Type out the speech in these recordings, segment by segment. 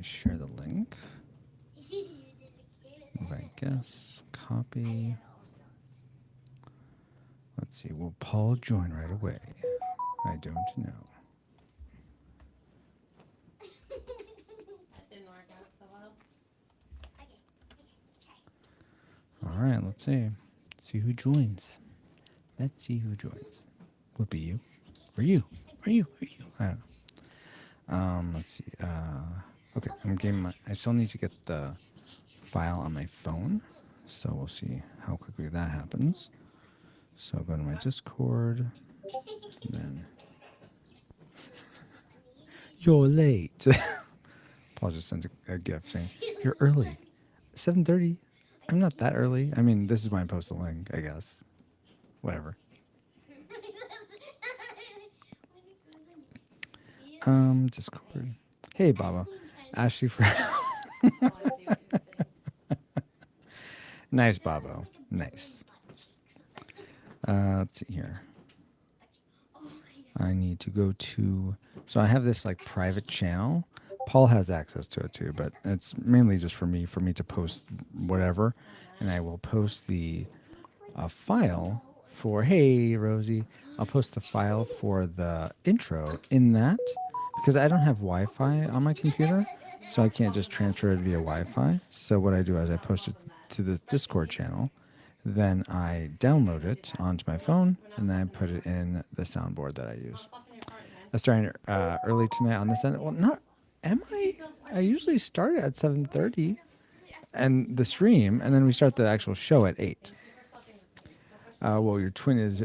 me share the link. Right, guess. Copy. Let's see. Will Paul join right away? I don't know. That didn't work out so well. All right, let's see. See who joins. Let's see who joins. Will it be you? Or you? Or you? Or you? I don't know. Let's see. Okay, I still need to get the file on my phone. So we'll see how quickly that happens. So go to my Discord. And then you're late. Paul just sent a gift saying, you're early. 7:30. I'm not that early. I mean, this is when I post the link, I guess. Whatever. Discord. Hey, Baba. Ashley for nice, Babo. Nice. Let's see here. I need to go to... So I have this like private channel. Paul has access to it too, but it's mainly just for me to post whatever. And I will post the file for... Hey, Rosie. I'll post the file for the intro in that because I don't have Wi-Fi on my computer, so I can't just transfer it via Wi-Fi. So what I do is I post it to the Discord channel. Then I download it onto my phone, and then I put it in the soundboard that I use. I'm starting early tonight on this end. Well, not... Am I? I usually start at 7:30, and the stream, and then we start the actual show at 8. Well, your twin is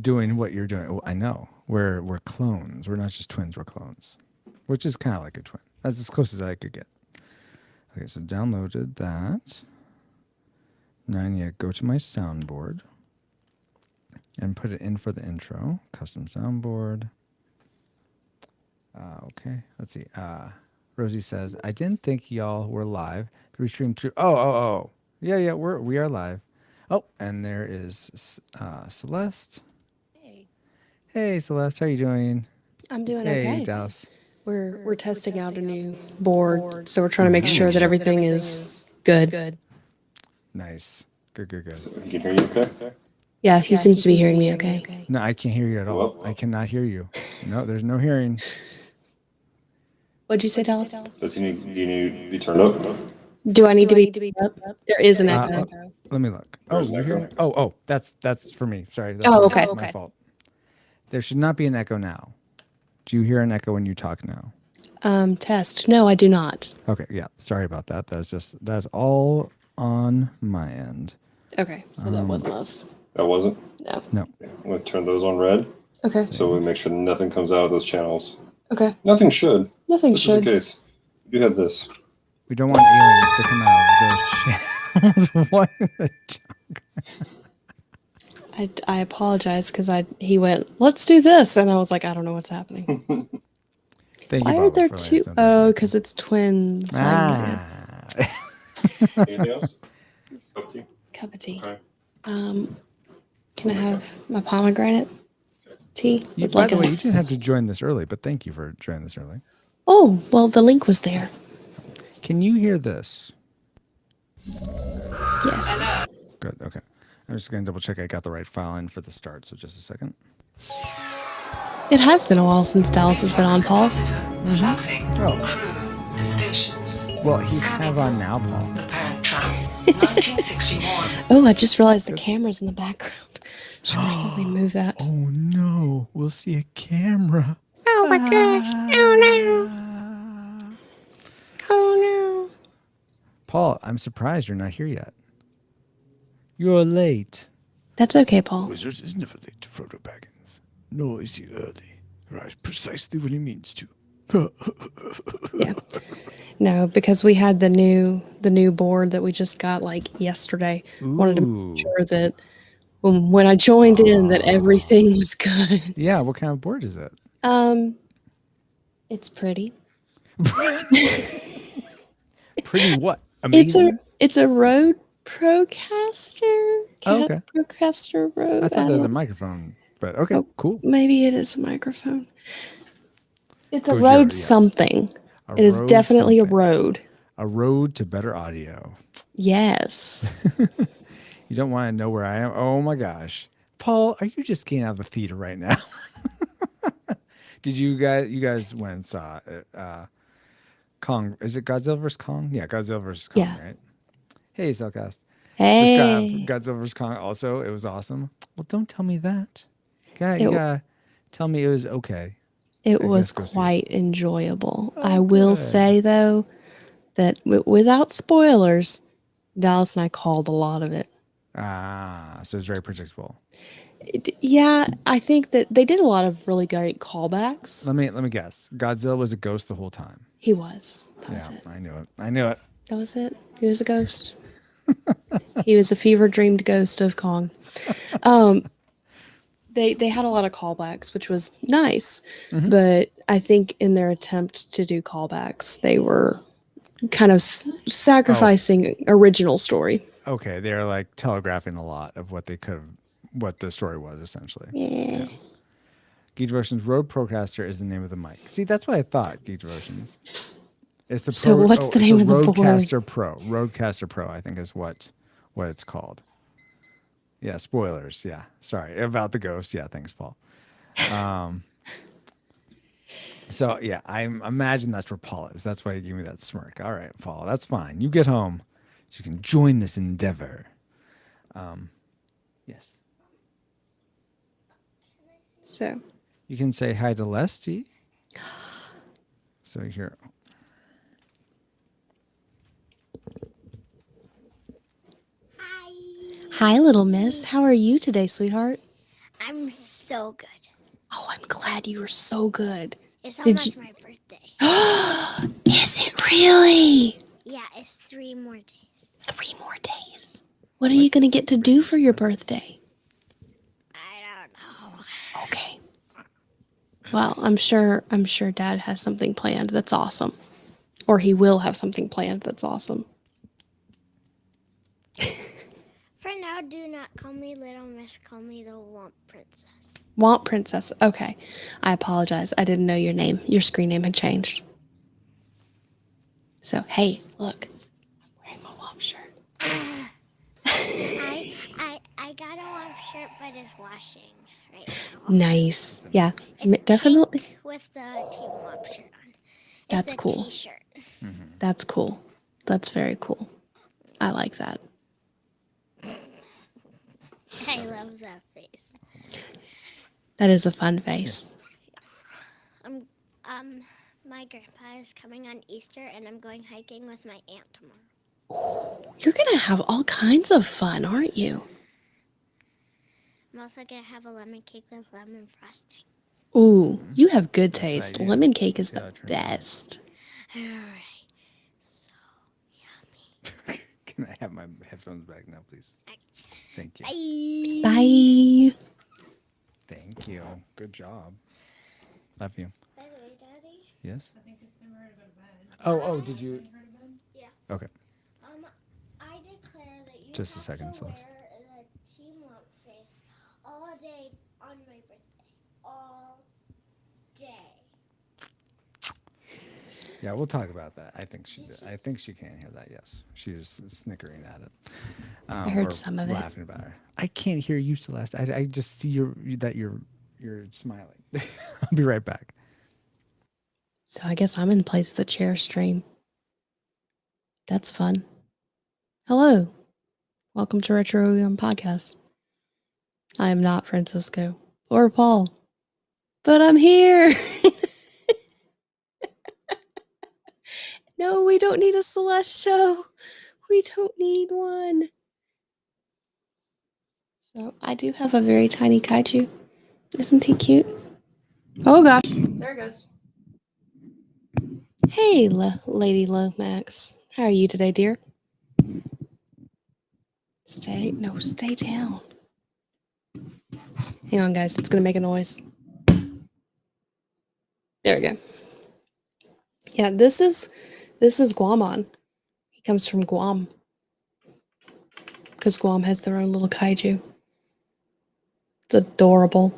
doing what you're doing. Well, I know. We're clones. We're not just twins. We're clones, which is kind of like a twin. That's as close as I could get. Okay, so downloaded that. Now I need to go to my soundboard and put it in for the intro. Custom soundboard. Okay, let's see. Rosie says, I didn't think y'all were live. We streamed through. Oh. Yeah, we are live. Oh, and there is Celeste. Hey, Celeste, how are you doing? I'm doing hey, okay. Dallas. We're testing out a new board, so we're trying to make sure that everything is good. Nice. Good. Can you hear you okay? Yeah, he seems to be hearing me okay. No, I can't hear you at all. I cannot hear you. No, there's no hearing. What'd you say, Dallas? Do you need to be turned up? Do I need to be up? There is an echo. Let me look. Oh, you hear me? Oh, that's for me. Sorry. That's okay. My fault. There should not be an echo now. Do you hear an echo when you talk now? Test. No, I do not. Okay, yeah. Sorry about that. That's all on my end. Okay, so that wasn't us. That wasn't? No. I'm going to turn those on red. Okay. So we make sure nothing comes out of those channels. Okay. Nothing should. Nothing this should. Is the case. You had this. We don't want aliens to come out of those channels. What the junk? I apologize because he went, let's do this, and I was like, I don't know what's happening. Thank Why you, are Baba, there for two? letting us Oh, know. because it's twins. Anything else? Cup of tea? Cup of tea. Okay. Can I have my pomegranate tea? By the way, you didn't have to join this early, but thank you for joining this early. Oh, well, the link was there. Can you hear this? Yes. Good, okay. I'm just going to double check I got the right file in for the start, so just a second. It has been a while since Dallas has been on, Paul. Oh. Well, he's kind of on now, Paul. Oh, I just realized the camera's in the background. Should probably move that. Oh, no. We'll see a camera. Oh, my gosh. Oh, no. Oh, no. Paul, I'm surprised you're not here yet. You're late. That's okay, Paul. Wizards is never late to Frodo Baggins, nor is he early. Right, precisely what he means to. Yeah. No, because we had the new board that we just got like yesterday. Wanted to make sure that when I joined in that everything was good. Yeah, what kind of board is it? It's pretty. Pretty what? Amazing? It's a Rode Procaster. Oh, okay. Procaster Rode. I thought there was a microphone, but okay, cool. Maybe it is a microphone. It's a Gojira, Rode yes. something. A It is road definitely a something. road. A road to better audio. Yes. You don't want to know where I am. Oh my gosh, Paul, are you just getting out of the theater right now? Did you guys went and saw Kong? Is it Godzilla vs Kong? Yeah, Godzilla vs Kong, Yeah. right? Hey, Cellcast. Just got Hey. Godzilla vs Kong. Also, it was awesome. Well, don't tell me that. You It, gotta tell me it was okay. it I was guess go see it. quite enjoyable. Oh, I will good. say, though, that without spoilers, Dallas and I called a lot of it. So it's very predictable. Yeah, I think that they did a lot of really great callbacks. Let me guess. Godzilla was a ghost the whole time. He was. That was Yeah, it. I knew it. I knew it. That was it. He was a ghost. He was a fever dreamed ghost of Kong. They had a lot of callbacks, which was nice. Mhm. But I think in their attempt to do callbacks, they were kind of sacrificing original story. Okay, they're like telegraphing a lot of what what the story was essentially. Yeah. Geek Devotions Road Procaster is the name of the mic. See, that's what I thought. Geek Devotions. It's the So what's the it's name of the board? Roadcaster Pro. Roadcaster Pro, I think, is what it's called. Yeah, spoilers. Yeah, sorry about the ghost. Yeah, thanks, Paul. So yeah, I imagine that's where Paul is. That's why you gave me that smirk. All right, Paul, that's fine. You get home, so you can join this endeavor. Yes, So you can say hi to Lesty. So here. hi, little miss. How are you today, sweetheart? I'm so good. Oh, I'm glad you were so good. It's Did almost you- my birthday. Is it really? Yeah, it's 3 more days. 3 more days. What are you going to get to do for your birthday? I don't know. Okay. Well, I'm sure Dad has something planned that's awesome. Or he will have something planned that's awesome. For now, do not call me Little Miss. Call me the Womp Princess. Womp Princess. Okay. I apologize. I didn't know your name. Your screen name had changed. So, hey, look. I'm wearing my Womp shirt. I got a Womp shirt, but it's washing right now. Nice. Yeah, It's definitely. pink with the Team Womp shirt on. It's That's a cool. T-shirt. That's cool. That's very cool. I like that. I love that face. That is a fun face. My grandpa is coming on Easter, and I'm going hiking with my aunt tomorrow. You're going to have all kinds of fun, aren't you? I'm also gonna have a lemon cake with lemon frosting. Ooh, you have good That's taste. the idea. Lemon cake is See how the it turns out. best. All right. So yummy. Can I have my headphones back now, please? Thank you. Bye. Bye. Thank you. Good job. Love you. By the way, Daddy. Yes. I think it's time to go to bed. Oh, did you? Yeah. Okay. I declare that you Just a have second, to Celeste. wear the Team Lump face all day on my birthday. All day. Yeah, we'll talk about that. I think she can hear that. Yes, she is snickering at it. I heard or some of it. laughing about her. I can't hear you, Celeste. I just see you're smiling. I'll be right back. So I guess I'm in place of the chair stream. That's fun. Hello. Welcome to Retro Young Podcast. I am not Francisco or Paul, but I'm here. No, we don't need a Celeste show. We don't need one. So I do have a very tiny kaiju. Isn't he cute? Oh gosh. There it goes. Hey, Lady Lomax. How are you today, dear? Stay down. Hang on, guys. It's going to make a noise. There we go. Yeah, this is Guamon. He comes from Guam. Because Guam has their own little kaiju. It's adorable.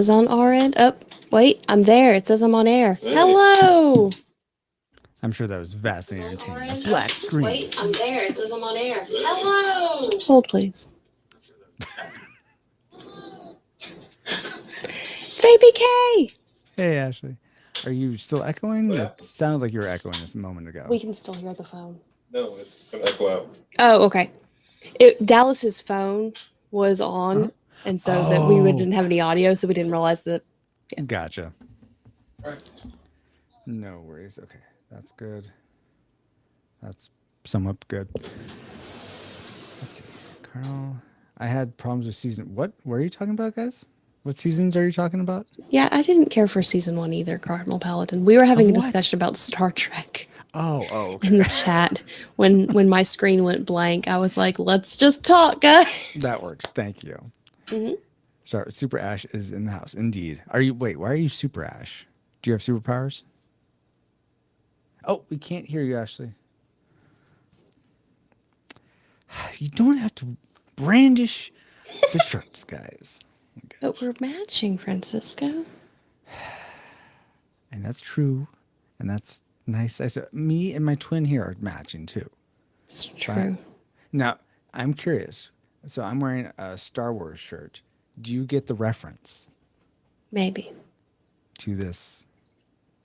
Is on our end. Oh, wait, I'm there. It says I'm on air. Hey. Hello. I'm sure that was vastly entertaining. A black screen. Wait, I'm there. It says I'm on air. Hello. Hold, please. It's ABK. Hey, Ashley. Are you still echoing? It sounded like you were echoing this a moment ago. We can still hear the phone. No, it's going to echo out. Oh, okay. Dallas's phone was on, and so that we didn't have any audio, so we didn't realize that. Yeah. Gotcha. Right. No worries. Okay, that's good. That's somewhat good. Let's see. Colonel, I had problems with season. What are you talking about, guys? What seasons are you talking about? Yeah, I didn't care for season 1 either, Cardinal Paladin. We were having a Of what? discussion about Star Trek Oh, okay. in the chat. When my screen went blank, I was like, let's just talk, guys. That works. Thank you. Mhm. Sorry, Super Ash is in the house. Indeed. Wait, why are you Super Ash? Do you have superpowers? Oh, we can't hear you, Ashley. You don't have to brandish the shirts, guys. Okay. But we're matching, Francisco. And that's true. And that's nice. I said, me and my twin here are matching too. It's true. Right? Now, I'm curious. So I'm wearing a Star Wars shirt. Do you get the reference Maybe. to this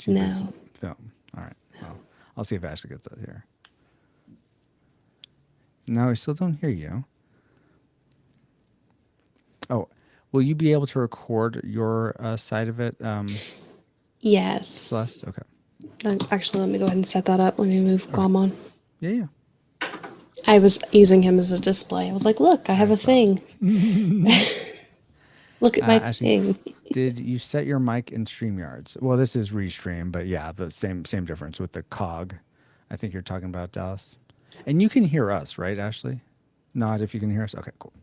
No. film? All right. Well, I'll see if Ashley gets that here. No, I still don't hear you. Oh, will you be able to record your side of it, Yes. Celeste? Okay. Actually, let me go ahead and set that up. Let me move Guam on. Yeah. I was using him as a display. I was like, look, I have a thing. Look at my Ashley, thing. did you set your mic in StreamYards? Well, this is Restream, but yeah, but same difference with the cog. I think you're talking about, Dallas. And you can hear us, right, Ashley? Nod if you can hear us. Okay, cool.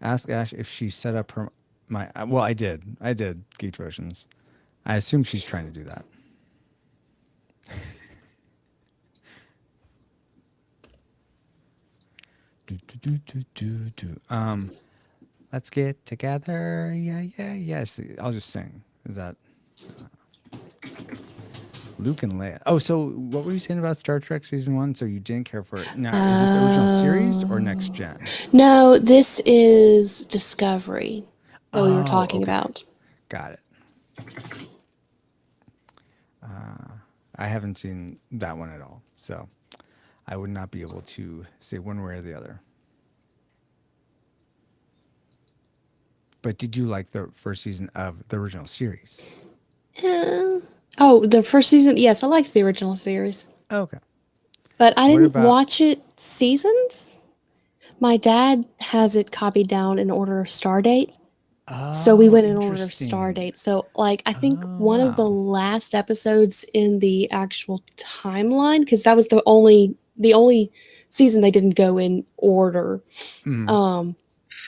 Ask Ash if she set up her well, I did Geek Devotions. I assume she's trying to do that. Let's get together. Yes. I'll just sing. Is that Luke and Leia? Oh, so what were you saying about Star Trek season 1? So you didn't care for it. Now, is this original series or next gen? No, this is Discovery that we were talking okay. about. Got it. I haven't seen that one at all, so I would not be able to say one way or the other. But did you like the first season of the original series? Oh, the first season? Yes, I liked the original series. Okay. But I What didn't about- watch it seasons. My dad has it copied down in order of star date. So we went in order of star interesting. date. So, like, I think one of the last episodes in the actual timeline, because that was the only season they didn't go in order,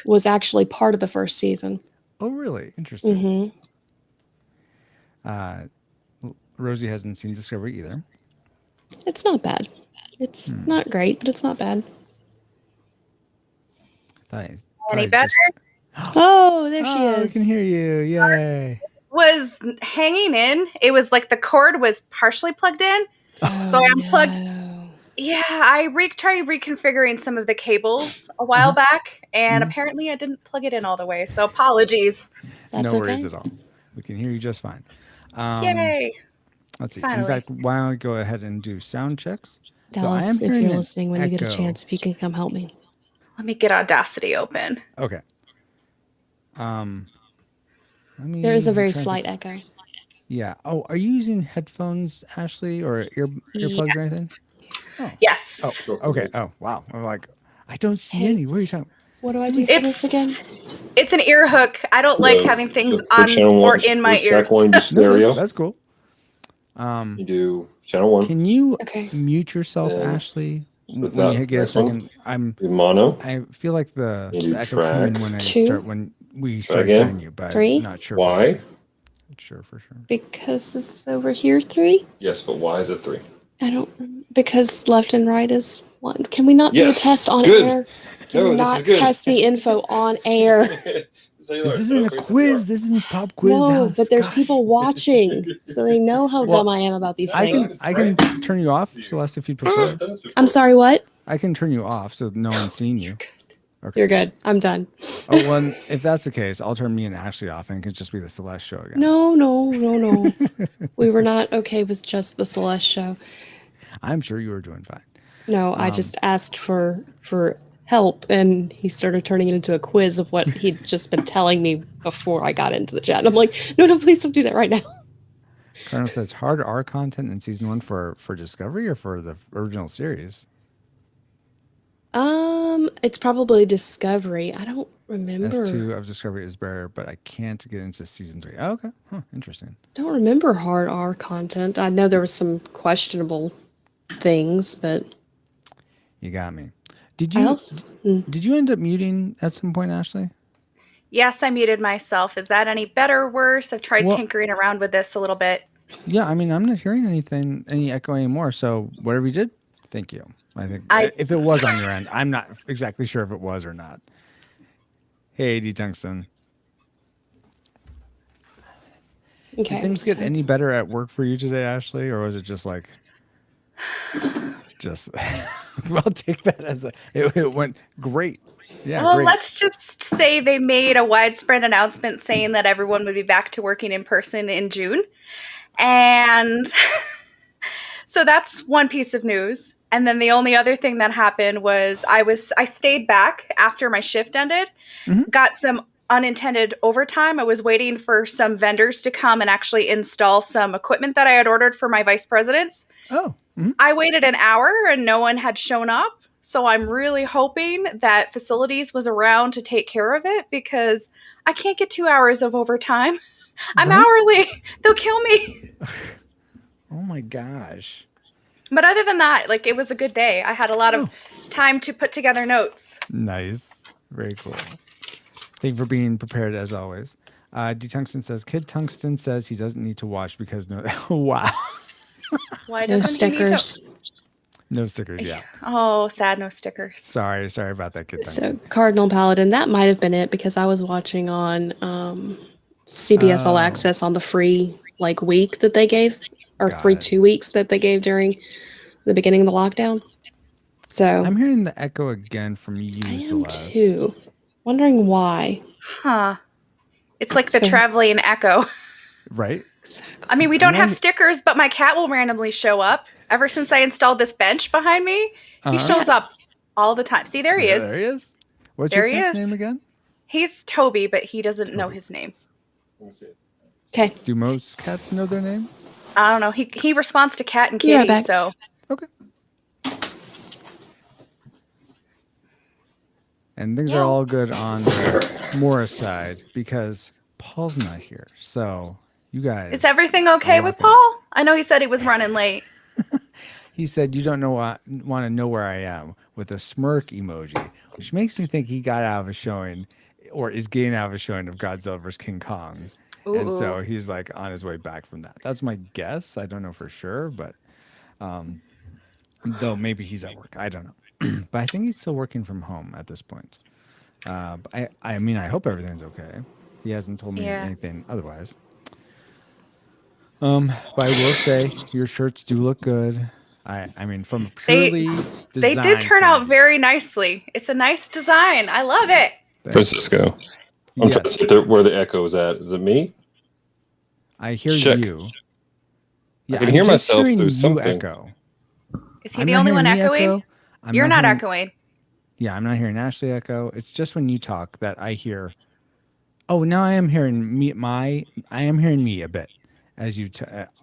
was actually part of the first season. Oh, really? Interesting. Hmm. Rosie hasn't seen Discovery either. It's not bad. It's not great, but it's not bad. Any better? Oh, there she Oh, we is. can hear you. Yay. Was hanging in. It was like the cord was partially plugged in. Oh, So I unplugged. no. Yeah, I tried reconfiguring some of the cables a while back, and apparently I didn't plug it in all the way. So apologies. That's No okay. worries at all. We can hear you just fine. Yay. Let's see. Finally. In fact, why don't we go ahead and do sound checks? So I Dallas, am if hearing you're an listening, when you get a echo. chance, if you can come help me. Let me get Audacity open. Okay. There is a very I'm trying to slight think. echo. Yeah. Oh, are you using headphones, Ashley, or earplugs or anything? Oh. Yes. Oh, okay. Oh, wow. I'm like, I don't see Hey. any. What are you talking? What do I do for this again? It's an ear hook. I don't like having things for on channel or one, in my for track ears. one, do stereo. That's cool. You do channel 1. Can you Okay. mute yourself, Then Ashley? put When you that get a next one. second, Do mono. I feel like the You do echo came in track. when Two. when we Try started again. hearing you, but Three. I'm not sure. Why? For sure. Because it's over here 3? Yes, but why is it 3? I don't. Because left and right is 1. Can we not do a Yes, test on good. air? Do not test me info on air. This isn't a quiz. This isn't pop quiz. No, but there's people watching, so they know how dumb I am about these things. I can turn you off, Celeste, if you prefer. I'm sorry, what? I can turn you off so no one's seeing you. Okay. You're good. I'm done. Oh, well, if that's the case, I'll turn me and Ashley off and it can just be the Celeste show again. No. We were not okay with just the Celeste show. I'm sure you were doing fine. No, I just asked for help, and he started turning it into a quiz of what he'd just been telling me before I got into the chat. And I'm like, no, please don't do that right now. Colonel says hard R content in season 1 for Discovery or for the original series? It's probably Discovery. I don't remember. S2 of Discovery is better, but I can't get into season 3. Oh, okay. Huh, interesting. Don't remember hard R content. I know there was some questionable things, but you got me. Did you end up muting at some point, Ashley? Yes, I muted myself. Is that any better or worse? I've tried tinkering around with this a little bit. Yeah, I mean, I'm not hearing any echo anymore. So whatever you did, thank you. I think if it was on your end, I'm not exactly sure if it was or not. Hey, D Tungsten. Okay, did things get any better at work for you today, Ashley, or was it just like, I'll take that as it went great. Yeah. Well, great. Let's just say they made a widespread announcement saying that everyone would be back to working in person in June. And so that's one piece of news. And then the only other thing that happened was I stayed back after my shift ended, got some unintended overtime. I was waiting for some vendors to come and actually install some equipment that I had ordered for my vice presidents. Oh. Mm-hmm. I waited an hour and no one had shown up. So I'm really hoping that facilities was around to take care of it because I can't get 2 hours of overtime. I'm hourly. They'll kill me. Oh my gosh. But other than that, it was a good day. I had a lot of time to put together notes. Nice. Very cool. Thank you for being prepared as always. D Tungsten says, Kid Tungsten says he doesn't need to watch because no. Wow. Why no doesn't stickers. He need to? No stickers, yeah. Oh, sad, no stickers. Sorry about that, Kid Tungsten. So Cardinal Paladin, that might have been it because I was watching on CBS All Access on the free week that they gave, or free 2 weeks that they gave during the beginning of the lockdown. So I'm hearing the echo again from you, I am Celeste. too. Wondering why. Huh. It's like the traveling echo. Right? Exactly. I mean, we don't have stickers, but my cat will randomly show up. Ever since I installed this bench behind me, he shows up all the time. See, there he is. There he is. What's there your cat's name again? He's Toby, but he doesn't know his name. Okay. Do most cats know their name? I don't know. He responds to cat and kitty, right so. Okay. And things are all good on the Morris side because Paul's not here. So you guys. Is everything okay with Paul? I know he said he was running late. He said, you don't want to know where I am with a smirk emoji, which makes me think he got out of a showing or is getting out of a showing of Godzilla vs. King Kong. Ooh. And so he's on his way back from that. That's my guess. I don't know for sure, but though maybe he's at work. I don't know. But I think he's still working from home at this point. But I mean, I hope everything's okay. He hasn't told me anything otherwise. But I will say your shirts do look good. I mean, from a purely they did turn out very nicely. It's a nice design. I love it. Francisco, I'm trying to see where the echo is at. Is it me? I hear you. Yeah, I can hear myself through something. Echo. Is he the only one echoing? You're not echoing. Yeah, I'm not hearing Ashley echo. It's just when you talk that I hear. Oh, now I am hearing me. I am hearing me a bit. As you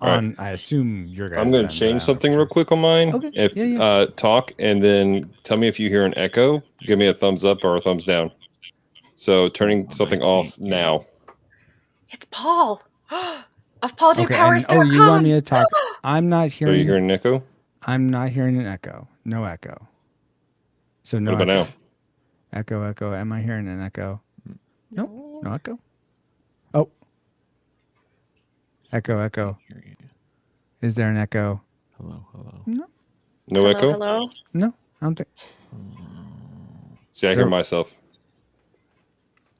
on, I assume you're guys. I'm going to change something real quick on mine. Okay. If talk and then tell me if you hear an echo. Give me a thumbs up or a thumbs down. So turning something off now. It's Paul. Of PaulJPowers.com. Oh, you want me to talk? I'm not hearing. Are you hearing an echo? I'm not hearing an echo. No echo. So no. What about now? Echo. Am I hearing an echo? No. No echo. Oh. Echo. Is there an echo? Hello. No echo? Hello. No, I don't think. See, I hear myself.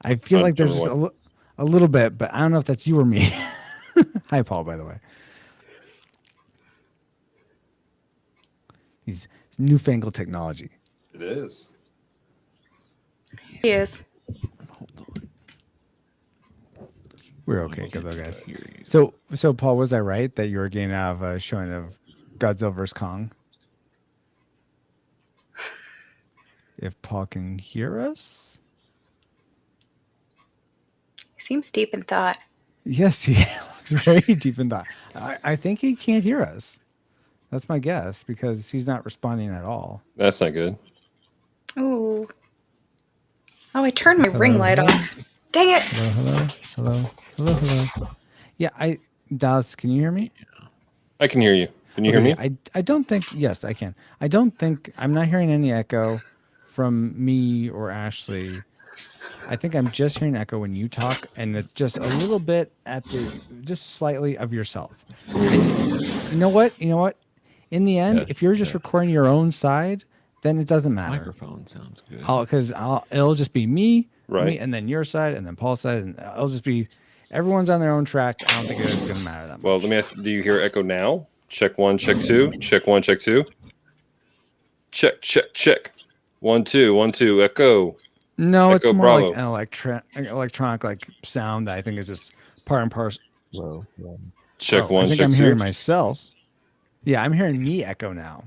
I feel like there's Number just a little bit, but I don't know if that's you or me. Hi, Paul, by the way. He's newfangled technology. It is. He is. We're okay, good though, guys. So Paul, was I right that you were getting out of a showing of Godzilla vs Kong? If Paul can hear us, He seems deep in thought. yes, he looks very deep in thought. I think he can't hear us. That's my guess because he's not responding at all. That's not good. Ooh. Oh, I turned my ring light off. Dang it. Hello. Yeah, Dallas, can you hear me? I can hear you. Can you hear me? I don't think, yes, I can. I'm not hearing any echo from me or Ashley. I think I'm just hearing echo when you talk, and it's just a little bit just slightly of yourself. And you know what? In the end, if you're just recording your own side, then it doesn't matter. Microphone sounds good. Because it'll just be me, Right. and then your side, and then Paul's side, and it'll just be everyone's on their own track. I don't think it's going to matter that much. Well, let me ask, do you hear echo now? Check 1, check 2. Check 1, check 2. Check. 1, 2, 1, 2. Echo. No, Echo it's more Bravo. like an electronic like sound that I think is just part and parcel. Low. Check 1, I think check I'm 2. hearing myself. Yeah, I'm hearing me echo now.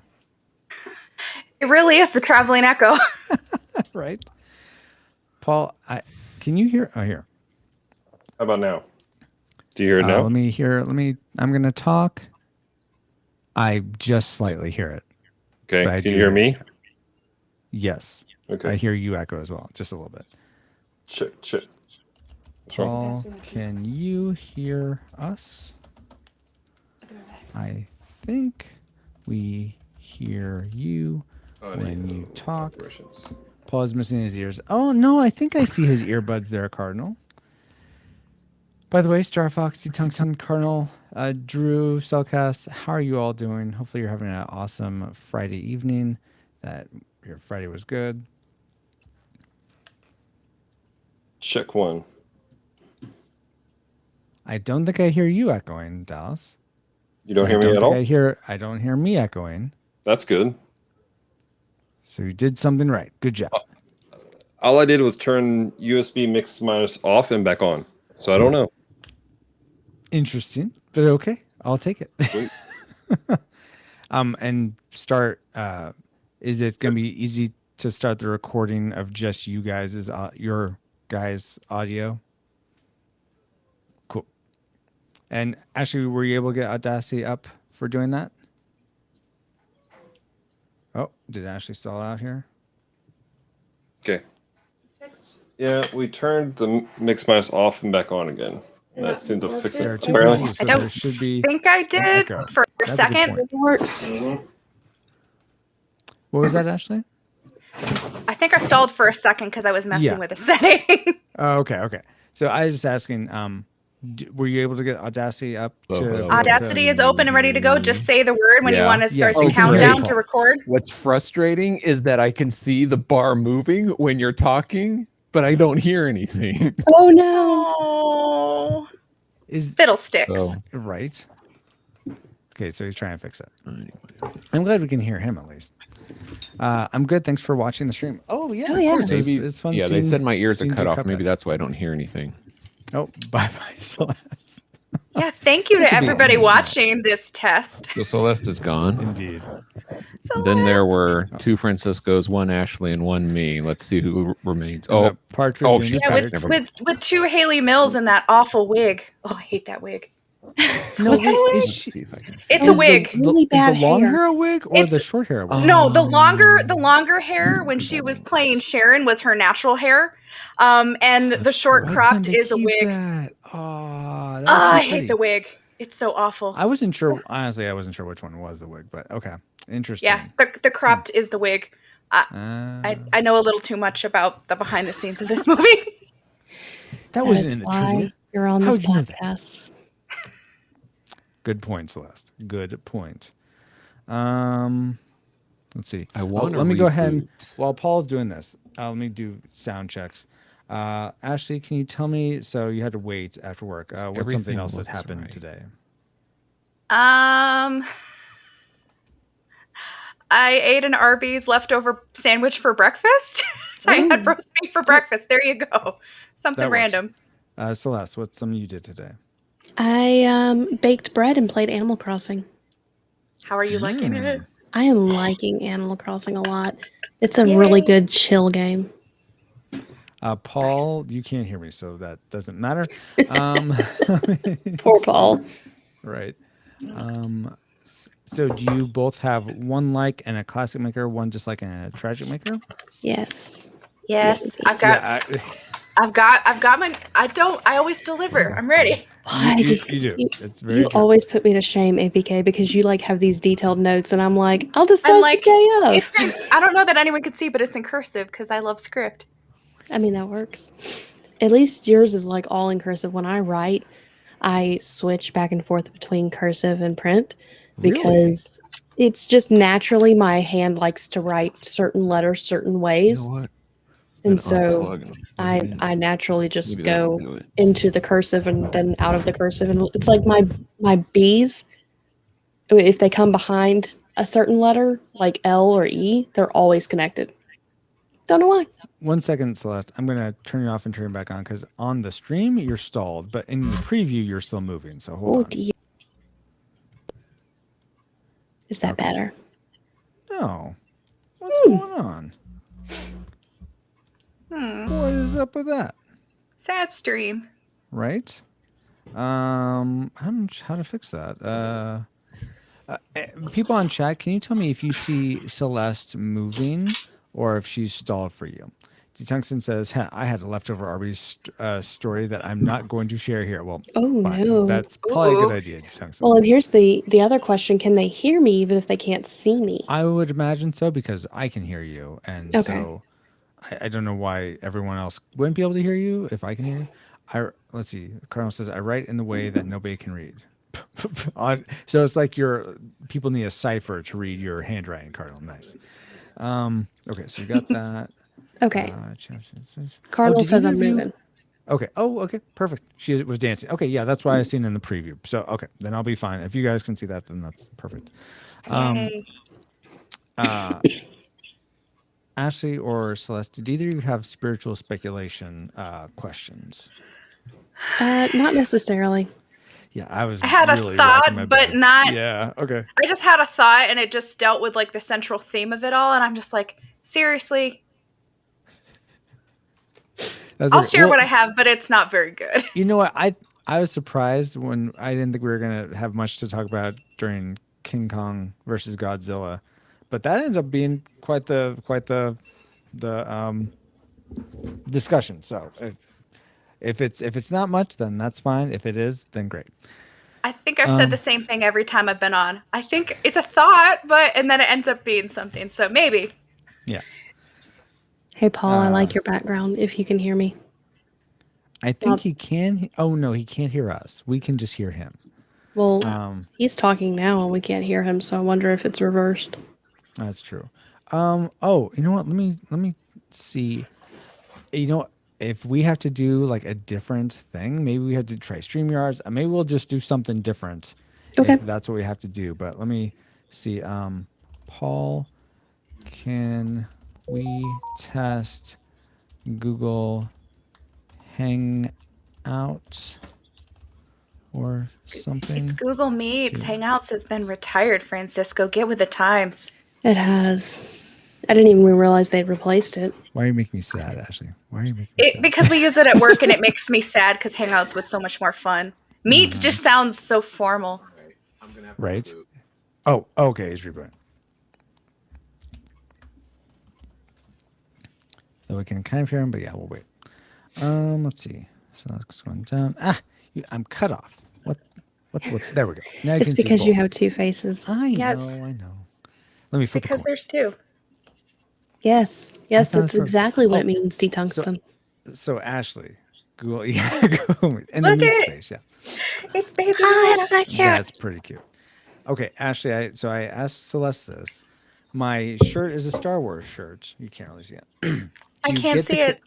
It really is the traveling echo. Right, Paul. Can you hear? Oh, here. How about now? Do you hear it now? Let me hear. I'm gonna talk. I just slightly hear it. Okay. but I Can do you hear me? Yes. Okay. I hear you echo as well, just a little bit. Check. What's wrong? Paul, can you hear us? I think we hear you when you talk. Operations. Paul is missing his ears. Oh, no, I think I see his earbuds there, Cardinal. By the way, Star Foxy, Tungsten, Cardinal, Drew, Cellcast, how are you all doing? Hopefully you're having an awesome Friday evening, that your Friday was good. Check 1. I don't think I hear you echoing, Dallas. You don't hear me at all? I don't hear me echoing. That's good. So you did something right. Good job. All I did was turn USB mix minus off and back on. So I don't know. Interesting, but okay. I'll take it. Sweet. And start. Is it going to be easy to start the recording of just you guys' your guys' audio? Cool. And actually, were you able to get Audacity up for doing that? Oh, did Ashley stall out here? Okay. Yeah, we turned the mix minus off and back on again. That seemed to fix There are it. two Apparently. pieces, so I don't there should be. think I did echo. for a That's a good second. point. Works. What was that, Ashley? I think I stalled for a second because I was messing Yeah. with a setting. Oh, okay. So I was just asking, were you able to get Audacity up to Audacity is open and ready to go. Just say the word when you Yeah. want to start Yes, the we can hear you, countdown Paul. to record. What's frustrating is that I can see the bar moving when you're talking, but I don't hear anything. Oh no! Oh, Is fiddlesticks. So right? Okay, so he's trying to fix it. anyway. I'm glad we can hear him at least. I'm good. Thanks for watching the stream. Oh yeah, Oh, of yeah. course. Maybe It's fun. yeah, they seeing- said my ears are seeing cut you off. cut Maybe that. that's why I don't hear anything. Oh, bye, Celeste. Yeah, thank you This to would be everybody interesting. watching this test. So Celeste is gone. Indeed. Then there Celeste. were 2 Franciscos, 1 Ashley, and 1 me. Let's see who remains. And Oh, the Partridge. oh, in she's the Yeah, back. Pear with, Never with 2 Hayley Mills in that awful wig. Oh, I hate that wig. No, Was that wait, a wig? is let's she? see if I can. It's It a was wig. Really Is bad the long hair. hair a wig or It's- the short hair a wig? No, the longer hair when she was playing Sharon was her natural hair. And the short Why cropped can't they is a keep wig. that? Oh, I hate the wig. It's so awful. I wasn't sure. Honestly, I wasn't sure which one was the wig, but okay, interesting. Yeah, the cropped is the wig. Uh, I know a little too much about the behind the scenes of this movie. that That wasn't is in the why trivia. you're on How this would you know that? podcast. Good point, Celeste. Good point. Let's see. I want to let me go ahead and while Paul's doing this, let me do sound checks. Ashley, can you tell me? So you had to wait after work. What's something Everything else that looks happened right. today? I ate an Arby's leftover sandwich for breakfast. So I had roast beef for breakfast. There you go. Something That works. random. Celeste, what's something you did today? I baked bread and played Animal Crossing. How are you liking it? I am liking Animal Crossing a lot. It's a really good chill game. Paul, you can't hear me, so that doesn't matter. Poor Paul. Right. So do you both have one like and a classic maker, one dislike and a tragic maker? Yes. Yes, I've got my. I always deliver. I'm ready. Why? You do. It's very You true. always put me to shame, APK, because you like have these detailed notes, and I'm like, I'll just I'm set like, the it's KF. I don't know that anyone could see, but it's in cursive because I love script. I mean, that works. At least yours is like all in cursive. When I write, I switch back and forth between cursive and print because it's just naturally my hand likes to write certain letters certain ways. You know what? And And so unplug and plug it in. I naturally just Maybe that'll go do it. into the cursive and then out of the cursive. And it's like my B's, if they come behind a certain letter, like L or E, they're always connected. Don't know why. 1 second, Celeste. I'm going to turn you off and turn you back on because on the stream, you're stalled, but in the preview, you're still moving. So hold Oh, on. dear. Is that better? No. What's going on? What is up with that? Sad stream. Right? I'm how to fix that. People on chat, can you tell me if you see Celeste moving or if she's stalled for you? Tungsten says, I had a leftover Arby's story that I'm not going to share here. Well, Oh, fine. no. That's probably a good idea, Tungsten. Well, and here's the other question. Can they hear me even if they can't see me? I would imagine so because I can hear you. And Okay. so I don't know why everyone else wouldn't be able to hear you if I can hear you. Let's see. Cardinal says, I write in the way that nobody can read. So it's like people need a cipher to read your handwriting, Cardinal. Nice. Okay, so you got that. Okay. Cardinal Cardinal says I'm moving. Okay. Oh, okay. Perfect. She was dancing. Okay, yeah, that's why I seen it in the preview. So okay, then I'll be fine. If you guys can see that, then that's perfect. Yay. Ashley or Celeste, do either of you have spiritual speculation questions? Not necessarily. Yeah, I had really a thought, racking my but brain. not. Yeah. Okay. I just had a thought, and it just dealt with like the central theme of it all, and I'm just like, seriously. I'll share what I have, but it's not very good. You know what? I was surprised when I didn't think we were gonna have much to talk about during King Kong versus Godzilla, but that ended up being quite the discussion. So if it's not much, then that's fine. If it is, then great. I think I've said the same thing every time I've been on. I think it's a thought, and then it ends up being something. So maybe. Yeah. Hey, Paul, I like your background, if you can hear me. I think he can. Oh, no, he can't hear us. We can just hear him. Well, he's talking now, and we can't hear him, so I wonder if it's reversed. That's true. Oh, you know what? Let me see. You know what? If we have to do like a different thing, maybe we have to try StreamYards. Maybe we'll just do something different. Okay. If that's what we have to do. But let me see. Paul, can we test Google Hangout or something? It's Google Meets. Hangouts has been retired, Francisco. Get with the times. It has. I didn't even realize they'd replaced it. Why are you making me sad, Ashley? Why are you making me sad? Because we use it at work, and it makes me sad because Hangouts was so much more fun. Meet just sounds so formal. Right? Oh, okay. It's rebooting. So we can kind of hear him, but yeah, we'll wait. Let's see. So that's going down. I'm cut off. What? There we go. Now you It's can see because you both. have two faces. I Yes. know. Let me flip Because a coin. there's two. Yes, thought that's it was exactly what oh, it means, D-Tungsten. So Ashley, Google, yeah, Google Meet. In the Look meet at- space, yeah. It's baby. so cute. That's pretty cute. Okay, Ashley, I asked Celeste this. My shirt is a Star Wars shirt. You can't really see it. I Do you can't get the see it.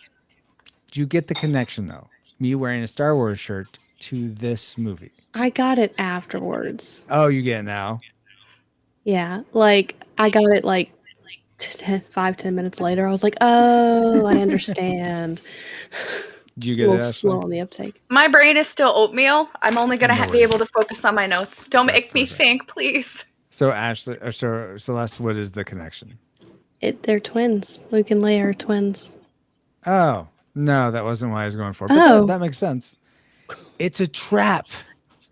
Do you get the connection though? Me wearing a Star Wars shirt to this movie. I got it afterwards. Oh, you get it now. Yeah, like I got it like 5-10 minutes later. I was like, oh, I understand. Do you A get little it, Ashley? slow on the uptake. My brain is still oatmeal. I'm only gonna No be worries. able to focus on my notes. Don't That's make me okay. think, please. So Ashley, or so Celeste, what is the connection? They're twins. Luke and Leia are twins. Oh no, that wasn't what I was going for. But Oh. that makes sense. It's a trap.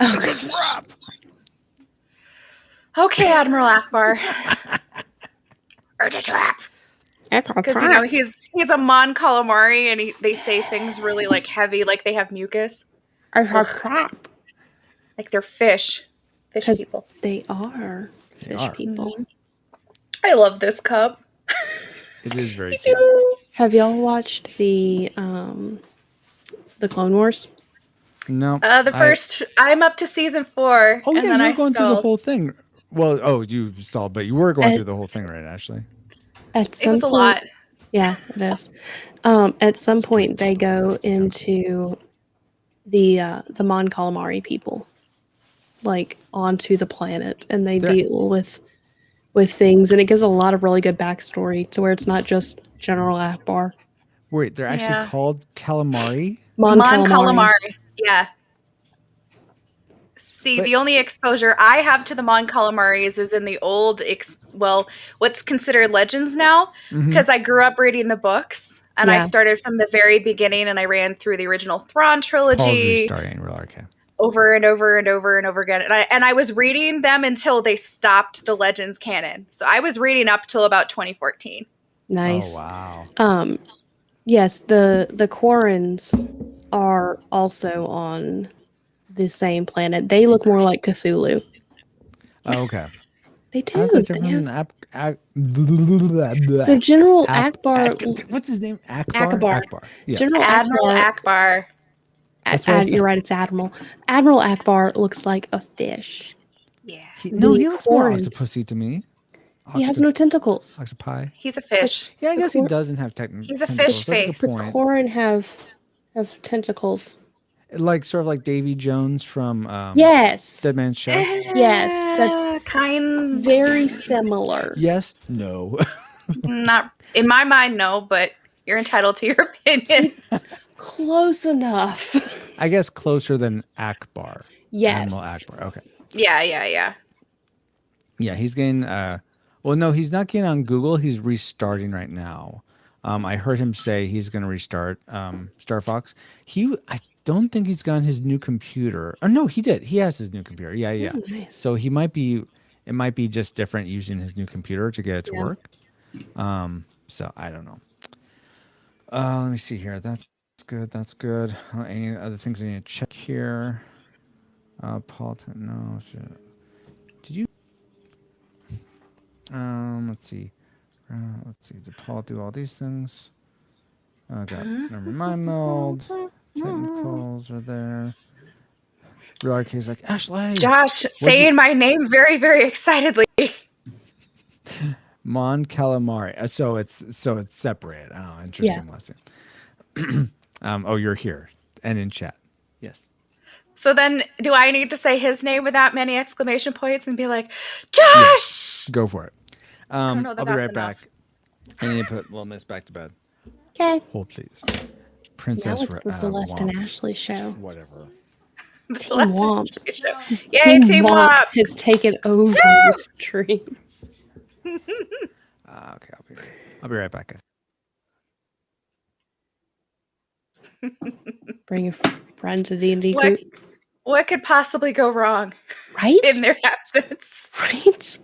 Oh, It's a trap. Okay, Admiral Akbar. It's a trap. Because he's a Mon Calamari, and they say things really like heavy, like they have mucus, It's a trap. like they're fish 'Cause people. they are They fish are. people. I love this cup. It is very cute. Have y'all watched the Clone Wars? No. The first, I'm up to season 4, Oh and yeah, then you I were going through the stalled. whole thing. Well, you stalled, but you were going through the whole thing, right, Ashley? At It some was a point, lot. yeah, it is. At some point, they go into the Mon Calamari people, like onto the planet, and they They're- deal with things, and it gives a lot of really good backstory to where it's not just General Akbar. Wait, they're actually Yeah. called calamari? Mon Mon Calamari. Calamari. Yeah. See, But- the only exposure I have to the Mon Calamaris is in the old, what's considered legends now, Mhm. because I grew up reading the books, and I Yeah. started from the very beginning, and I ran through the original Thrawn Paul's trilogy restarting Real RK. over and over and over and over again, and I was reading them until they stopped the Legends canon. So I was reading up till about 2014. Nice. Oh wow. Yes, the Quarrens are also on the same planet. They look more like Cthulhu. Oh, okay. They do. How's that They different have- than So General Akbar, what's his name? Akbar. Akbar. Yeah. General Admiral Akbar. That's what I said. You're right. It's Admiral. Admiral Akbar looks like a fish. Yeah. He the looks more Quarrens. octopusy to me. He has no tentacles. Octopi. He's a fish. Yeah, I guess he Quar- doesn't have tentacles. He's a That's fish a good face. The point. Quarren have tentacles. Like sort of like Davy Jones from Yes. Dead Man's Chest. Yes, that's kind very similar. Yes. No. not in my mind, no, but you're entitled to your opinion. Close enough. I guess closer than Akbar. Yes. Admiral Akbar. Okay. Yeah. Yeah, he's getting. Well, no, he's not getting on Google. He's restarting right now. I heard him say he's going to restart Star Fox. I don't think he's gotten his new computer. Oh no, he did. He has his new computer. Yeah. Oh, nice. So he might be. It might be just different using his new computer to get it to Yeah. work. So I don't know. Let me see here. That's good. That's good. Any other things I need to check here? Paul. No. Did you? Let's see. Did Paul do all these things? Got Number Mind Meld. Technicals are there. Real RK's like, Ashley! Josh saying my name very, very excitedly. Mon Calamari. So it's separate. Oh, interesting lesson. You're here and in chat. Yes. So then, do I need to say his name with that many exclamation points and be like, Josh? Go for it. don't know that I'll be that's right enough. back. I need to put Little Miss back to bed. Okay. Hold please. Now Princess it's the Celeste and Womp. Ashley show. Whatever. The Team Celeste Womp. Show. Yay, Team Womp. has taken over the stream. Okay, I'll be right back. Bring a friend to D&D What, group. what could possibly go wrong Right? in their absence? Right?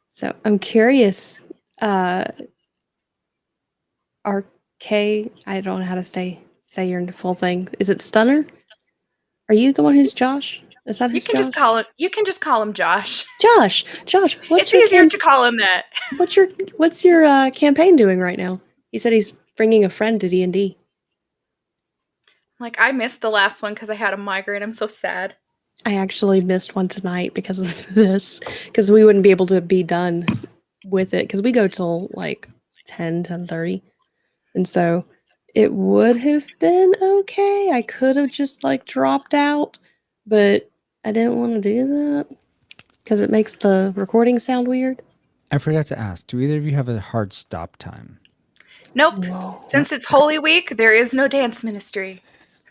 So I'm curious, RK, I don't know how to say your full thing. Is it Stunner? Are you the one who's Josh? Is that You who's can Josh? just call him. You can just call him Josh. Josh, what's It's your easier to call him that. what's your campaign doing right now? He said he's bringing a friend to D&D. Like I missed the last one because I had a migraine. I'm so sad. I actually missed one tonight because of this, because we wouldn't be able to be done with it because we go till like 10:30. And so it would have been okay. I could have just like dropped out, but I didn't want to do that because it makes the recording sound weird. I forgot to ask, do either of you have a hard stop time? Nope. No. Since it's Holy Week, there is no dance ministry.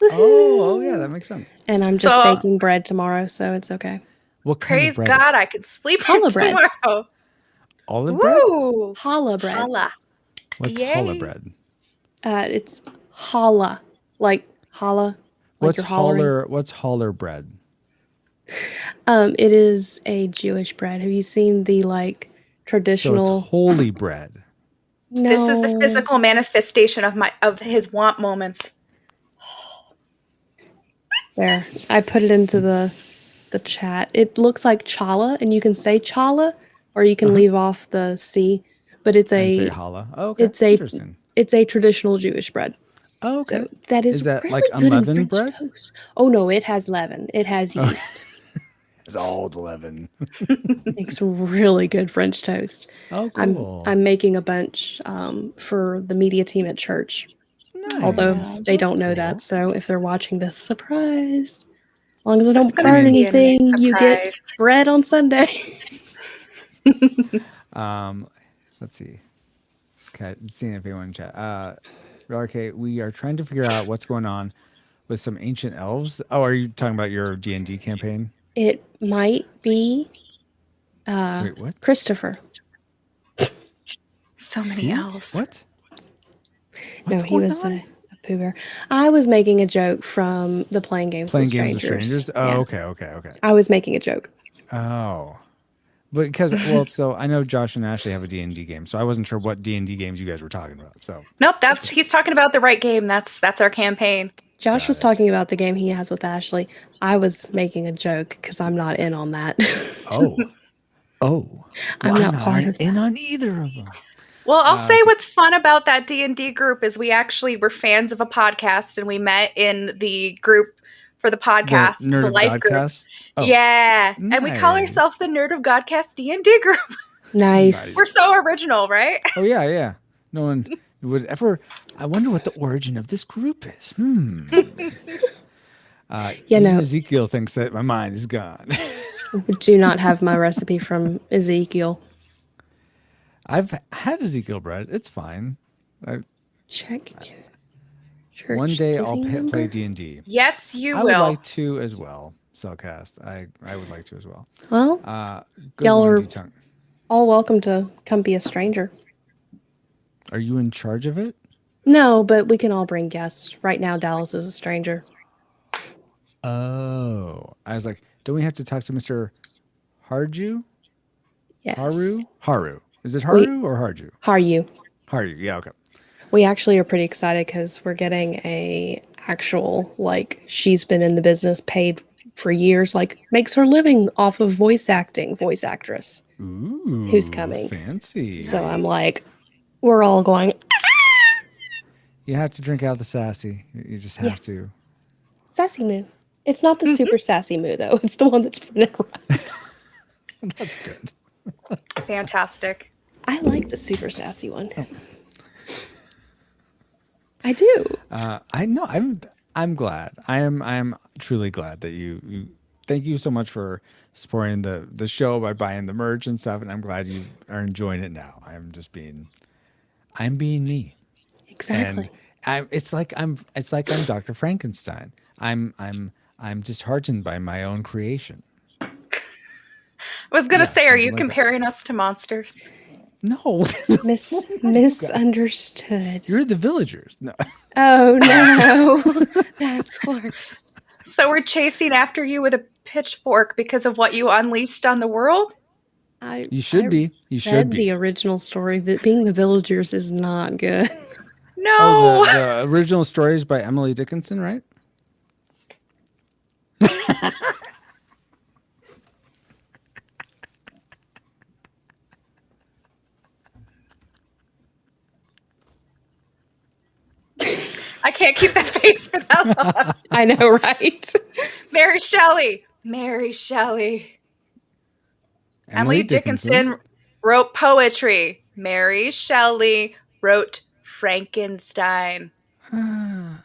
Oh, yeah, that makes sense. And I'm just So- baking bread tomorrow, so it's okay. What kind Praise of bread? God, I could sleep Challah in bread. tomorrow. Olive bread? Woo! Challah bread. Challah. What's Yay. challah bread? It's challah, like challah. Like What's you're hollering. What's holler bread? It is a Jewish bread. Have you seen the like So traditional? it's holy bread. No. This is the physical manifestation of his want moments. There, I put it into the chat. It looks like challah, and you can say challah, or you can leave off the C. But it's And say a challah. Oh, okay. it's a Interesting. it's a traditional Jewish bread. Oh, okay. So that is that really like good in unleavened French bread? toast. Oh no, it has leaven. It has Oh. yeast. It's all the leaven. Makes really good French toast. Oh, cool. I'm making a bunch for the media team at church. Nice. Although they That's don't know cool. that, so if they're watching this, surprise! As long as I don't gonna burn be a big anything, you get surprise. bread on Sunday. Let's see. Okay, seeing if anyone in chat. RRK, we are trying to figure out what's going on with some ancient elves. Oh, are you talking about your D&D campaign? It might be Wait, what? Christopher. So many elves. What? No, What's he going was on? a Pooh Bear. I was making a joke from the Playing Games Playing with games Strangers. with strangers? Oh, Yeah. okay. I was making a joke. Oh. But because, well, so I know Josh and Ashley have a D&D game, so I wasn't sure what D&D games you guys were talking about. So Nope, he's talking about the right game. That's our campaign. Josh Got was it. talking about the game he has with Ashley. I was making a joke because I'm not in on that. Oh. I'm Well, not part of in on either of them. Well, I'll say so- what's fun about that D&D group is we actually were fans of a podcast and we met in the group for the podcast, the Nerd the of life group. Godcast? Oh, Yeah, and we call nice. ourselves the Nerd of Godcast D&D group. Nice. We're so original, right? Oh, yeah. No one would ever. I wonder what the origin of this group is. Even no. Ezekiel thinks that my mind is gone. Do not have my recipe from Ezekiel. I've had Ezekiel bread. It's fine. Check your church One day I'll giving number. play D&D. Yes, you I will. would like to as well. Cellcast. I would like to as well. Well, Good Y'all one, are- D-Tongue. all welcome to come be a stranger. Are you in charge of it? No, but we can all bring guests. Right now, Dallas is a stranger. Oh. I was like, don't we have to talk to Mr. Harju? Yes. Haru. Is it Haru or Harju? How are you? Haru. Yeah, okay. We actually are pretty excited because we're getting a actual, like, she's been in the business, paid for years, like, makes her living off of voice actress. Ooh. Who's coming? Fancy. So I'm like, we're all going, You have to drink out the sassy. You just have to. sassy moo. It's not the super sassy moo, though. It's the one that's pronounced right. That's good. Fantastic. I like the super sassy one. I do. I know. I'm glad. I'm truly glad that you. Thank you so much for supporting the show by buying the merch and stuff, and I'm glad you are enjoying it now. I'm being me. Exactly. And it's like I'm Dr. Frankenstein. I'm disheartened by my own creation. I was going to Yeah, say, are you something like that. comparing us to monsters? No, Misunderstood. you're the villagers. No. Oh no, that's worse. So we're chasing after you with a pitchfork because of what you unleashed on the world? You should be. You read should be. the original story, but being the villagers is not good. No. Oh, the original story is by Emily Dickinson, right? I can't keep that face for that long. I know, right? Mary Shelley, Mary Shelley. Emily Dickinson wrote poetry. Mary Shelley wrote Frankenstein. Are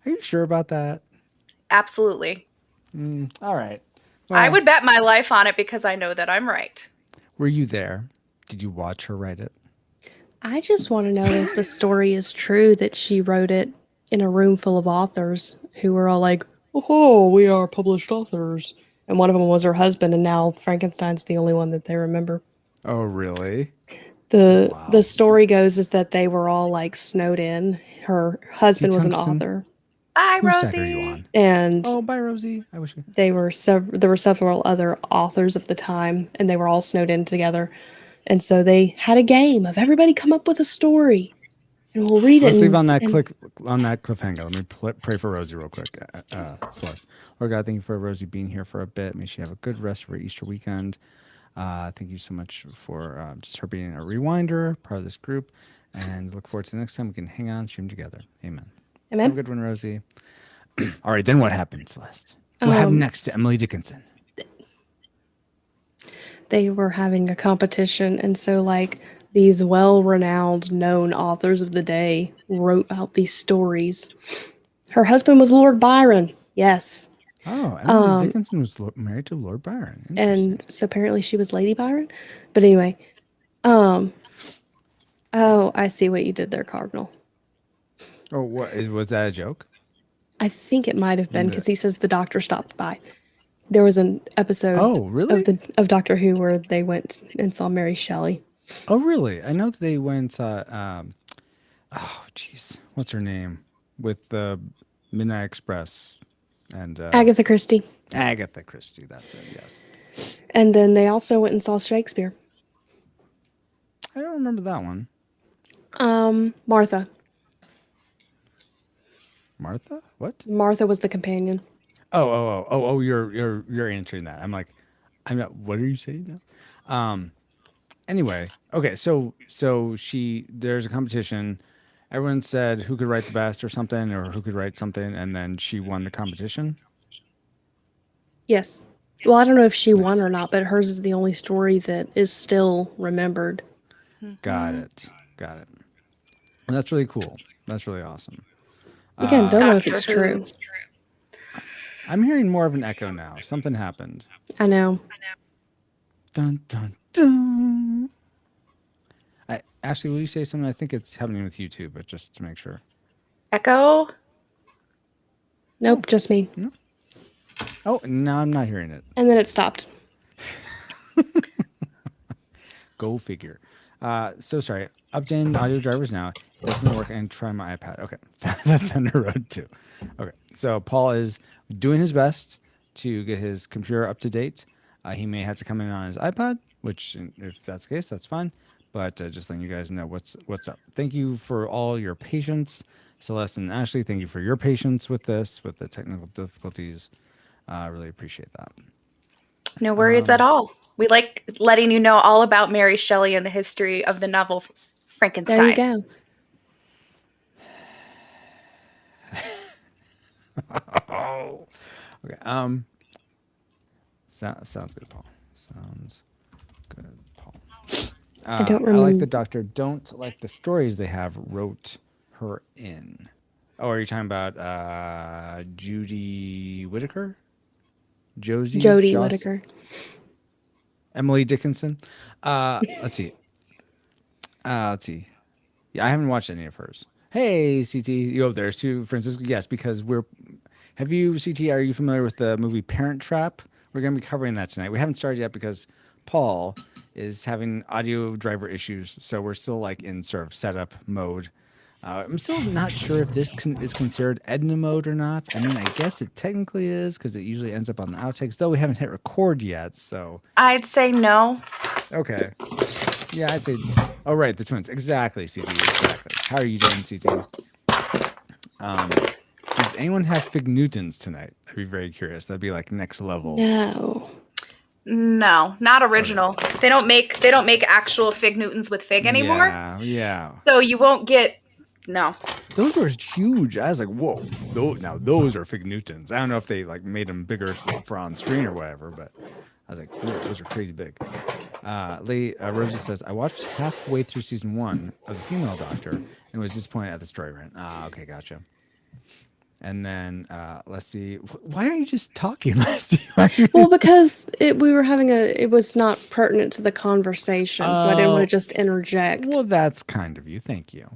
you sure about that? Absolutely. All right. I Well, would bet my life on it because I know that I'm right. Were you there? Did you watch her write it? I just want to know if the story is true that she wrote it in a room full of authors who were all like, "Oh, we are published authors," and one of them was her husband, and now Frankenstein's the only one that they remember. Oh, really? The story goes is that they were all like snowed in. Her husband was an Tungsten? author, Bye, Whose Rosie. side are you on? and Oh, bye, Rosie. I wish you. there were several other authors of the time, and they were all snowed in together. And so they had a game of everybody come up with a story, and we'll read it. Let's leave on that and- cliffhanger. Let me pray for Rosie real quick. Celeste, Lord God, thank you for Rosie being here for a bit. May she have a good rest of her Easter weekend. Thank you so much for just her being a rewinder, part of this group, and look forward to the next time we can hang out and stream together. Amen. Amen. Have a good one, Rosie. All right, then what happened, Celeste? What happened next to Emily Dickinson? They were having a competition, and so like these well-renowned known authors of the day wrote out these stories. Her husband was Lord Byron. Yes. Oh, Emily Dickinson was married to Lord Byron. And so apparently she was Lady Byron. But anyway, oh, I see what you did there, Cardinal. Oh, was that a joke? I think it might have been because he says the doctor stopped by. There was an episode of Doctor Who where they went and saw Mary Shelley. Oh, really? I know that they went oh, jeez. What's her name? With the Midnight Express and Agatha Christie. Agatha Christie, that's it, yes. And then they also went and saw Shakespeare. I don't remember that one. Martha. Martha? What? Martha was the companion. Oh, you're answering that. I'm like, I'm not, what are you saying now? Anyway, okay, so there's a competition. Everyone said who could write the best or something, or who could write something, and then she won the competition. Yes. Well, I don't know if she won or not, but hers is the only story that is still remembered. Got it. Well, that's really cool. That's really awesome. Again, don't know if it's true. I'm hearing more of an echo now. Something happened. I know. Dun, dun, dun. Ashley, will you say something? I think it's happening with you too, but just to make sure. Echo? Nope, just me. No? Oh, no, I'm not hearing it. And then it stopped. Go figure. So sorry. Updating audio drivers now. It doesn't work, and try my iPad. Okay. The Thunder Road 2. Okay. So Paul is doing his best to get his computer up to date. He may have to come in on his iPad, which if that's the case, that's fine. But just letting you guys know what's up. Thank you for all your patience. Celeste and Ashley, thank you for your patience with this, with the technical difficulties. I really appreciate that. No worries at all. We like letting you know all about Mary Shelley and the history of the novel Frankenstein. There you go. Okay. Sounds good, Paul. Sounds good, Paul. I don't I like remember. the doctor. Don't like the stories they have. Wrote her in. Oh, are you talking about Judy Whittaker? Jodie Whittaker. Emily Dickinson. Let's see. Yeah, I haven't watched any of hers. Hey, CT, you over there too, Francisco? Yes, because have you, CT, are you familiar with the movie Parent Trap? We're going to be covering that tonight. We haven't started yet because Paul is having audio driver issues, so we're still like in sort of setup mode. I'm still not sure if this is considered Edna mode or not. I mean, I guess it technically is because it usually ends up on the outtakes, though we haven't hit record yet, so. I'd say no. Okay. Yeah, I'd say. Oh, right, the twins. Exactly, CT. Exactly. How are you doing, CT? Does anyone have Fig Newtons tonight? I'd be very curious. That'd be like next level. No, not original. Okay. They don't make actual Fig Newtons with fig anymore. Yeah. So you won't get No. Those were huge. I was like, whoa, now those are Fig Newtons. I don't know if they like made them bigger for on screen or whatever, but I was like, cool, those are crazy big. Rosie says, I watched halfway through season 1 of The Female Doctor and was disappointed at the story run. Okay, gotcha. And then let's see. Why aren't you just talking, Leslie? Well, because we were having it was not pertinent to the conversation, so I didn't want to just interject. Well, that's kind of you. Thank you.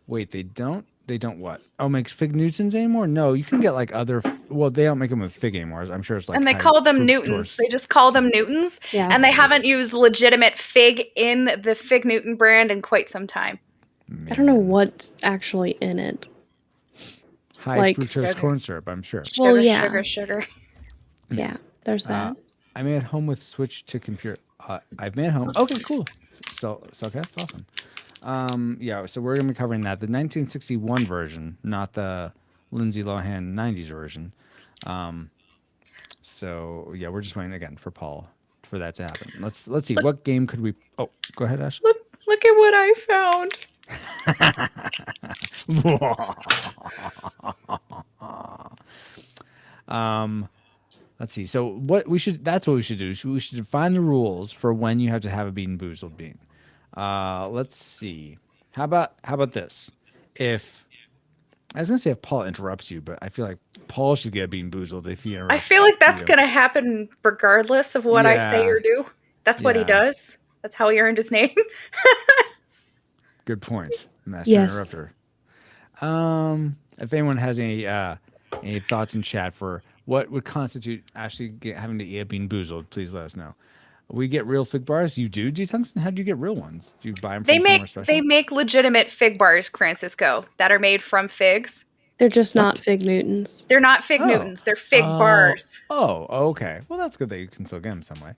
Wait, they don't what? Oh, makes Fig Newtons anymore? No, you can get like other. Well, they don't make them with fig anymore. I'm sure it's like. And they high call them fructose. Newtons. They just call them Newtons. Yeah. And they haven't used legitimate fig in the Fig Newton brand in quite some time. I don't know what's actually in it. High like- fructose Sugar. corn syrup. I'm sure. Well, Sugar, yeah. sugar. Yeah, there's that. I made it home with switch to computer. I've made it home. Okay, cool. So that's awesome. Yeah, so we're gonna be covering that, the 1961 version, not the Lindsay Lohan 90s version. So yeah, we're just waiting again for Paul for that to happen. Let's see. What game could we? Oh, go ahead, Ash. Look at what I found. Let's see. So that's what we should do. We should define the rules for when you have to have a Bean Boozled bean. Let's see. How about this? If I was gonna say if Paul interrupts you, but I feel like Paul should get Bean Boozled if he interrupts. I feel like that's you. going to happen regardless of what I say Yeah. or do. That's what he Yeah. does. That's how he earned his name. Good point, Master Yes. Interrupter. If anyone has any thoughts in chat for what would constitute actually having to eat a Bean Boozled, please let us know. We get real fig bars. You do, Tungsten? How do you get real ones? Do you buy them from somewhere special? They make legitimate fig bars, Francisco, that are made from figs. They're just not Fig Newtons. They're not Fig Newtons. They're fig bars. Oh, okay. Well, that's good that you can still get them some way.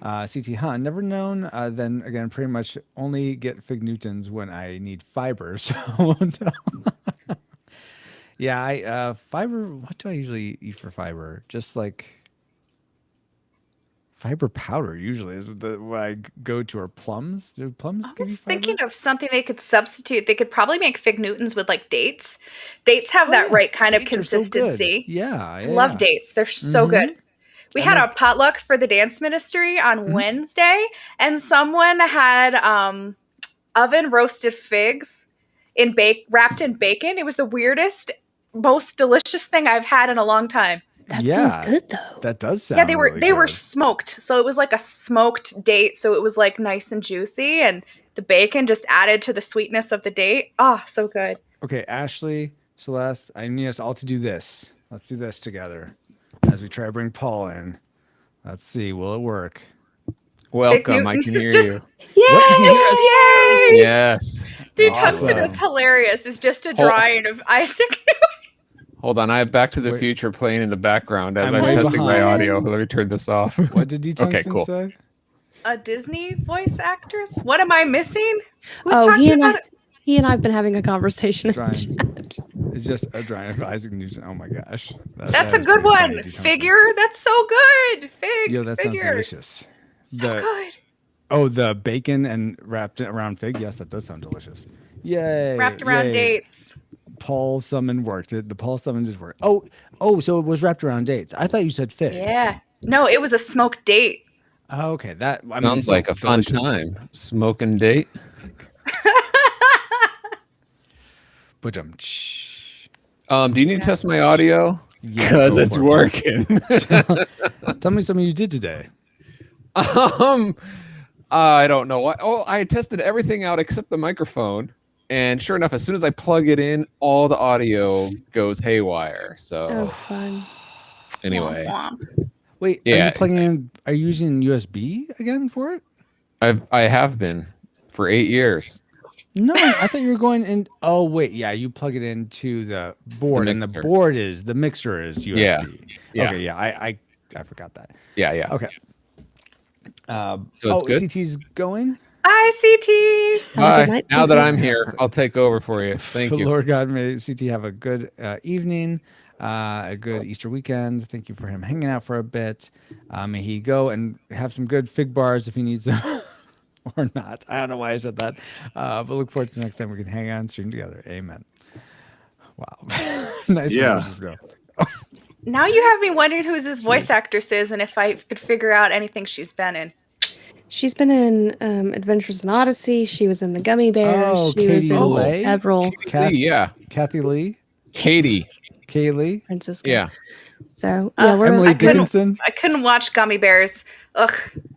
CT Hunt, never known. Then again, pretty much only get Fig Newtons when I need fiber. So, yeah, fiber. What do I usually eat for fiber? Just like fiber powder. Usually is what I go to. Or plums. Do plums I give you was fiber? thinking of something they could substitute. They could probably make Fig Newtons with like dates. Dates have that right kind of Dates are so good. consistency. Yeah, yeah. Love dates. They're so good. We had a potluck for the dance ministry on Wednesday, and someone had oven roasted figs wrapped in bacon. It was the weirdest, most delicious thing I've had in a long time. That Yeah. sounds good though. That does sound. Yeah, they were really good. smoked, so it was like a smoked date. So it was like nice and juicy, and the bacon just added to the sweetness of the date. Oh, so good. Okay, Ashley, Celeste, I need us all to do this. Let's do this together as we try to bring Paul in. Let's see, will it work? Welcome. I Newton can is hear just- you. Yay! Yes. Dude, Awesome. Tungsten, it's hilarious. It's just a Hold- drawing of Isaac. Hold on. I have Back to the Wait. Future playing in the background as I'm I'm way testing my behind. audio. Let me turn this off. What did D Okay, Tungsten cool. say? A Disney voice actress? What am I missing? Who's Oh, talking about it? he and I've been having a conversation. in Trying. chat. It's just a drawing of Isaac Newton. Oh my gosh. That's that a is good pretty funny, one. D. Tungsten. Figure? That's so good. Yo, that sounds figure. delicious. So good. Oh, the bacon and wrapped it around fig. Yes, that does sound delicious. Yay! Wrapped around yay. dates. Paul summon worked. The Paul summon did work. Oh, so it was wrapped around dates. I thought you said fig. Yeah. No, it was a smoked date. Oh, okay. That Sounds like a fun delicious. time. Smoking date. But Do you need to test my audio? yeah, Because go it's for it, working. Paul. Tell me something you did today. I don't know what. Oh, I tested everything out except the microphone, and sure enough, as soon as I plug it in, all the audio goes haywire. So Oh, fun. anyway, Womp womp. Wait, are Yeah, you plugging in? Are you using USB again for it? I have been for 8 years. No, I thought you were going in. Oh wait, yeah, you plug it into the board, and the mixer. mixer is USB. Yeah. Okay, yeah, I forgot that. Yeah. Okay. So it's good. CT's going. Bye, CT. Have a Bye. good night, Now that CT. I'm here, I'll take over for you. Thank The you. Lord God may CT have a good evening, a good Easter weekend. Thank you for him hanging out for a bit. May he go and have some good fig bars if he needs them. or not. I don't know why I said that. But look forward to the next time we can hang out and stream together. Amen. Wow. Nice Yeah. one, Mrs. Go. Now you have me wondering who this voice actress is and if I could figure out anything she's been in. She's been in Adventures in Odyssey. She was in the Gummy Bears. Oh, She was Katie in Lay? several Yeah. Kathy Lee? Katie. Kaylee? Francisco. Yeah. So yeah, we're Emily I couldn't- Dickinson? I couldn't watch Gummy Bears. Ugh.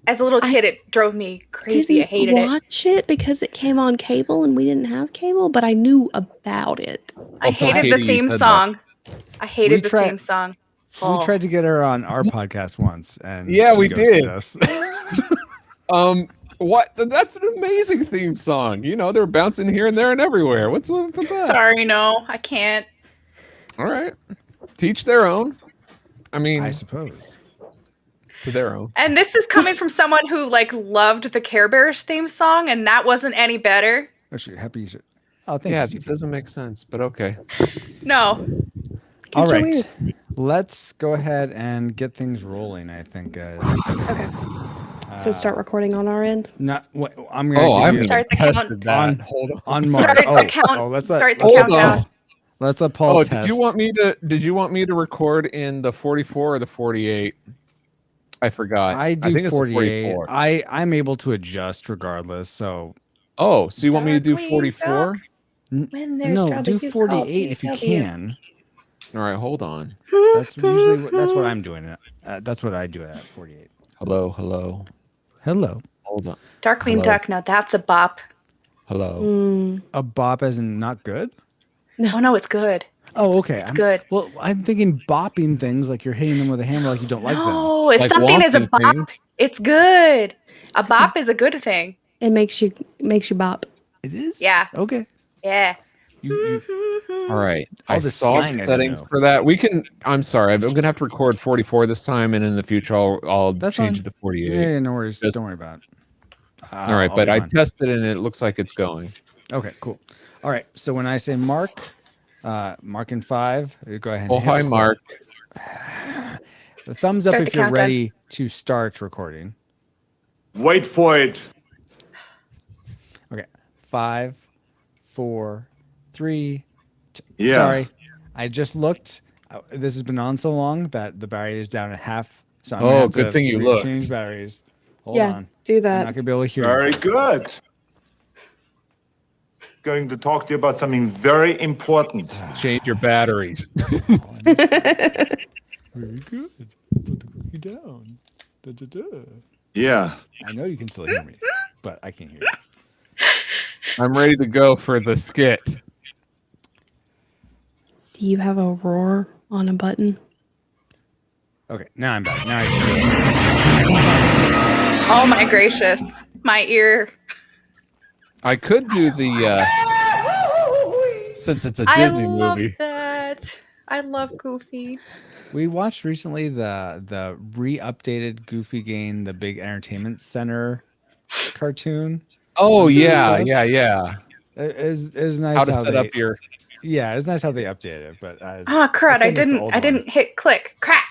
As a little kid, it drove me crazy. I hated it. watch it because it came on cable and we didn't have cable, but I knew about it. I I'll tell hated Katie the you theme said that. song. I hated We the tried- theme song. We tried to get her on our podcast once, and Yeah, she we ghosted did. us. What? That's an amazing theme song. You know, they're bouncing here and there and everywhere. What's up with that? Sorry, no, I can't. All right. Teach their own. I mean, I suppose. to their own. And this is coming from someone who loved the Care Bears theme song, and that wasn't any better. Actually, happy Easter. Oh, thank Yeah, you. it doesn't make sense, but okay. No. All Kids are right. weird. Let's go ahead and get things rolling, I think, guys. Okay. So start recording on our end. Not what I'm gonna Oh, I give haven't you even Start the count. tested that. On- Hold on. on Mark. Start Oh, the count. let's Start the Hold countdown. on. Let's let Paul Oh, test. did you want me to record in the 44 or the 48? I forgot. I do think it's the 48. 44. I'm able to adjust regardless. So Oh, so you want me to do Darkwing 44? When there's no, trouble, do you call 48 if you DW. can. All right, hold on. That's usually that's what I'm doing. That's what I do at 48. Hello, hello. Hello. Hold on. Darkwing Hello. Duck, now that's a bop. Hello. Mm, A bop as in not good? Oh no, it's good. Oh, okay. I'm good. Well, I'm thinking bopping things like you're hitting them with a hammer like you don't like them. No, if Like something is a wonky bop, things? it's good. A bop is a good thing. it makes you bop. It is? Yeah. Okay. Yeah. You All right. All I the saw slang I the don't settings know. for that. I'm sorry. I'm going to have to record 44 this time, and in the future, I'll That's change fine. it to 48. yeah, no worries. Just- Don't worry about it. All right, I'll but be I fine. tested it, and it looks like it's going. Okay, cool. All right. So when I say Mark, Mark in 5, you go ahead and Oh, hit hi, record. Mark. The thumbs up Start if the you're countdown. ready to start recording. Wait for it. Okay. 5, 4, 3. Yeah. Sorry. I just looked. This has been on so long that the battery is down at half. So I'm gonna Oh, have good to thing you change looked. batteries. Hold Yeah, on. do I'm not that. going to be able to hear Very you. good. Going to talk to you about something very important. Change your batteries. Very good. Put the cookie down. Da, da, da. Yeah. I know you can still hear me, but I can't hear you. I'm ready to go for the skit. Do you have a roar on a button? Okay, now I'm back. Now I can hear Oh my gracious. My ear. I could do the since it's a Disney I love movie. that. I love Goofy. you. We watched recently the re-updated Goofy Game, the big entertainment center cartoon. Oh Disney yeah, Plus. yeah. It is nice How to set they, up your Yeah, it's nice how they updated it, but Oh crud! I sent us the old didn't. I one. didn't hit click. Crap.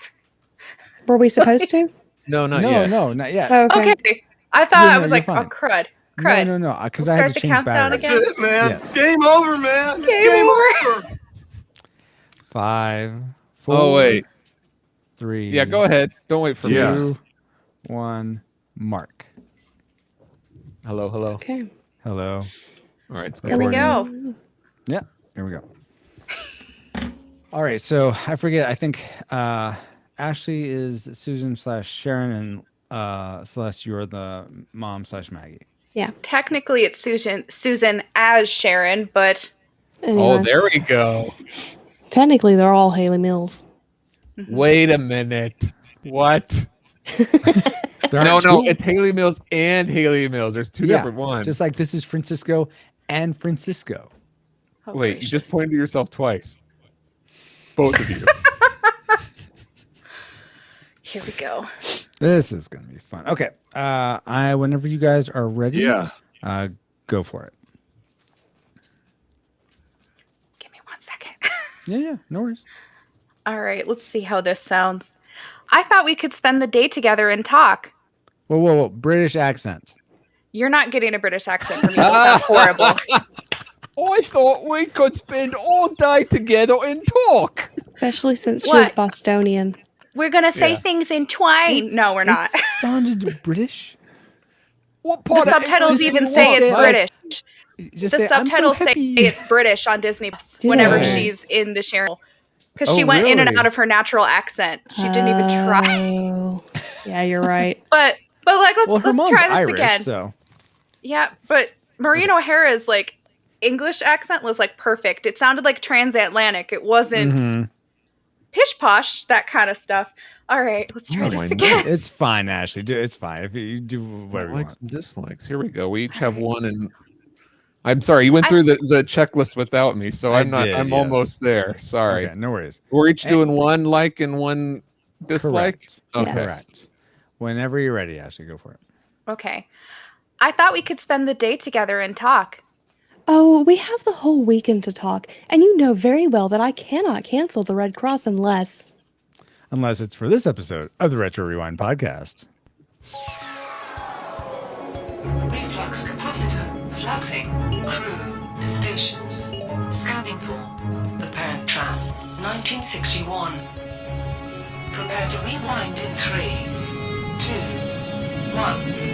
Were we supposed to? No, not no, yet. no, not yet. Oh, okay. Okay. I thought Yeah, I no, was you're like, fine. oh crud, crud. No, because We'll I had start to the change countdown batteries. again? man. Yes. Game over, man. Game over. 5, 4, Oh wait. 3. Yeah, go ahead. Don't wait for Yeah. me. 2, 1. Mark. Hello, hello. Okay. Hello. All right. it's Here we Recording. go. Yeah, here we go. All right, so I forget. I think Ashley is Susan/Sharon, and Celeste, you're the mom/Maggie. Technically, it's Susan as Sharon, but Anyway, Oh, there we go. technically they're all Hayley Mills. Wait a minute. What? There No, aren't no, two? it's Hayley Mills and Hayley Mills. There's two Yeah, different ones. just like this is Francisco and Francisco. oh, Wait, you gracious. just pointed to yourself twice. Both of you. Here we go. This is gonna be fun. Okay, whenever you guys are ready, Yeah. Go for it. Give me 1 second. Yeah, no worries. All right, let's see how this sounds. I thought we could spend the day together and talk. Whoa, British accent. You're not getting a British accent from me. That sounds horrible. I thought we could spend all day together and talk. Especially since she What? was Bostonian. We're gonna say Yeah. things in twine. No, we're not. It sounded British. What The part of subtitles English even you say want, it's mate? British. Just The say, "I'm so subtitles say happy." it's British on Disney Plus Do whenever they? she's in the Sharon. Because Oh, she went in and really? out of her natural accent. She didn't even try. Oh. Yeah, you're right. But like Well, her let's mom's try this Irish, again. so Yeah, but Maureen O'Hara's like English accent was like perfect. It sounded like transatlantic. It wasn't Mhm. pish posh, that kind of stuff. All right, let's try Oh, this my again. it's fine, Ashley. It's fine if you do whatever you Likes want. and dislikes. Here we go. We each have one, and I'm sorry, you went through the checklist without me, so I I'm not. did, I'm yes. almost there. Sorry. Okay, no worries. We're each doing one like and one dislike. Correct. Okay. Yes. Correct. Whenever you're ready, Ashley, go for it. Okay. I thought we could spend the day together and talk. Oh, we have the whole weekend to talk, and you know very well that I cannot cancel the Red Cross unless... Unless it's for this episode of the Retro Rewind podcast. Reflux capacitor, fluxing, crew, distinctions, scanning for the Parent Trap, 1961. Prepare to rewind in 3, 2, 1.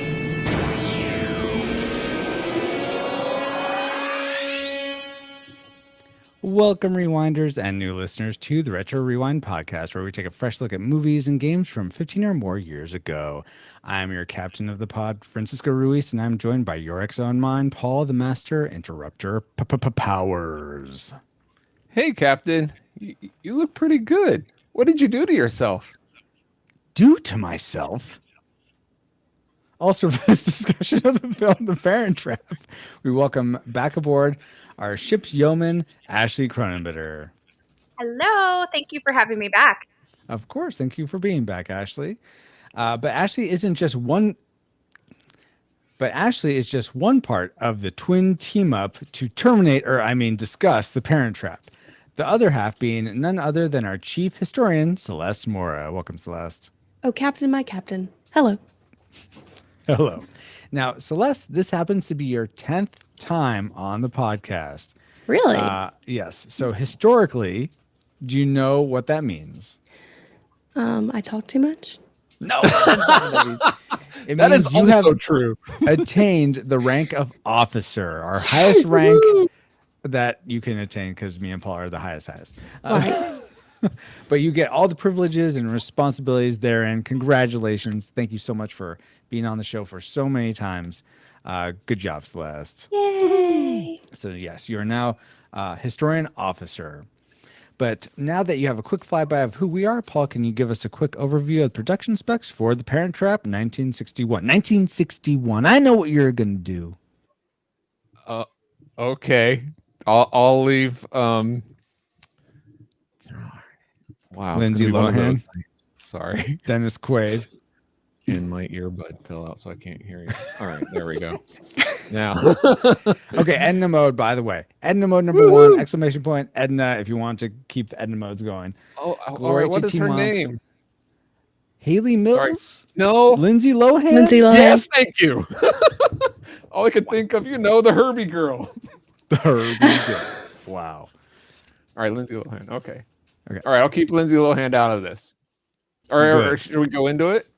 Welcome, rewinders and new listeners, to the Retro Rewind podcast, where we take a fresh look at movies and games from 15 or more years ago. I'm your captain of the pod, Francisco Ruiz, and I'm joined by your ex-own mind, Paul, the Master Interrupter Powers. Hey, Captain. You look pretty good. What did you do to yourself? Do to myself? Also, for this discussion of the film The Parent Trap, we welcome back aboard our ship's yeoman, Ashley Cronenbitter. Hello. Thank you for having me back. Of course. Thank you for being back, Ashley. But Ashley isn't just one. But Ashley is just one part of the twin team up to discuss The Parent Trap. The other half being none other than our chief historian, Celeste Mora. Welcome, Celeste. Oh, Captain, my Captain. Hello. Hello. Now, Celeste, this happens to be your 10th time on the podcast. Really? Yes. So historically, do you know what that means? I talk too much? No. That's not what that means. It That means is you have also true. attained the rank of officer, our highest rank that you can attain, because me and Paul are the highest. Right. But you get all the privileges and responsibilities therein. Congratulations. Thank you so much for being on the show for so many times. Good job, Celeste. Yay! So yes, you are now historian officer. But now that you have a quick flyby of who we are, Paul, can you give us a quick overview of production specs for The Parent Trap 1961? 1961. I know what you're going to do. Okay. I'll leave. Wow. it's Lindsay gonna be one of Lohan. those nights. Sorry. Dennis Quaid. And my earbud fell out, so I can't hear you. All right, there we go. Now, Okay, Edna mode, by the way. Edna mode number one, exclamation point, Edna, if you want to keep the Edna modes going. all Glory right. What to is her T-Monk. name? Haley Mills? No. Lindsay Lohan? Lindsay Lohan. Yes, thank you. All I could think of, the Herbie girl. The Herbie girl. Wow. All right, Lindsay Lohan. Okay. Okay. All right, I'll keep Lindsay Lohan out of this. Or Good. should we go into it?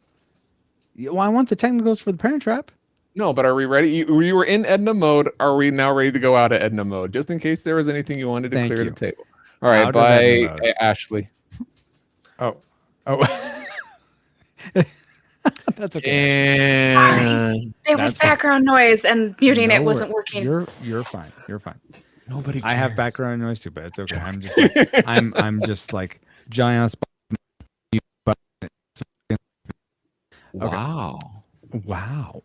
Yeah, well, I want the technicals for The Parent Trap. No, but are we ready? You were in Edna mode. Are we now ready to go out of Edna mode? Just in case there was anything you wanted to Thank clear you. the table. All right, Out of Edna by mode. Ashley. Oh. That's okay. And There That's was fine. background noise and muting it No wasn't wor- working. You're fine. You're fine. nobody. I have cares. background noise too, but it's okay. I'm just like, I'm just like giant. Wow. Wow.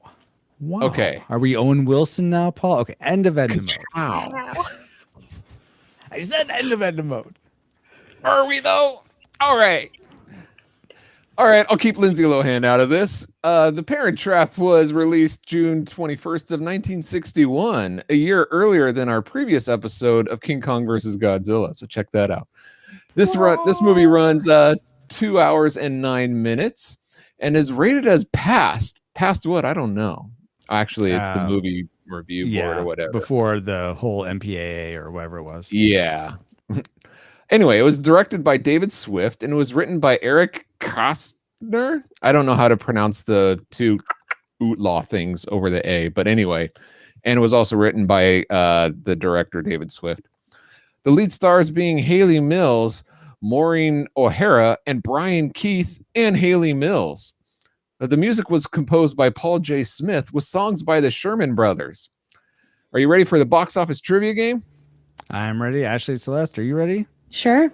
Wow. Okay. Are we Owen Wilson now, Paul? Okay. End of Edna mode. Wow. Wow. I said end of Edna mode. Are we though? All right. All right, I'll keep Lindsay Lohan out of this. The Parent Trap was released June 21st of 1961, a year earlier than our previous episode of King Kong versus Godzilla. So check that out. This movie runs 2 hours and 9 minutes and is rated as past. Past what? I don't know. Actually, it's the movie review board or whatever. Before the whole MPAA or whatever it was. Yeah. Anyway, it was directed by David Swift and it was written by Eric Kostner. I don't know how to pronounce the two law things over the A, but anyway. And it was also written by the director, David Swift. The lead stars being Hayley Mills, Maureen O'Hara, and Brian Keith and Hayley Mills. The music was composed by Paul J. Smith with songs by the Sherman Brothers. Are you ready for the box office trivia game? I'm ready. Ashley, Celeste, are you ready? Sure.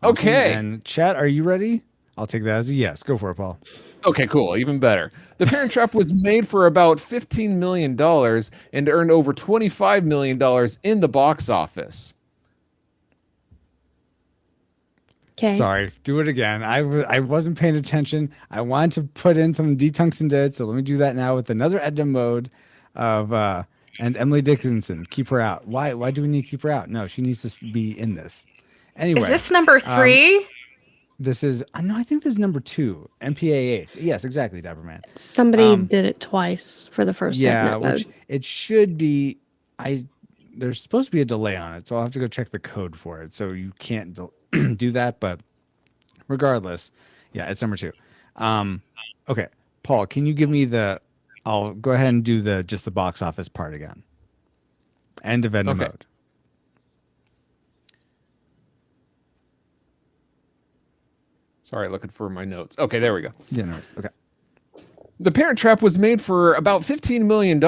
Awesome. Okay. And chat, are you ready? I'll take that as a yes. Go for it, Paul. Okay, cool. Even better. The Parent Trap was made for about $15 million and earned over $25 million in the box office. Okay. Sorry, do it again. I wasn't paying attention. I wanted to put in some D-Tungsten did, so let me do that now with another Edna mode of and Emily Dickinson. Keep her out. Why do we need to keep her out? No, she needs to be in this. Anyway. Is this number 3? This is no, I think this is number 2. MPAA. Yes, exactly, Dapperman. Somebody did it twice for the first Yeah, mode. which it should be. There's supposed to be a delay on it, so I'll have to go check the code for it. So you can't do that, but regardless, yeah, it's number 2. Okay, Paul, can you give me I'll go ahead and do just the box office part again. End of Edna mode. Sorry, looking for my notes. Okay, there we go. Yeah, no, okay. The Parent Trap was made for about $15 million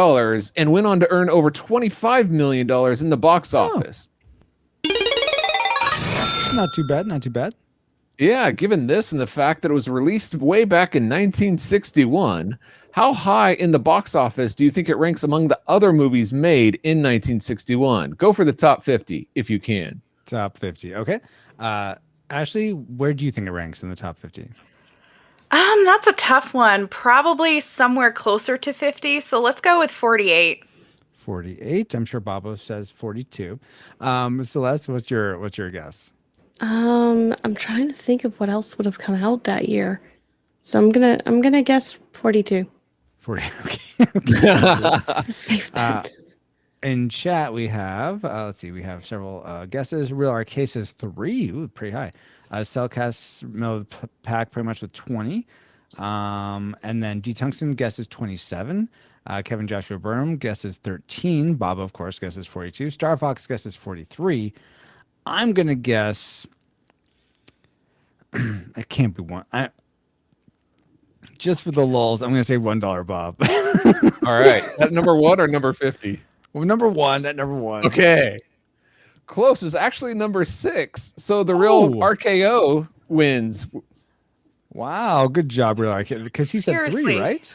and went on to earn over $25 million in the box office. Not too bad, not too bad. Yeah, given this and the fact that it was released way back in 1961, how high in the box office do you think it ranks among the other movies made in 1961? Go for the top 50 if you can. Top 50, okay. Ashley, where do you think it ranks in the top 50? That's a tough one. Probably somewhere closer to 50. So let's go with 48. 48. I'm sure Babo says 42. Celeste, what's your guess? I'm trying to think of what else would have come out that year. So I'm gonna guess 42. 40. Okay. Safe bet. In chat, we have, let's see, we have several guesses. Real Arcade says 3. Ooh, pretty high. Cellcast middle of the pack pretty much with 20. And then D-Tungsten guesses 27. Kevin Joshua Burnham guesses 13. Bob, of course, guesses 42. Star Fox guesses 43. I'm going to guess, it can't be one. Just for the lulz, I'm going to say $1, Bob. All right. At number 1 or number 50? Well, number 1, at number 1. Okay. Close was actually number 6. So the real RKO wins. Wow, good job, Real Arcade. Because he said 3, right?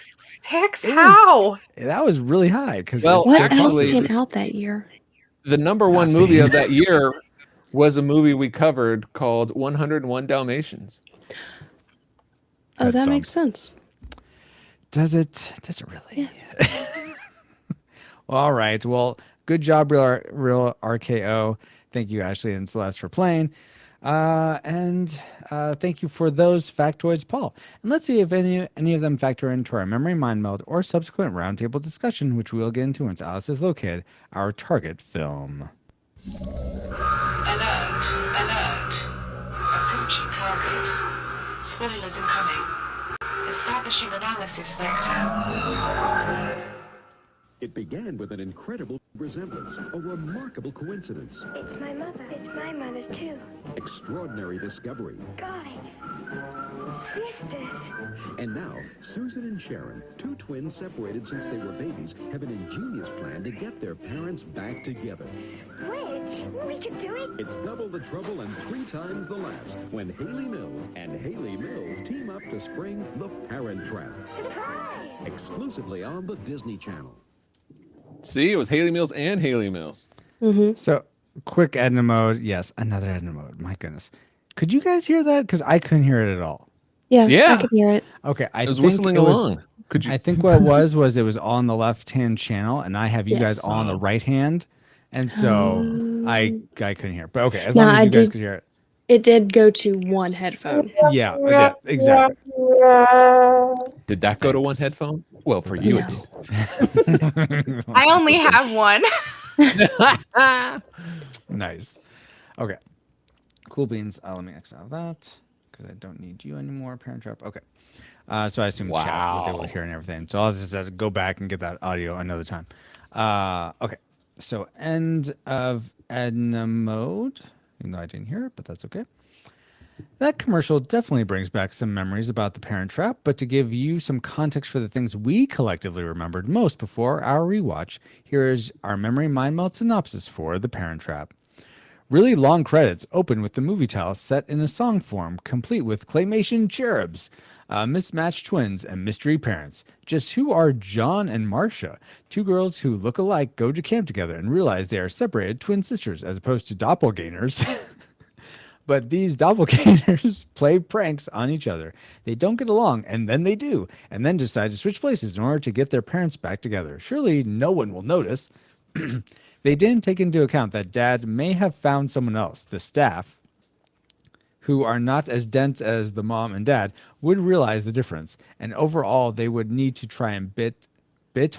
6? How? That was really high. Well, what actually, else came out that year? The number 1 movie of that year was a movie we covered called 101 Dalmatians. Oh, that makes sense. Does it? Does it really? Yeah. Well, all right. Well, good job, Real RKO. Thank you, Ashley and Celeste, for playing. And thank you for those factoids, Paul. And let's see if any of them factor into our memory mind meld or subsequent roundtable discussion, which we'll get into once Alice has located our target film. Alert, alert. Approaching target. Spoilers incoming. Establishing analysis vector. It began with an incredible resemblance, a remarkable coincidence. It's my mother. It's my mother, too. Extraordinary discovery. Golly. Sisters. And now, Susan and Sharon, 2 twins separated since they were babies, have an ingenious plan to get their parents back together. Which? We could do it. It's double the trouble and 3 times the laughs when Hayley Mills and Hayley Mills team up to spring The Parent Trap. Surprise! Exclusively on the Disney Channel. See, it was Hayley Mills and Hayley Mills. Mm-hmm. So, quick Edna mode. Yes, another Edna mode. My goodness. Could you guys hear that? Because I couldn't hear it at all. Yeah, Yeah. I could hear it. Okay, I It was think whistling it was- along. Could you? I think what it was it was on the left-hand channel, and I have you guys Yes. all on the right hand, and so I couldn't hear. But okay, as No, long as I you guys did- could hear it. It did go to one headphone. Yeah, exactly. Did that go to one Thanks. headphone? Well, for you, No. it did. I only have one. Nice. Okay. Cool beans. Let me X out that because I don't need you anymore. Parent Trap. Okay. So I assume chat was able to hear and everything. So I'll just go back and get that audio another time. Okay. So end of Edna mode. Even though I didn't hear it, but that's okay. That commercial definitely brings back some memories about the Parent Trap, but to give you some context for the things we collectively remembered most before our rewatch, here is our memory mind melt synopsis for the Parent Trap. Really long credits open with the movie title set in a song form, complete with claymation cherubs, mismatched twins, and mystery parents. Just who are John and Marcia? Two girls who look alike go to camp together and realize they are separated twin sisters as opposed to doppelgangers. But these doppelgangers play pranks on each other. They don't get along, and then they do, and then decide to switch places in order to get their parents back together. Surely no one will notice. They didn't take into account that Dad may have found someone else. The staff, who are not as dense as the mom and dad, would realize the difference. And overall, they would need to try and bite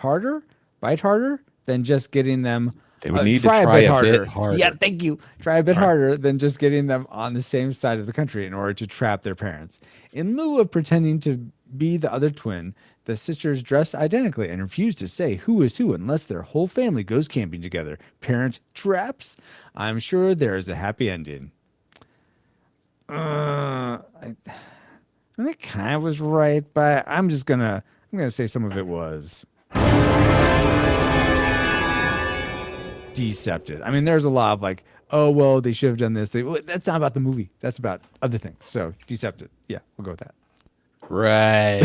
harder than just getting them. They would need to try a bit harder. Yeah, thank you. Try a bit harder than just getting them on the same side of the country in order to trap their parents. In lieu of pretending to be the other twin, the sisters dress identically and refuse to say who is who unless their whole family goes camping together. Parent traps? I'm sure there is a happy ending. I think it kind of was right, but I'm gonna say some of it was decepted. I mean, there's a lot of like, oh well, they should have done this. That's not about the movie. That's about other things. So decepted. Yeah, we'll go with that. Right.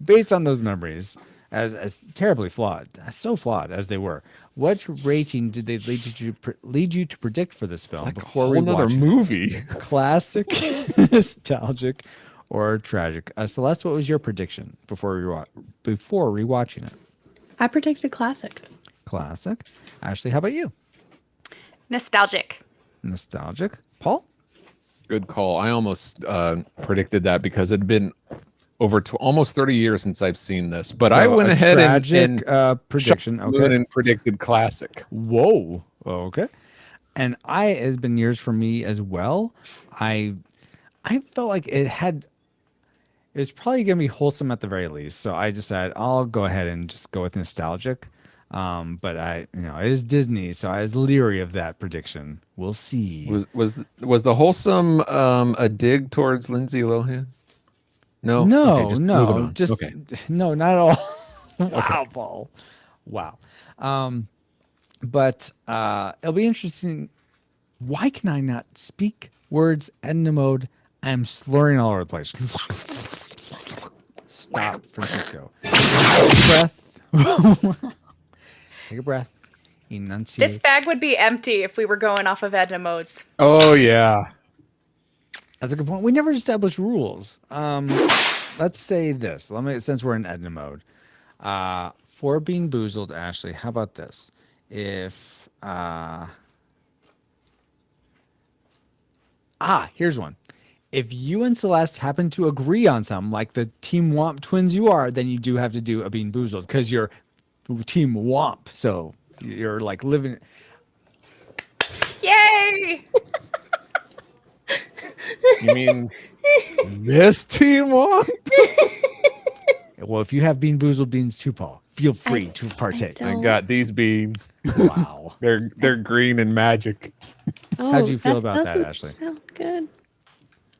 Based on those memories, as terribly flawed, so flawed as they were, what rating did they lead you to predict for this film Like before a we whole nother watched it? movie? Classic, nostalgic, or tragic? Celeste, what was your prediction before rewatching it? I predicted classic. Classic. Ashley, how about you? Nostalgic. Nostalgic. Paul? Good call. I almost predicted that because it had been over almost 30 years since I've seen this. But So I went a ahead tragic, and prediction. shot the moon Okay. and predicted classic. Whoa. Okay. And it's been years for me as well. I felt like it was probably going to be wholesome at the very least. So I decided I'll go ahead and just go with nostalgic. But it is Disney, so I was leery of that prediction. We'll see. Was the wholesome a dig towards Lindsay Lohan? No, No, Okay, moving no, on. just Okay. no, not at all. Wow, Paul. Wow. But it'll be interesting. Why can I not speak words Edna mode? I'm slurring all over the place. Stop, Francisco. Breath. Take a breath. Enunciate. This bag would be empty if we were going off of Edna modes. Oh yeah. That's a good point. We never established rules. Let's say this. Since we're in Edna mode, for Bean Boozled, Ashley, how about this? If here's one. If you and Celeste happen to agree on something, like the Team Womp twins you are, then you do have to do a Bean Boozled because you're Team Womp. So you're like living. Yay! You mean this Team Womp? Well, if you have Bean Boozled beans too, Paul, feel free to partake. I got these beans. Wow. They're green and magic. How'd you feel about that, doesn't Ashley? Sound good.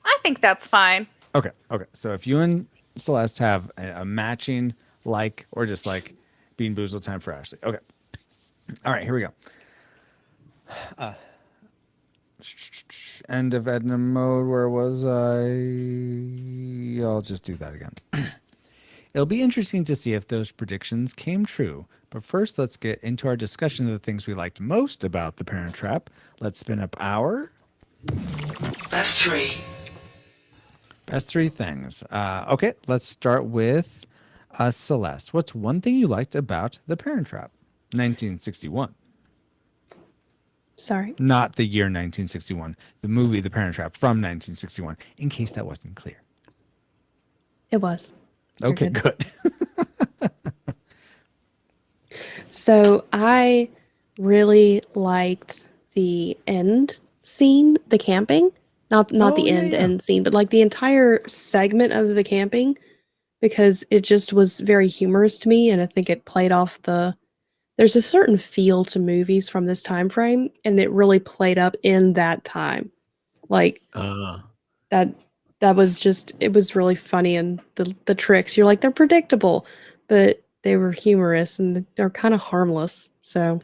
I think that's fine. Okay. So if you and Celeste have a matching or just like Bean Boozled time for Ashley. Okay. All right, here we go. End of Edna mode. Where was I? I'll just do that again. It'll be interesting to see if those predictions came true. But first, let's get into our discussion of the things we liked most about The Parent Trap. Let's spin up our Best three. best three things. Okay, let's start with Celeste. What's one thing you liked about The Parent Trap? 1961. Sorry. Not the year 1961. The movie The Parent Trap from 1961. In case that wasn't clear. It was. You're Okay, good. So I really liked the end scene, the camping. Not the end scene, but like the entire segment of the camping, because it just was very humorous to me, and I think it played off there's a certain feel to movies from this time frame, and it really played up in that time. Like that was just, it was really funny, and the tricks, you're like, they're predictable, but they were humorous and they're kind of harmless. So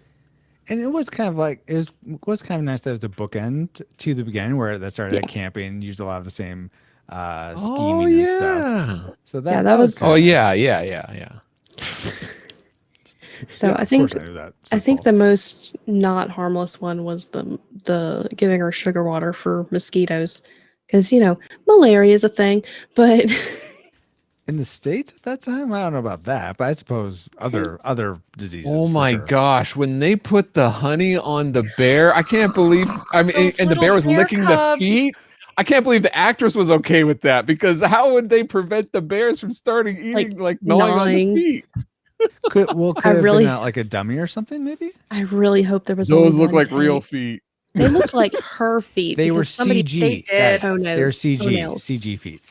And it was kind of like, it was kind of nice that it was a bookend to the beginning where that started at camping, used a lot of the same scheming and stuff. So that was Oh yeah. So Yeah, I of think course I knew that. I think the most not harmless one was the giving her sugar water for mosquitoes, because malaria is a thing, but in the States at that time, I don't know about that, but I suppose other diseases. Oh for my sure. gosh, when they put the honey on the bear, I can't believe, I mean, Those and the bear was little bear licking cubs. the feet. I can't believe the actress was okay with that, because how would they prevent the bears from starting eating, like gnawing on the gnawing. feet? Could I have really- been like a dummy or something, maybe? I really hope there was Those only look one like real take. feet. They looked like her feet. They were because somebody CG. They guys. did. They're CG. Toenails. CG feet.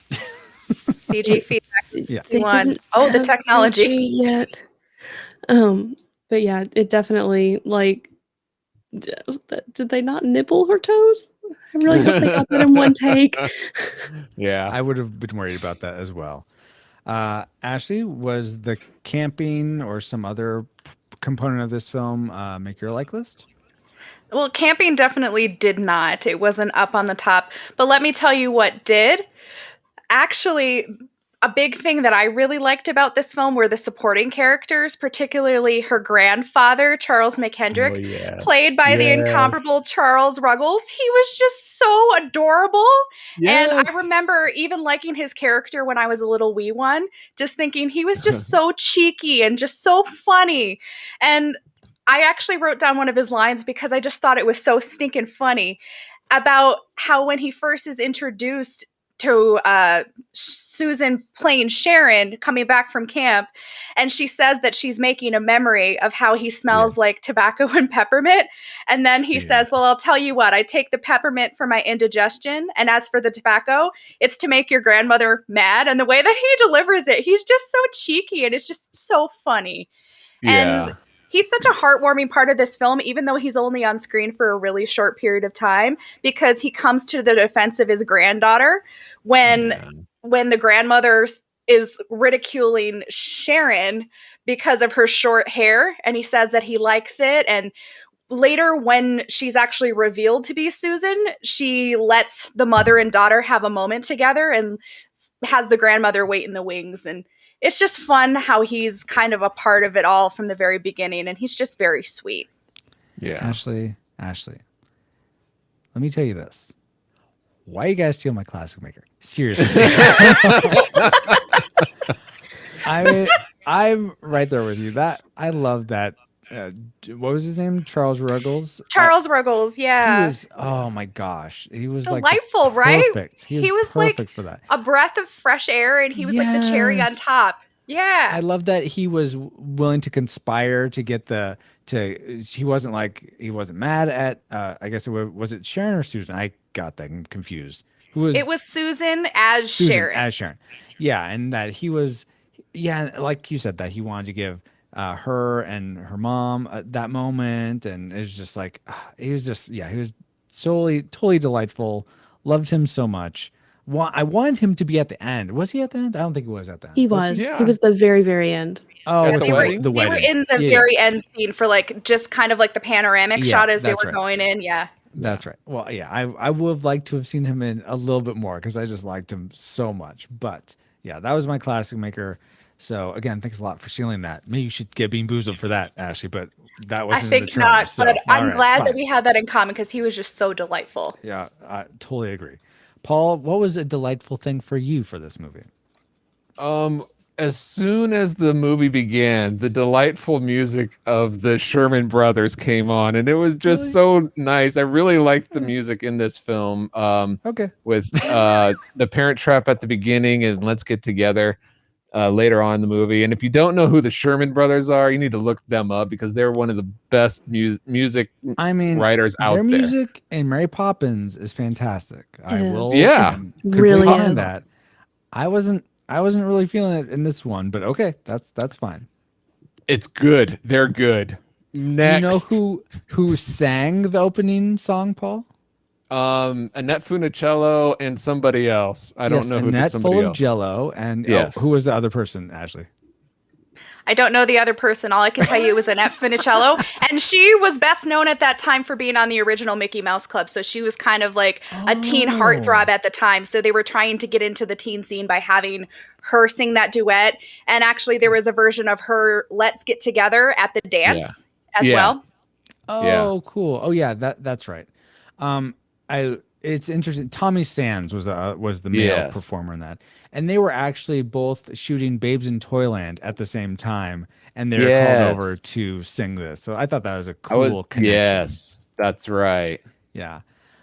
CG feedback. Yeah. They One. didn't Oh, the have technology. CG yet. But yeah, it definitely, like, did they not nibble her toes? I really hope they got that in one take. Yeah. I would have been worried about that as well. Ashley, was the camping or some other component of this film make your like list? Well, camping definitely did not. It wasn't up on the top. But let me tell you what did. Actually, a big thing that I really liked about this film were the supporting characters, particularly her grandfather, Charles McKendrick, Oh, yes. played by the Yes. incomparable Charles Ruggles. He was just so adorable. And Yes. I remember even liking his character when I was a little wee one, just thinking he was just so cheeky and just so funny. And I actually wrote down one of his lines because I just thought it was so stinking funny about how when he first is introduced to Susan playing Sharon coming back from camp, and she says that she's making a memory of how he smells like tobacco and peppermint. And then he says, well, I'll tell you what, I take the peppermint for my indigestion. And as for the tobacco, it's to make your grandmother mad. And the way that he delivers it, he's just so cheeky and it's just so funny. Yeah. And he's such a heartwarming part of this film, even though he's only on screen for a really short period of time, because he comes to the defense of his granddaughter when the grandmother is ridiculing Sharon because of her short hair, and he says that he likes it. And later, when she's actually revealed to be Susan, she lets the mother and daughter have a moment together and has the grandmother wait in the wings. And it's just fun how he's kind of a part of it all from the very beginning, and he's just very sweet. Yeah. Ashley, let me tell you this. Why you guys steal my classic maker? Seriously. I mean, I'm right there with you. That I love that. What was his name? Charles Ruggles. Charles Ruggles, yeah. He was. Oh my gosh, he was Delightful, like right? perfect. He was like perfect for that. a breath of fresh air, and he was like the cherry on Yes. top. Yeah. I love that he was willing to conspire to get he wasn't mad at I guess was it Sharon or Susan? I got that confused. It was Susan as Sharon. Yeah, and that he was like you said, that he wanted to give her and her mom that moment, and it was just like he was totally delightful. Loved him so much. I wanted him to be at the end. Was he at the end? I don't think he was at the end. He was. Yeah. He was the very, very end. Oh, At with the the wedding? the They were wedding. in the Yeah, very end scene for like just kind of like the panoramic Yeah, shot as they that's were right. going in. Yeah. That's right. Well, yeah, I would have liked to have seen him in a little bit more because I just liked him so much. But yeah, that was my classic maker. So again, thanks a lot for stealing that. Maybe you should get Bean Boozled for that, Ashley. But that I wasn't in think the terms. not, So, but all I'm right, glad fine. that we had that in common because he was just so delightful. Yeah, I totally agree. Paul, what was a delightful thing for you for this movie? as soon as the movie began, the delightful music of the Sherman Brothers came on, and it was just so nice. I really liked the music in this film. Okay. With the Parent Trap at the beginning and Let's Get Together later on in the movie. And if you don't know who the Sherman Brothers are, you need to look them up because they're one of the best music writers out their there. music in Mary Poppins is fantastic. I will really comment is. that. I wasn't really feeling it in this one, but okay, that's fine. It's good. They're good. Next. Do you know who sang the opening song, Paul? Annette Funicello and somebody else. I don't know who Annette somebody full else. of Jello, and Yes. who was the other person, Ashley? I don't know the other person. All I can tell you was Annette Funicello, and she was best known at that time for being on the original Mickey Mouse Club. So she was kind of like a teen heartthrob at the time. So they were trying to get into the teen scene by having her sing that duet. And actually, there was a version of her "Let's Get Together" at the dance as well. Oh, cool. Oh, yeah, that's right. It's interesting. Tommy Sands was the male performer in that, and they were actually both shooting Babes in Toyland at the same time, and they were called over to sing this. So I thought that was a cool connection. Yes, that's right. Yeah.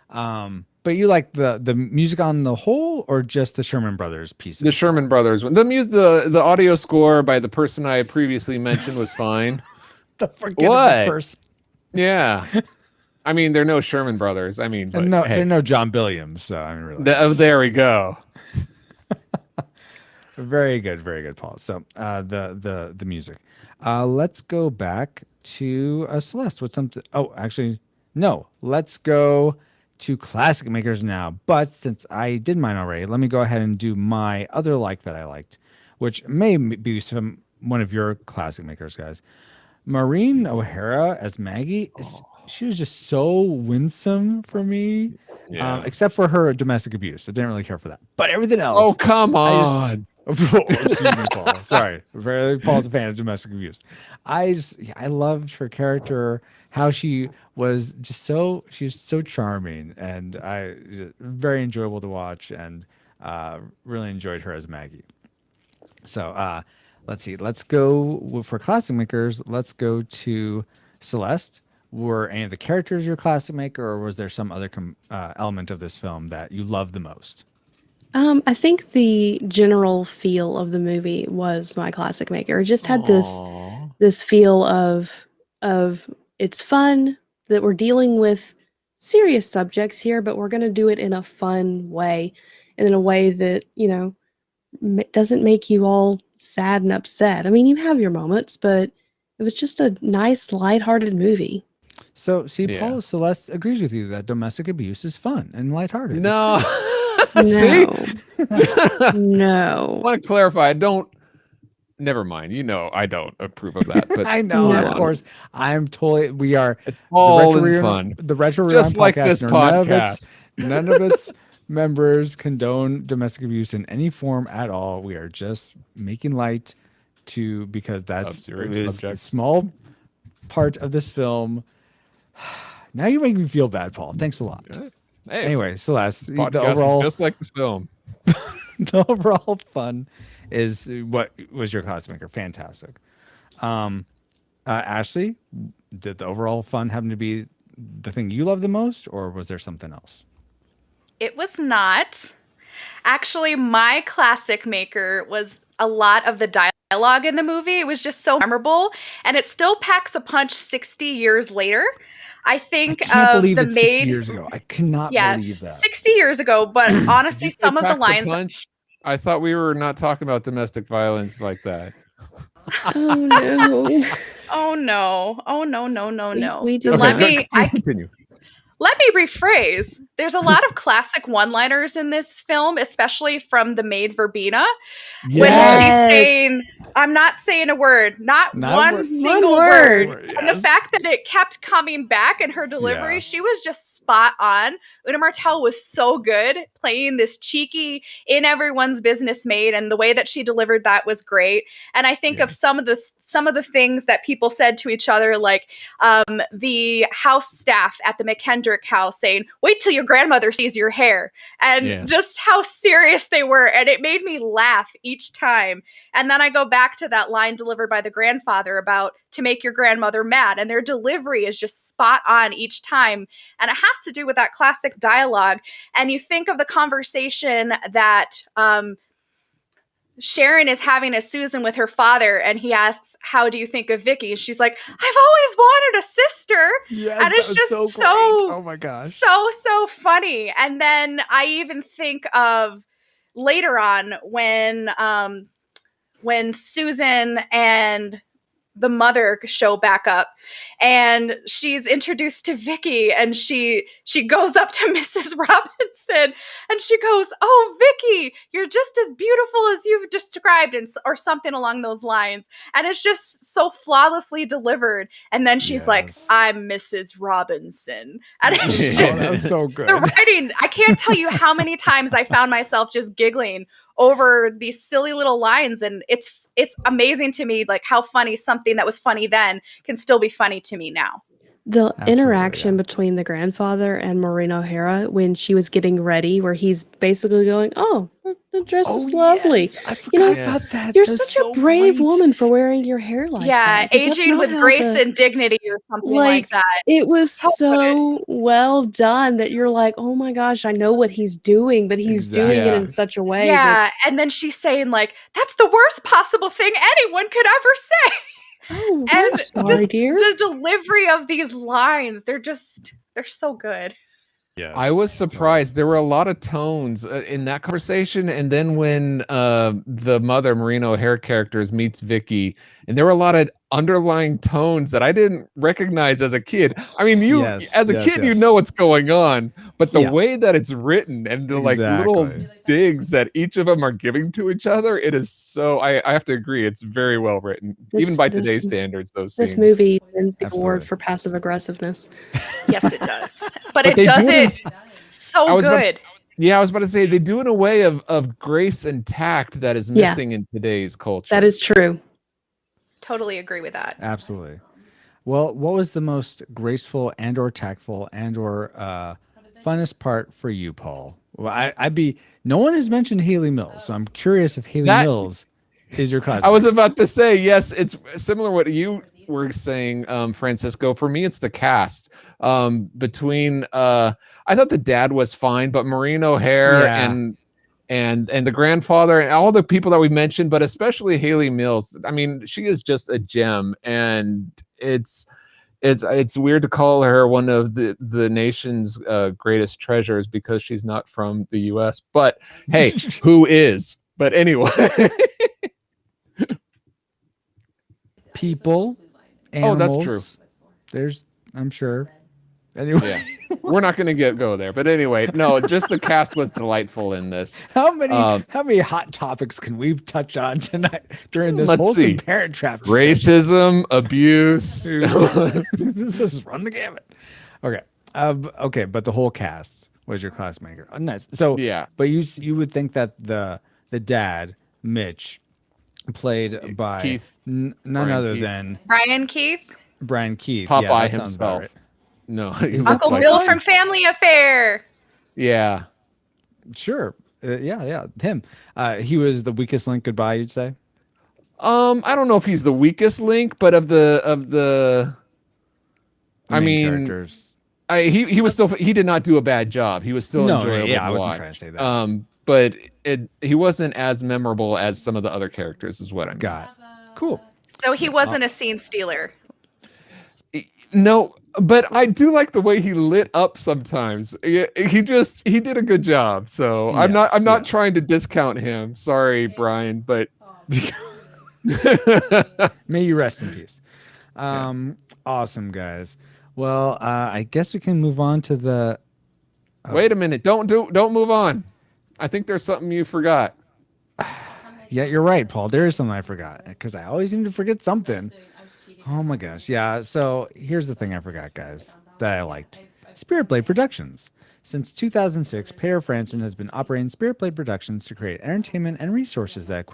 But you like the music on the whole, or just the Sherman Brothers piece? The Sherman Brothers one. The audio score by the person I previously mentioned was fine. The forgettable person. Yeah. I mean, they're no Sherman Brothers. I mean, but, they're no John Billiams. So I mean, really. There we go. Very good, Paul. So the music. Let's go back to Celeste. What's something? Oh, actually, no. Let's go to classic makers now. But since I did mine already, let me go ahead and do my other like that I liked, which may be one of your classic makers, guys. Maureen O'Hara as Maggie she was just so winsome for me, except for her domestic abuse. I didn't really care for that, but everything else. Oh, come on. Excuse me, Paul. Sorry, Paul's a fan of domestic abuse. I loved her character, how she was she's so charming, and very enjoyable to watch, and really enjoyed her as Maggie. So let's see. Let's go for classic makers. Let's go to Celeste. Were any of the characters your classic maker, or was there some other element of this film that you love the most? I think the general feel of the movie was my classic maker. It just had this feel of it's fun that we're dealing with serious subjects here, but we're going to do it in a fun way, and in a way that doesn't make you all sad and upset. I mean, you have your moments, but it was just a nice, lighthearted movie. So, see, Paul, Celeste agrees with you that domestic abuse is fun and lighthearted. No. See? No. I want to clarify. Never mind. I don't approve of that. But I know, of course. We are. It's all in fun. The Retro Just Rewind like podcast, this podcast. None of its members condone domestic abuse in any form at all. We are just making light because that's a small part of this film. Now you make me feel bad, Paul. Thanks a lot. Hey, anyway, Celeste, the overall just like the film. The overall fun is what was your classic maker. Fantastic. Ashley, did the overall fun happen to be the thing you love the most, or was there something else? It was not. Actually, my classic maker was a lot of the dialogue in the movie. It was just so memorable, and it still packs a punch 60 years later. I think I can't believe the it's maid 60 years ago. I cannot believe that. 60 years ago, but honestly, some of the lines. Punch? I thought we were not talking about domestic violence like that. Oh no. Oh no. Oh no. We do. Okay, please continue. Let me rephrase. There's a lot of classic one-liners in this film, especially from the maid Verbena. Yes. When she's saying, I'm not saying a word, not one single word. Yes. And the fact that it kept coming back in her delivery, she was just spot on. Una Martell was so good playing this cheeky, in everyone's business maid, and the way that she delivered that was great. And I think of some of the things that people said to each other, like the house staff at the McKendrick house saying, "Wait till your grandmother sees your hair," and just how serious they were. And it made me laugh each time. And then I go back to that line delivered by the grandfather about to make your grandmother mad, and their delivery is just spot on each time. And it has to do with that classic dialogue. And you think of the conversation that Sharon is having as Susan with her father, and he asks, "How do you think of Vicky?" And she's like, "I've always wanted a sister." Yes, and it's just so so great. Oh my gosh. so funny. And then I even think of later on when Susan and the mother show back up, and she's introduced to Vicky, and she goes up to Mrs. Robinson, and she goes, "Oh, Vicky, you're just as beautiful as you've described," or something along those lines. And it's just so flawlessly delivered. And then she's like, "I'm Mrs. Robinson," and it's just that was so good. the writing. I can't tell you how many times I found myself just giggling over these silly little lines, and it's amazing to me, like how funny something that was funny then can still be funny to me now. The interaction between the grandfather and Maureen O'Hara when she was getting ready, where he's basically going, "Oh, the dress is lovely." Yes. I forgot about that. You're That's such a brave woman for wearing your hair like that. 'Cause that's aging not with how grace and dignity or something like that. It was so well done that you're like, "Oh my gosh, I know what he's doing," but he's doing it in such a way. Yeah, and then she's saying like, "That's the worst possible thing anyone could ever say." Oh, and sorry, dear. The delivery of these lines, they're so good. Yeah, I was surprised. There were a lot of tones in that conversation, and then when the mother, Maureen O'Hare characters, meets Vicky, and there were a lot of underlying tones that I didn't recognize as a kid. I mean, as a kid, you know what's going on, but the way that it's written and the like little digs that each of them are giving to each other, it is so. I have to agree, it's very well written, even by today's standards. This movie wins the award for passive aggressiveness. Yes, it does. But it does it so good. I was about to say they do it in a way of grace and tact that is missing in today's culture. That is true. Totally agree with that. Absolutely. Well, what was the most graceful and or tactful and or funnest part for you, Paul? Well, no one has mentioned Hayley Mills, so I'm curious if Hayley Mills is your cousin. I was about to say, yes, it's similar to what you were saying, Francisco. For me, it's the cast. Between I thought the dad was fine, but Maureen O'Hare and the grandfather and all the people that we mentioned, but especially Hayley Mills. I mean, she is just a gem, and it's weird to call her one of the nation's greatest treasures because she's not from the U.S. But hey, who is? But anyway, people, animals. Oh, that's true. I'm sure. Anyway, we're not going to go there. But anyway, no, just the cast was delightful in this. How many hot topics can we touch on tonight during this wholesome Parent Trap discussion? Racism, abuse. This is run the gamut. Okay. Okay, but the whole cast was your classmaker. Oh, nice. So but you would think that the dad, Mitch, played by Keith, none other than Brian Keith. Popeye himself. Right. No, Uncle Bill from Family Affair. Yeah, sure. Him. He was the weakest link. Goodbye, you'd say. I don't know if he's the weakest link, but of the I mean, characters. He was still. He did not do a bad job. He was still enjoyable. Yeah, I to wasn't watch. trying to say that. But he wasn't as memorable as some of the other characters. Is what I mean. Got cool. So he wasn't a scene stealer. No, but I do like the way he lit up sometimes. He did a good job. So I'm not trying to discount him. Sorry, Brian, but may you rest in peace. Awesome, guys. Well, I guess we can move on to the. Wait a minute! Don't move on. I think there's something you forgot. Yeah, you're right, Paul. There is something I forgot because I always seem to forget something. Oh my gosh. Yeah. So here's the thing I forgot, guys, that I liked. Spirit Blade Productions. Since 2006, Peter Franson has been operating Spirit Blade Productions to create entertainment and resources that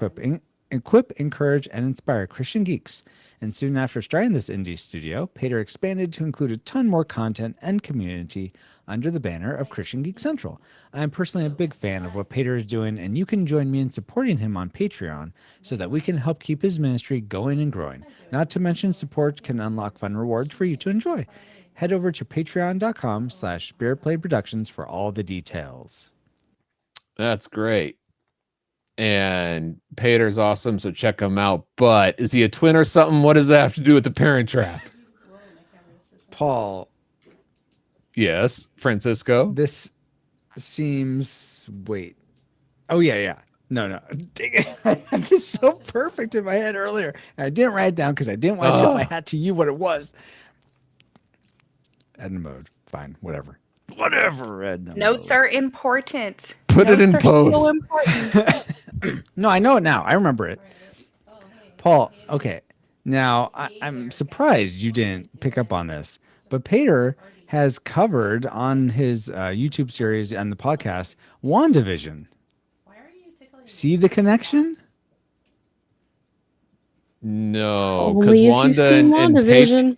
equip, encourage, and inspire Christian geeks. And soon after starting this indie studio, Peter expanded to include a ton more content and community under the banner of Christian Geek Central. I am personally a big fan of what Peter is doing, and you can join me in supporting him on Patreon so that we can help keep his ministry going and growing. Not to mention, support can unlock fun rewards for you to enjoy. Head over to patreon.com/spiritplayproductions for all the details. That's great. And Peter's awesome, so check him out. But is he a twin or something? What does that have to do with the Parent Trap? Paul. Yes, Francisco. This seems... Wait. Oh, yeah. No. Dang it. I had this so perfect in my head earlier. And I didn't write it down because I didn't want to tip my hat to you what it was. Edna mode. Fine. Whatever, Edna Notes mode. are important. Put it in Notes are post. so important. No, I know it now. I remember it. Paul, okay. Now, I'm surprised you didn't pick up on this, but Peter has covered on his YouTube series and the podcast WandaVision. See the connection? No, because Only if you've Wanda seen and WandaVision.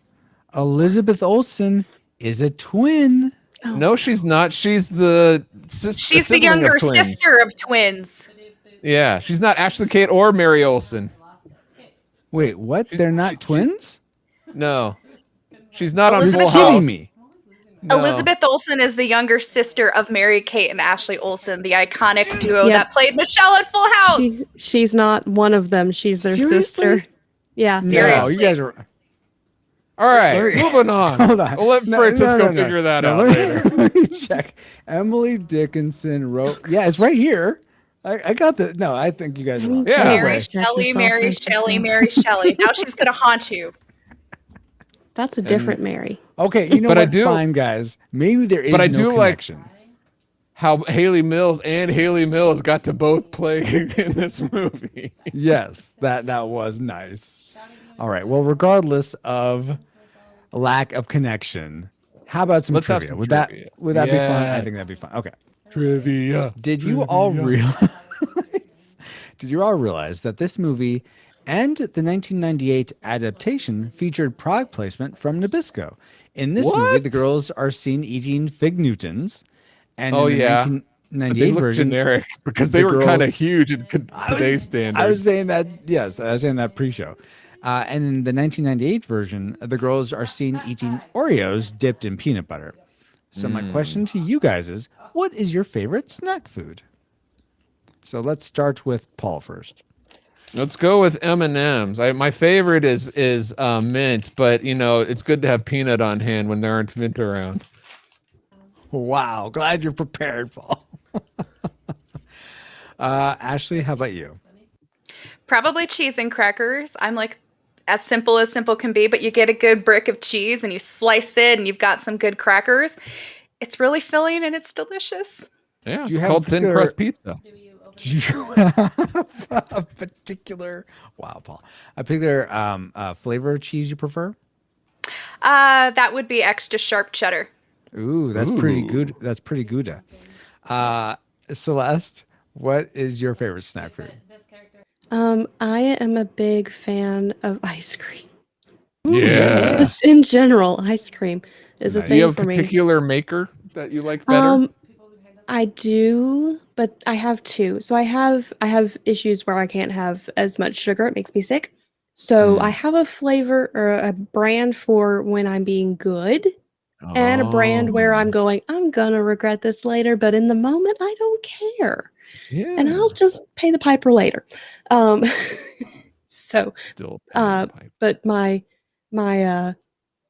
Elizabeth Olsen is a twin. No, she's not. She's the She's the younger sister of twins. Yeah, she's not Ashley Kate or Mary Olsen. Wait, what? They're not twins? No, she's not on Elizabeth Full Kidding House. me. No. Elizabeth Olsen is the younger sister of Mary Kate and Ashley Olsen, the iconic duo Yep. that played Michelle at Full House. She's not one of them. She's their Seriously? sister. Yeah. No, Seriously. you guys are... All right, Sorry. moving on. Hold on. We'll let Francisco figure that out later. Let me check. Emily Dickinson wrote... Yeah, it's right here. I got the... No, I think you guys are wrong. Yeah. Mary Anyway. Shelley, yourself, Mary Francisco. Shelley, Mary Shelley. Now she's going to haunt you. That's a different Mary. Okay, you know But what? I do- Fine, guys. Maybe there is But I no do like- connection. How Hayley Mills and Hayley Mills got to both play in this movie. Yes, that was nice. All right. Well, regardless of lack of connection, how about some Let's have trivia? some Would trivia. that be fun? I Yes. think that'd be fun. Okay. Trivia. Did you all realize that this movie and the 1998 adaptation featured product placement from Nabisco? In this movie, What? the girls are seen eating Fig Newtons, and Oh, in the yeah. But 1998 they look version, generic because the they were kind of girls- huge in today's standards. I was saying that, yes, I was saying that pre-show. And in the 1998 version, the girls are seen eating Oreos dipped in peanut butter. So my question to you guys is, what is your favorite snack food? So let's start with Paul first. Let's go with M&Ms. My favorite is mint, but you know it's good to have peanut on hand when there aren't mint around. Wow, glad you're prepared, Paul. Ashley, how about you? Probably cheese and crackers. I'm like as simple can be, but you get a good brick of cheese and you slice it and you've got some good crackers. It's really filling and it's delicious. Yeah, Do it's you have called a thin particular- crust pizza. Do you have a particular, wow, Paul, a particular flavor of cheese you prefer? That would be extra sharp cheddar. Ooh, that's pretty Ooh. good. That's pretty good. Celeste, what is your favorite snack food? I am a big fan of ice cream. Yeah. Just in general, ice cream is a Nice. Do you thing have a for me. particular maker that you like better? I do, but I have two. So I have issues where I can't have as much sugar. It makes me sick. So I have a flavor or a brand for when I'm being good, and a brand where I'm going, I'm gonna regret this later, but in the moment I don't care. yeah. And I'll just pay the piper later. So Still but my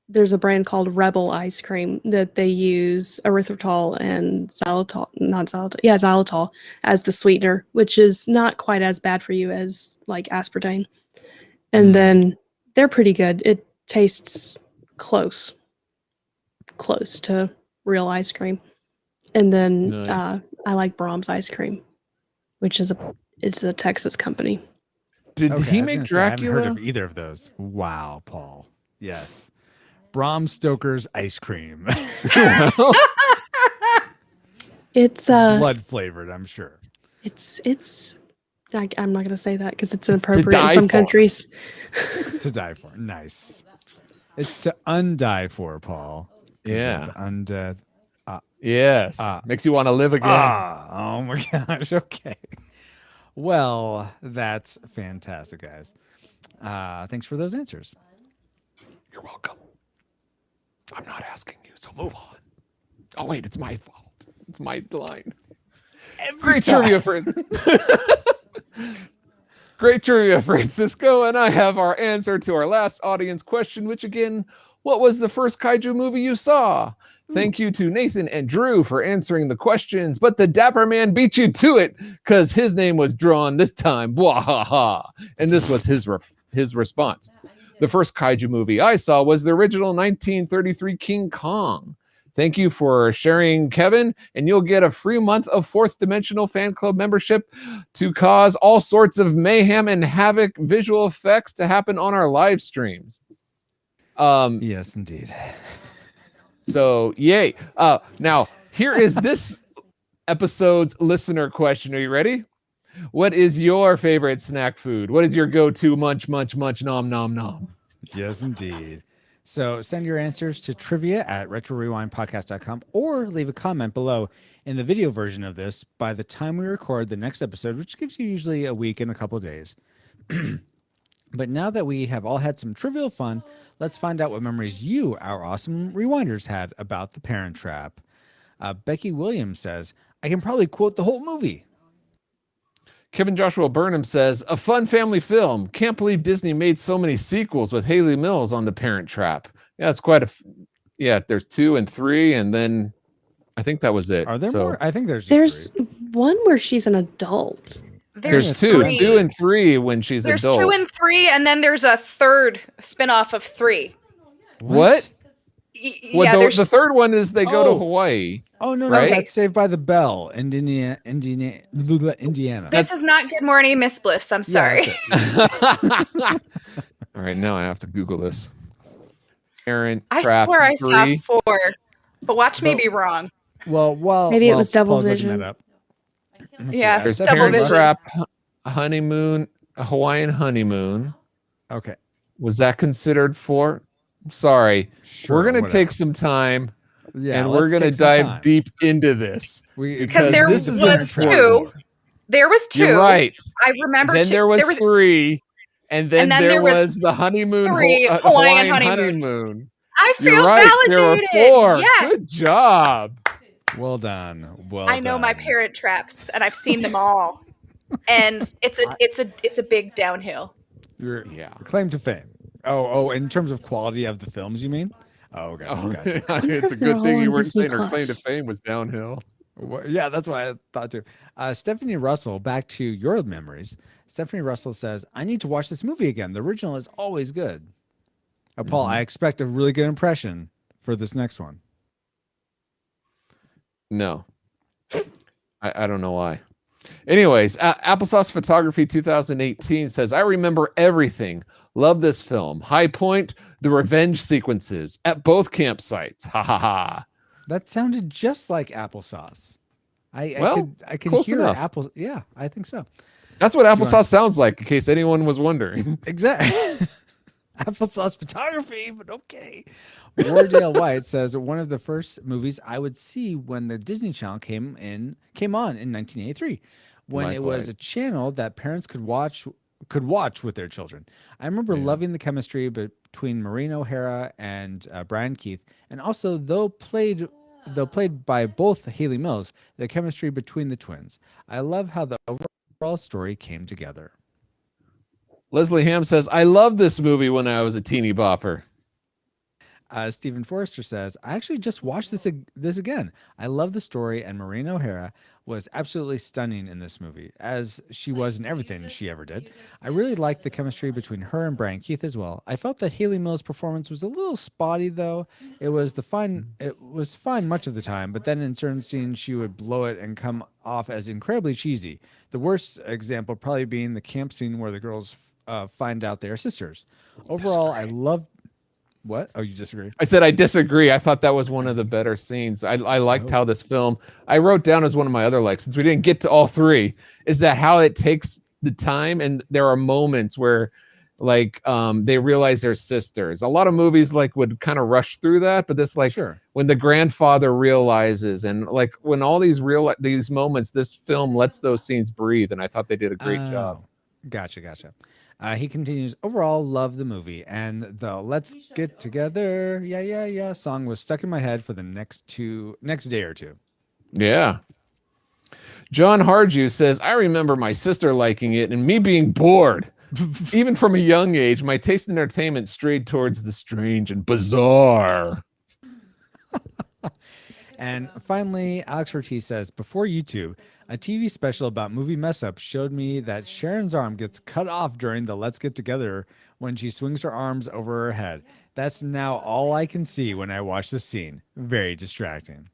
there's a brand called Rebel ice cream that they use erythritol and xylitol as the sweetener, which is not quite as bad for you as like aspartame. And then they're pretty good. It tastes close to real ice cream. And then Nice. I like Brahms ice cream, which is it's a Texas company. Did Okay, he I was make gonna say, I haven't Dracula? heard of either of those. Wow, Paul. Yes. Bram Stoker's ice cream. It's Blood flavored, I'm sure. I'm not gonna say that because it's inappropriate in some countries. It's to die for. Nice. It's to undie for, Paul. Yeah. Undead. Yes. Makes you want to live again. Oh my gosh. Okay. Well, that's fantastic, guys. Thanks for those answers. You're welcome. I'm not asking you, so move on. Oh, wait, it's my fault. It's my line. Great trivia, Great trivia, Francisco. And I have our answer to our last audience question, which again, what was the first kaiju movie you saw? Thank you to Nathan and Drew for answering the questions, but the Dapper Man beat you to it because his name was drawn this time. Bwahaha. And this was his response. The first kaiju movie I saw was the original 1933 King Kong. Thank you for sharing, Kevin, and you'll get a free month of Fourth Dimensional Fan Club membership to cause all sorts of mayhem and havoc visual effects to happen on our live streams. Yes, indeed. So, yay. Now, here is this episode's listener question. Are you ready? What is your favorite snack food? What is your go-to munch, nom, nom, nom? Yes, indeed. So send your answers to trivia@retrorewindpodcast.com or leave a comment below in the video version of this by the time we record the next episode, which gives you usually a week and a couple of days. But now that we have all had some trivial fun, let's find out what memories you, our awesome rewinders, had about The Parent Trap. Becky Williams says, I can probably quote the whole movie. Kevin Joshua Burnham says, a fun family film. Can't believe Disney made so many sequels with Hayley Mills on The Parent Trap. Yeah, it's quite there's 2 and 3, and then I think that was it. Are there more? I think there's one where she's an adult. There's 2 and 3 when she's there's adult. 2 and 3, and then there's a third spinoff of 3. What? Yeah, well, the third one is they go to Hawaii. Oh, no, right? That's Saved by the Bell, Indiana. This is not Good Morning, Miss Bliss. I'm sorry. All right, now I have to Google this. Parent I Trap swear I 3. saw 4, but watch me be wrong. Well, maybe it was double Paul's looking vision. that up. Yeah, There's double Parent vision. Trap, honeymoon, a Hawaiian honeymoon. Okay. Was that considered 4? Sorry. Sure, we're going to whatever. take some time and let's we're going to take some dive time. deep into this. Because there this was is 2. There was 2. You're right. I remember Then 2. there was 3. And then there was the honeymoon, 3, Hawaiian honeymoon. I feel You're right. There were validated. 4. Yes. Good job. Well done. Well I know my Parent Traps, and I've seen them all. And it's a big downhill. Your claim to fame. Oh, in terms of quality of the films, you mean? Oh, okay. It's a good thing you weren't saying her claim to fame was downhill. Well, yeah, that's what I thought too. Stephanie Russell, back to your memories. Stephanie Russell says, I need to watch this movie again. The original is always good. Paul, I expect a really good impression for this next one. No. I don't know why. Anyways, Applesauce Photography 2018 says, I remember everything. Love this film. High point, the revenge sequences at both campsites. Ha ha ha. That sounded just like applesauce. I could close hear enough. apple. Yeah, I think so. That's what applesauce sounds like, in case anyone was wondering. Exactly. Applesauce photography, but okay. Wardale White says one of the first movies I would see when the Disney Channel came on in 1983, when it was a channel that parents could watch with their children. I remember loving the chemistry between Maureen O'Hara and Brian Keith, and also though played by both Hayley Mills, the chemistry between the twins. I love how the overall story came together. Leslie Ham says, I loved this movie when I was a teeny bopper. Stephen Forrester says, I actually just watched this again. I love the story, and Maureen O'Hara was absolutely stunning in this movie, as she was in everything she ever did. I really liked the chemistry between her and Brian Keith as well. I felt that Hayley Mills' performance was a little spotty, though. It was fine much of the time, but then in certain scenes she would blow it and come off as incredibly cheesy. The worst example probably being the camp scene where the girls find out they are sisters. Overall, I loved What? Oh, you disagree? I said I disagree. I thought that was one of the better scenes. I liked how this film. I wrote down as one of my other likes, since we didn't get to all three, is that how it takes the time, and there are moments where, like, they realize they're sisters. A lot of movies like would kind of rush through that, but this, like, when the grandfather realizes, and like when all these moments, this film lets those scenes breathe, and I thought they did a great job. Gotcha. He continues, overall, love the movie, and the Let's Get Together, yeah song was stuck in my head for the next day or two. Yeah. John Harju says, I remember my sister liking it and me being bored. Even from a young age, my taste in entertainment strayed towards the strange and bizarre. And finally, Alex Ortiz says, before YouTube, a TV special about movie mess-ups showed me that Sharon's arm gets cut off during the Let's Get Together when she swings her arms over her head. That's now all I can see when I watch the scene. Very distracting.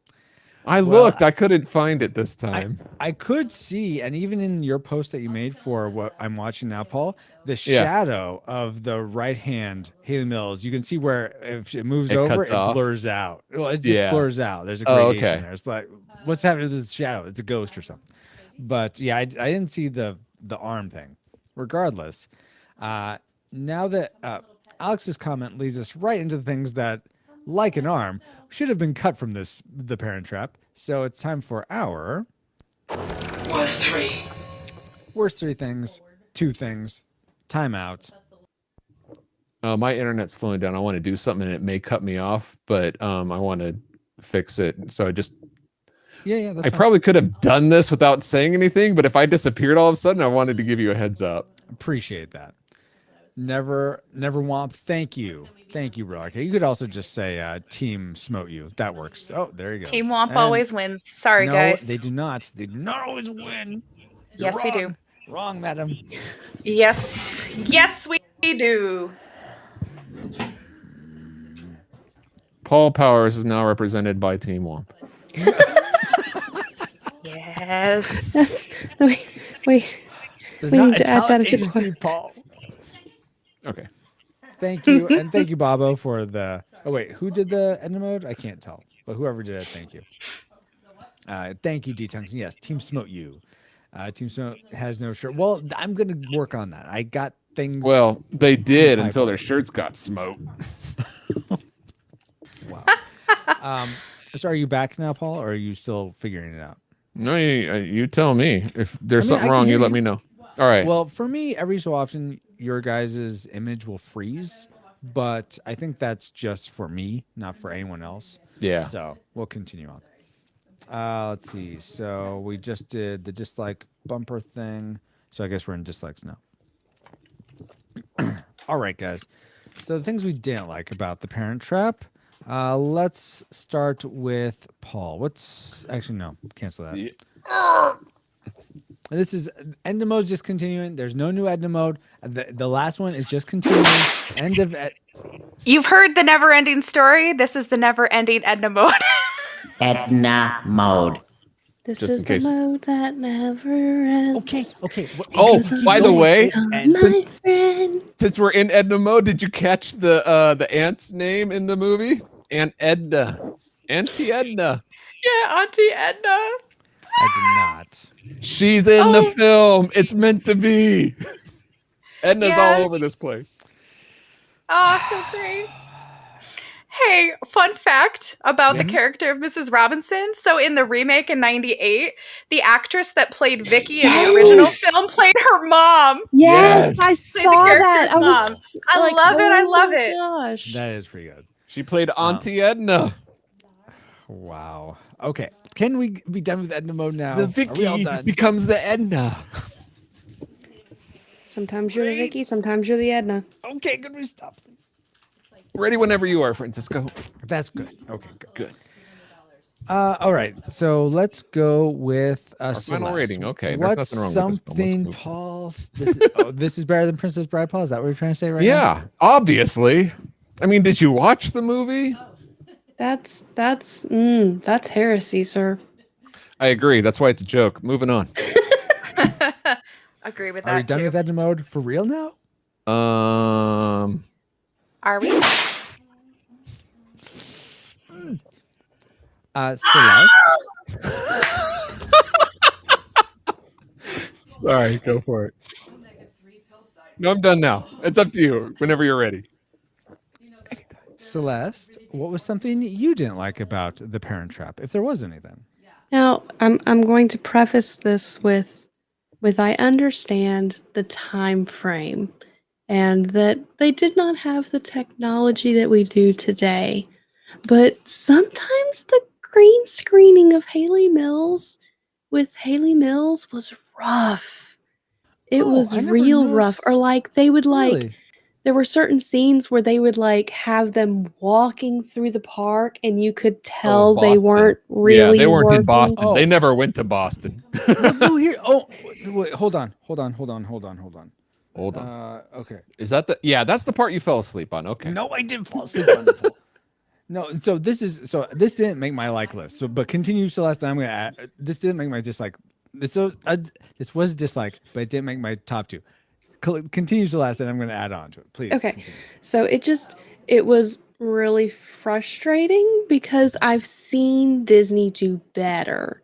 I looked. I couldn't find it this time. I could see, and even in your post that you made for what I'm watching now, Paul, the shadow of the right hand, Hayley Mills, you can see where if it moves over, it blurs out. Well, it just blurs out. There's a gradation there. It's like, what's happening to this shadow? It's a ghost or something. But yeah, I didn't see the arm thing. Regardless, now that Alex's comment leads us right into the things that, like an arm, should have been cut from the Parent Trap. So it's time for our Worst three things, two things, timeout. My internet's slowing down. I want to do something and it may cut me off, but I want to fix it. So I just that's I probably could have done this without saying anything, but if I disappeared all of a sudden, I wanted to give you a heads up. Appreciate that. Never womp. Thank you, bro. Okay, you could also just say Team Smote You. That works. Oh, there you go. Team Womp always wins. Sorry, guys. They do not. They do not always win. Yes, we do. Wrong, madam. Yes, we do. Paul Powers is now represented by Team Womp. Yes. Wait. We need to add that as a question. Paul. Okay. Thank you, and thank you, Bobo, for the. Oh wait, who did the Edna mode? I can't tell, but whoever did it, thank you. Thank you, D-Tungsten. Yes, Team Smote You. Team Smote has no shirt. Well, I'm gonna work on that. I got things. Well, they did until their shirts got smoked. Wow. So are you back now, Paul, or are you still figuring it out? No, you tell me. If there's something wrong, you let me know. All right. Well, for me, every so often, your guys' image will freeze, but I think that's just for me, not for anyone else. Yeah. So we'll continue on. Let's see. So we just did the dislike bumper thing. So I guess we're in dislikes now. All right, guys. So the things we didn't like about The Parent Trap. Let's start with Paul. No, cancel that. Yeah. This is Edna mode just continuing. There's no new Edna mode. The last one is just continuing. End of You've heard the never-ending story. This is the never-ending Edna mode. Edna mode. This is the mode that never ends. Okay. Oh, by the way, my friend. since we're in Edna mode, did you catch the aunt's name in the movie? Aunt Edna. Auntie Edna. Yeah, Auntie Edna. I did not. She's in the film. It's meant to be. Edna's all over this place. Oh, so great. Hey, fun fact about the character of Mrs. Robinson. So in the remake in 98, the actress that played Vicky in the original film played her mom. Yes, I saw that. I love it. Gosh. That is pretty good. She played Auntie Edna. Wow. Okay. Can we be done with Edna mode now? The Are we all Vicky done? becomes the Edna. Sometimes you're the Vicky, sometimes you're the Edna. Okay, can we stop, please? Ready whenever you are, Francisco. That's good. Okay, good. All right, so let's go with Our final rating. Okay, there's what's nothing wrong with this film. Let's something, move. Paul? This is better than Princess Bride, Paul. Is that what you're trying to say right now? Yeah, obviously. I mean, did you watch the movie? That's heresy, sir. I agree. That's why it's a joke. Moving on. Agree with that. Are we done too. with Edna mode for real now? Are we? Celeste. Sorry, go for it. No, I'm done now. It's up to you. Whenever you're ready. Celeste, what was something you didn't like about The Parent Trap, if there was anything? Now, I'm going to preface this with I understand the time frame and that they did not have the technology that we do today. But sometimes the green screening of Hayley Mills with Hayley Mills was rough. It was I never real rough. Or noticed- like they would like Really? there were certain scenes where they would like have them walking through the park and you could tell they Boston. weren't really Yeah, they weren't working. in Boston. Oh. They never went to Boston. No, here. Oh, wait, hold on. Hold on. Okay. Is that the? Yeah, that's the part you fell asleep on. Okay. No, I didn't fall asleep on the No, so this didn't make my like list. So, but continue, Celeste. I'm gonna add. This didn't make my dislike. This was dislike, but it didn't make my top two. Continue, Celeste, and I'm gonna add on to it. Please. Okay. Continue. So it was really frustrating because I've seen Disney do better.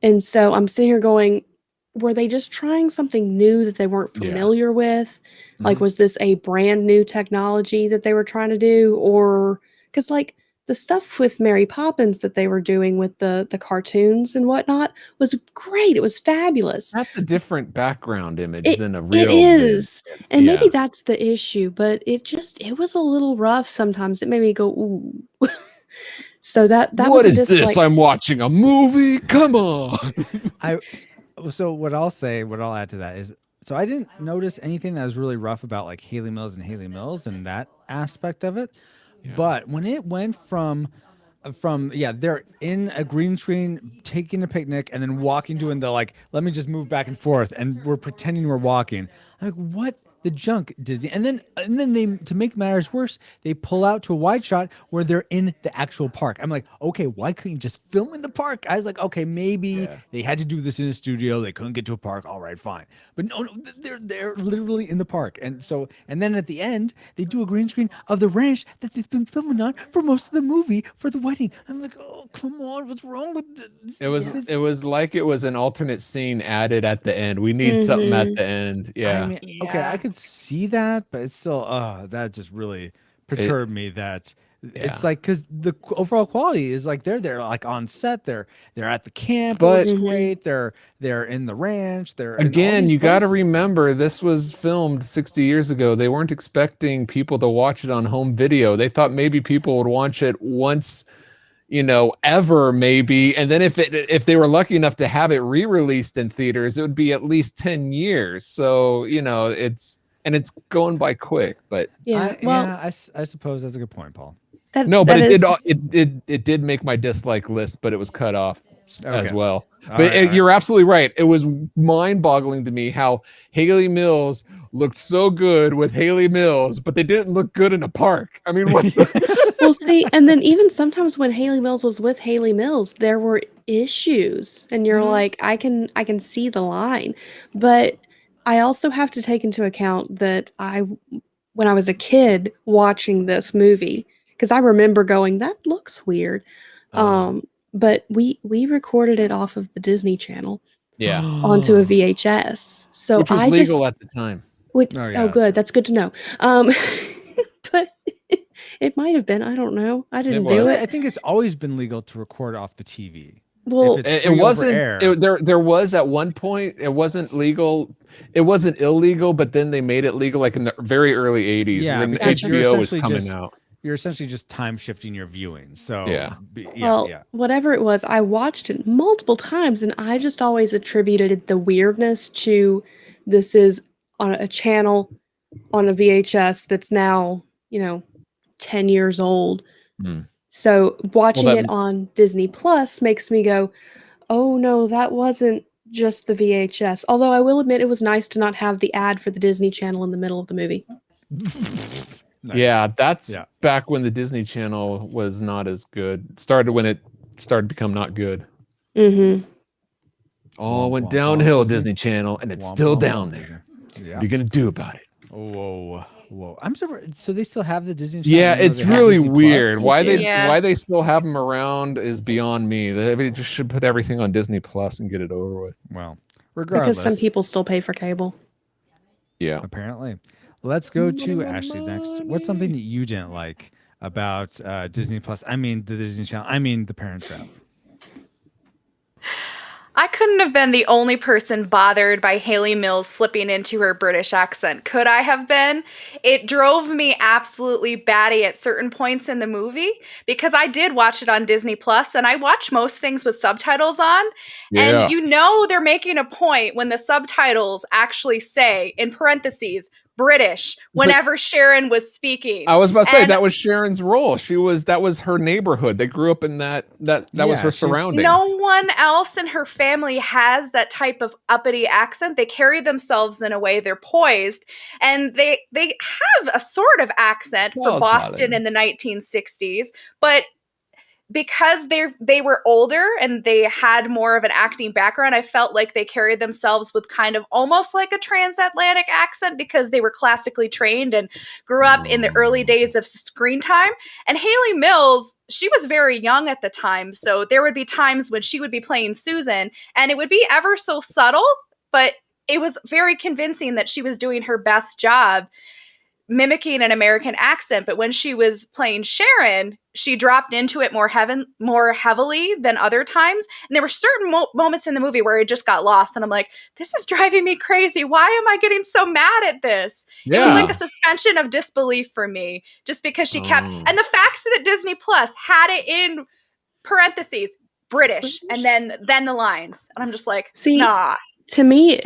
And so I'm sitting here going, were they just trying something new that they weren't Yeah. familiar with? Like, Mhm. was this a brand new technology that they were trying to do? Or because like the stuff with Mary Poppins that they were doing with the cartoons and whatnot was great. It was fabulous. That's a different background image It, than a real. it is. And maybe Yeah. that's the issue, but it was a little rough sometimes. It made me go, ooh. So that What was is this? I'm watching a movie. Come on. So what I'll add to that is, so I didn't notice anything that was really rough about like Hayley Mills and that aspect of it. Yeah. But when it went from they're in a green screen taking a picnic and then walking doing the like, let me just move back and forth and we're pretending we're walking. I'm like, what the junk, Disney? And then they, to make matters worse, they pull out to a wide shot where they're in the actual park. I'm like, okay, why couldn't you just film in the park? I was like, okay, maybe they had to do this in a studio. They couldn't get to a park. All right, fine. But no, they're literally in the park. And then at the end, they do a green screen of the ranch that they've been filming on for most of the movie for the wedding. I'm like, oh, come on, what's wrong with this? It was like it was an alternate scene added at the end. We need something at the end. Yeah. I mean, okay, I could see that, but it's still, that just really perturbed me. That it's like, because the overall quality is like they're like on set, they're at the camp, But- it's great. They're in the ranch. They're in all Again, these you got to places. remember this was filmed 60 years ago. They weren't expecting people to watch it on home video. They thought maybe people would watch it once, ever maybe. And then if they were lucky enough to have it re-released in theaters, it would be at least 10 years. So, it's going by quick, but I suppose that's a good point, Paul. it did make my dislike list, but it was cut off as well. You're absolutely right. It was mind-boggling to me how Hayley Mills looked so good with Hayley Mills, but they didn't look good in a park. I mean, what Well, see, and then even sometimes when Hayley Mills was with Hayley Mills, there were issues, and you're like, I can see the line, but I also have to take into account that when I was a kid watching this movie, because I remember going, that looks weird. But we recorded it off of the Disney Channel onto a VHS. So which was legal at the time. Good. That's good to know. But it might have been. I don't know. I didn't do it. I think it's always been legal to record off the TV. Well, it wasn't. There was at one point. It wasn't legal. It wasn't illegal, but then they made it legal, like in the very early '80s when HBO was coming out. You're essentially just time shifting your viewing. So whatever it was, I watched it multiple times, and I just always attributed the weirdness to this is on a channel on a VHS that's now 10 years old. So watching it on Disney Plus makes me go, oh no, that wasn't just the VHS. Although I will admit it was nice to not have the ad for the Disney Channel in the middle of the movie. Nice. Yeah, that's back when the Disney Channel was not as good. It started when it started to become not good. Mm-hmm. All went downhill, Disney Channel, and it's still down there. Yeah. What are you gonna do about it? Whoa. Whoa, I'm surprised. So they still have the Disney Channel? Yeah, even though it's they have really Disney Plus? weird. Why Yeah. why they still have them around is beyond me. They just should put everything on Disney Plus and get it over with. Well, regardless. Because some people still pay for cable. Yeah. Apparently. Let's go to Ashley next. What's something that you didn't like about Disney Plus? I mean, the Disney Channel. I mean, The Parent Trap. I couldn't have been the only person bothered by Hayley Mills slipping into her British accent. Could I have been? It drove me absolutely batty at certain points in the movie because I did watch it on Disney Plus and I watch most things with subtitles on. Yeah. And you know they're making a point when the subtitles actually say, in parentheses, British, whenever Sharon was speaking. I was about to say And that was Sharon's role. That was her neighborhood. They grew up in that was Yeah, her she's- surrounding. no one else in her family has that type of uppity accent. They carry themselves in a way, they're poised, and they have a sort of accent for Well, Boston in the 1960s, but because they were older and they had more of an acting background, I felt like they carried themselves with kind of almost like a transatlantic accent because they were classically trained and grew up in the early days of screen time. And Hayley Mills, she was very young at the time, so there would be times when she would be playing Susan and it would be ever so subtle, but it was very convincing that she was doing her best job mimicking an American accent. But when she was playing Sharon, she dropped into it more heavily than other times. And there were certain moments in the movie where I just got lost. And I'm like, this is driving me crazy. Why am I getting so mad at this? It was like a suspension of disbelief for me, just because she kept, and the fact that Disney Plus had it in parentheses, British, and then the lines. And I'm just like, See, nah. To me,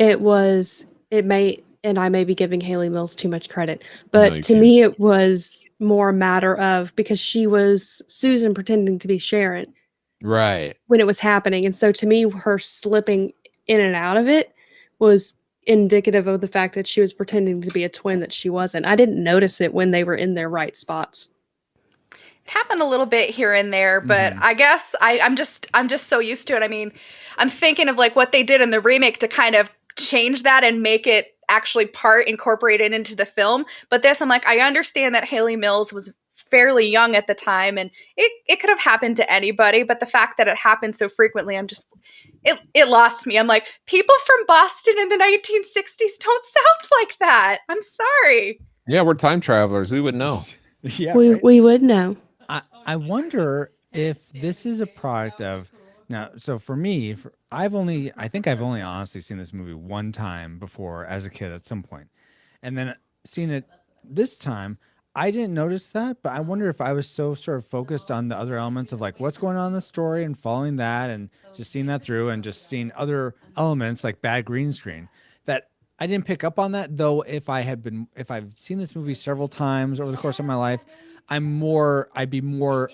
and I may be giving Hayley Mills too much credit, but No, you to can't. me, it was more a matter of because she was Susan pretending to be Sharon Right. when it was happening. And so to me, her slipping in and out of it was indicative of the fact that she was pretending to be a twin that she wasn't. I didn't notice it when they were in their right spots. It happened a little bit here and there, but I guess I'm just so used to it. I mean, I'm thinking of like what they did in the remake to kind of change that and make it actually incorporated into the film. But this, I'm like, I understand that Hayley Mills was fairly young at the time and it could have happened to anybody, but the fact that it happened so frequently, it lost me. I'm like, people from Boston in the 1960s don't sound like that. I'm sorry. Yeah, we're time travelers. We would know. Yeah, we right? we would know. I wonder if this is a product of now. So for me, I think I've only honestly seen this movie one time before as a kid at some point, and then seeing it this time. I didn't notice that, but I wonder if I was so sort of focused on the other elements of like what's going on in the story and following that and just seeing that through and just seeing other elements like bad green screen that I didn't pick up on that. Though if I've seen this movie several times over the course of my life, I'd be more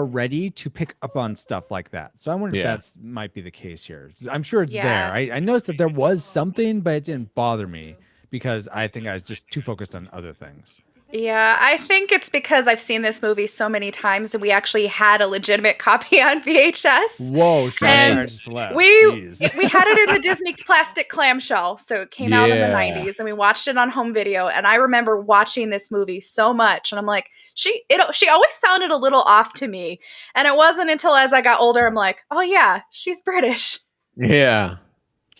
ready to pick up on stuff like that. So I wonder if that's might be the case here. I'm sure it's there. I noticed that there was something, but it didn't bother me because I think I was just too focused on other things. Yeah, I think it's because I've seen this movie so many times and we actually had a legitimate copy on VHS. Whoa, And we had it in the Disney plastic clamshell, so it came out in the 90s and we watched it on home video. And I remember watching this movie so much and I'm like, she always sounded a little off to me. And it wasn't until as I got older, I'm like, oh yeah, she's British. Yeah.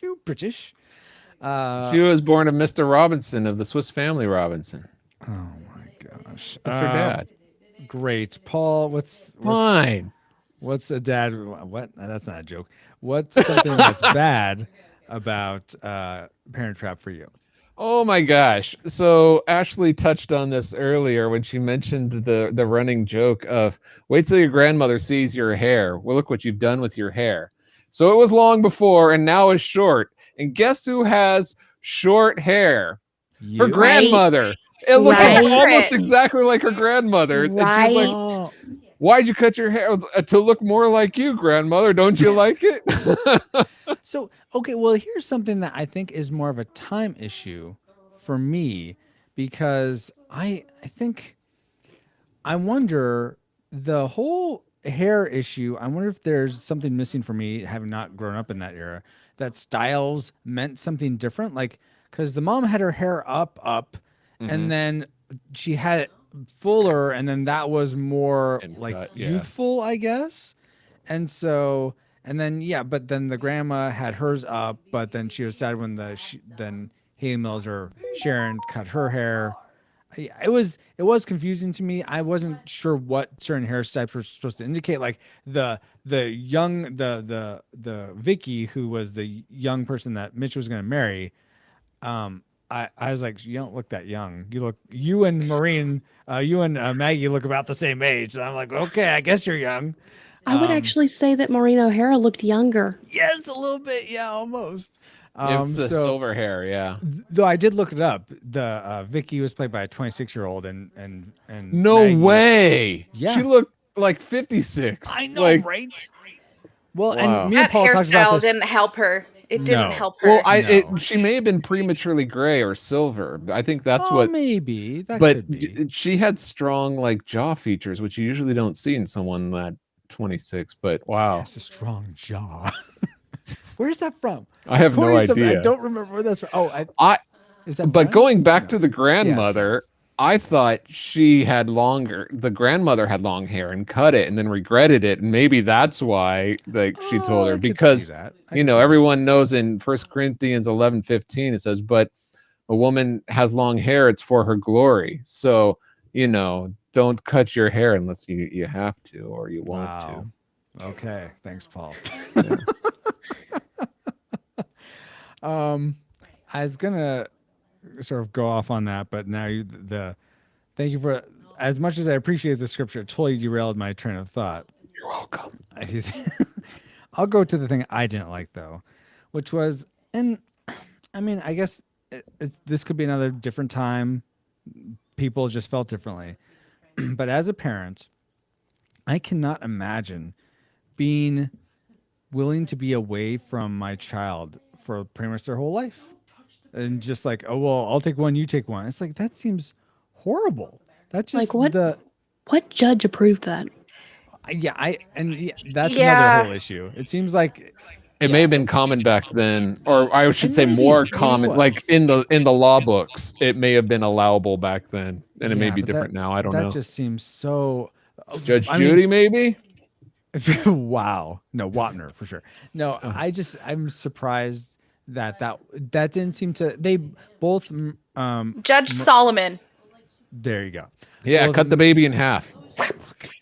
You British. She was born of Mr. Robinson of the Swiss Family Robinson. Oh my gosh. That's her dad. Great. Paul, what's fine? What's a dad? What? That's not a joke. What's something that's bad about Parent Trap for you? Oh my gosh. So Ashley touched on this earlier when she mentioned the running joke of wait till your grandmother sees your hair. Well, look what you've done with your hair. So it was long before and now it's short. And guess who has short hair? Her grandmother. It looks almost exactly like her grandmother. And she's like, why'd you cut your hair? To look more like you, grandmother. Don't you like it? So, okay, well, here's something that I think is more of a time issue for me because I wonder the whole hair issue. I wonder if there's something missing for me having not grown up in that era that styles meant something different. Like, because the mom had her hair up, Mhm. and then she had it fuller, and then that was more And like cut, yeah. youthful, I guess. And so, and then but then the grandma had hers up, but then she was sad when then Hayley Mills or Sharon cut her hair. It was confusing to me. I wasn't sure what certain hair types were supposed to indicate. Like the young the Vicky, who was the young person that Mitch was going to marry. I was like, you don't look that young. You and Maureen, you and Maggie look about the same age. And I'm like, okay, I guess you're young. I would actually say that Maureen O'Hara looked younger. Yes, a little bit. Yeah, almost. It's the silver hair, yeah. Though I did look it up. The Vicky was played by a 26-year-old, and No Maggie, way. Yeah. She looked like 56. I know, Like, right? Well, Wow. and me and That Paul talked about hairstyle this. didn't help her. It didn't No. help her. Well, she may have been prematurely gray or silver. I think that's what. Maybe that But could be. she had strong like jaw features, which you usually don't see in someone that 26. But wow, It's a strong jaw. Where's that from? I have no According to something, idea. I don't remember where that's from. Oh, is that? But French? going back No. to the grandmother, I thought she had the grandmother had long hair and cut it and then regretted it. And maybe that's why like she told her, I could see because that. everyone knows in 1 Corinthians 11:15, it says, but a woman has long hair, it's for her glory. So, don't cut your hair unless you have to or you want to. Okay. Thanks, Paul. I was gonna sort of go off on that, but now thank you for, as much as I appreciate the scripture, it totally derailed my train of thought. You're welcome. I'll go to the thing I didn't like though, which was, and I mean, I guess this could be another different time. People just felt differently, but as a parent, I cannot imagine being willing to be away from my child for pretty much their whole life. And just like, oh, well, I'll take one, you take one. It's like, that seems horrible. That's just like what judge approved that? That's another whole issue. It seems like it may have been common back then, or I should say more common, was. like in the law books, it may have been allowable back then, and it may be different now. I don't know. That just seems so. Judge Judy, maybe. Wow, no, Wapner for sure. No, I'm surprised that didn't seem to. They both. Judge Solomon. There you go. Yeah, cut the baby in half.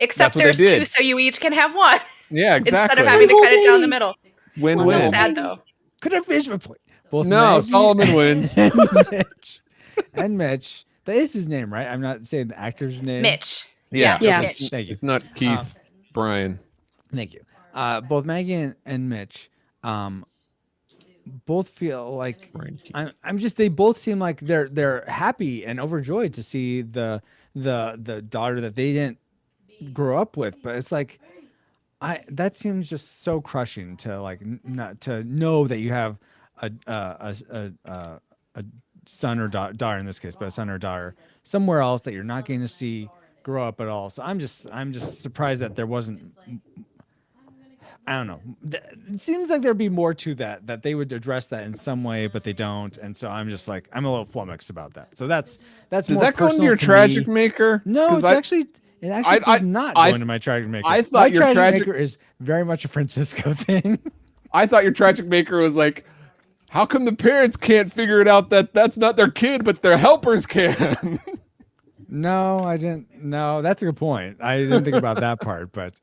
Except there's two, so you each can have one. Yeah, exactly. Instead of having to cut it down the middle. Win-win. So sad though. Could I finish my point? Both no, Maggie Solomon wins. And Mitch. That is his name, right? I'm not saying the actor's name. Mitch. Yeah. Mitch. Thank you. It's not Keith Brian. Thank you. Both Maggie and Mitch, both feel like they both seem like they're happy and overjoyed to see the daughter that they didn't grow up with, but it's like that seems just so crushing to like not to know that you have a son or daughter in this case, but a son or daughter somewhere else that you're not getting to see grow up at all. So I'm just surprised that there wasn't. I don't know. It seems like there'd be more to that they would address that in some way, but they don't. And so I'm just like, I'm a little flummoxed about that. So that's Does more that go into personal your to tragic me. maker? No, it actually does not go into my tragic maker. I thought my your tragic maker is very much a Francisco thing. I thought your tragic maker was like, how come the parents can't figure it out that that's not their kid, but their helpers can? No, I didn't. No, that's a good point. I didn't think about that part, but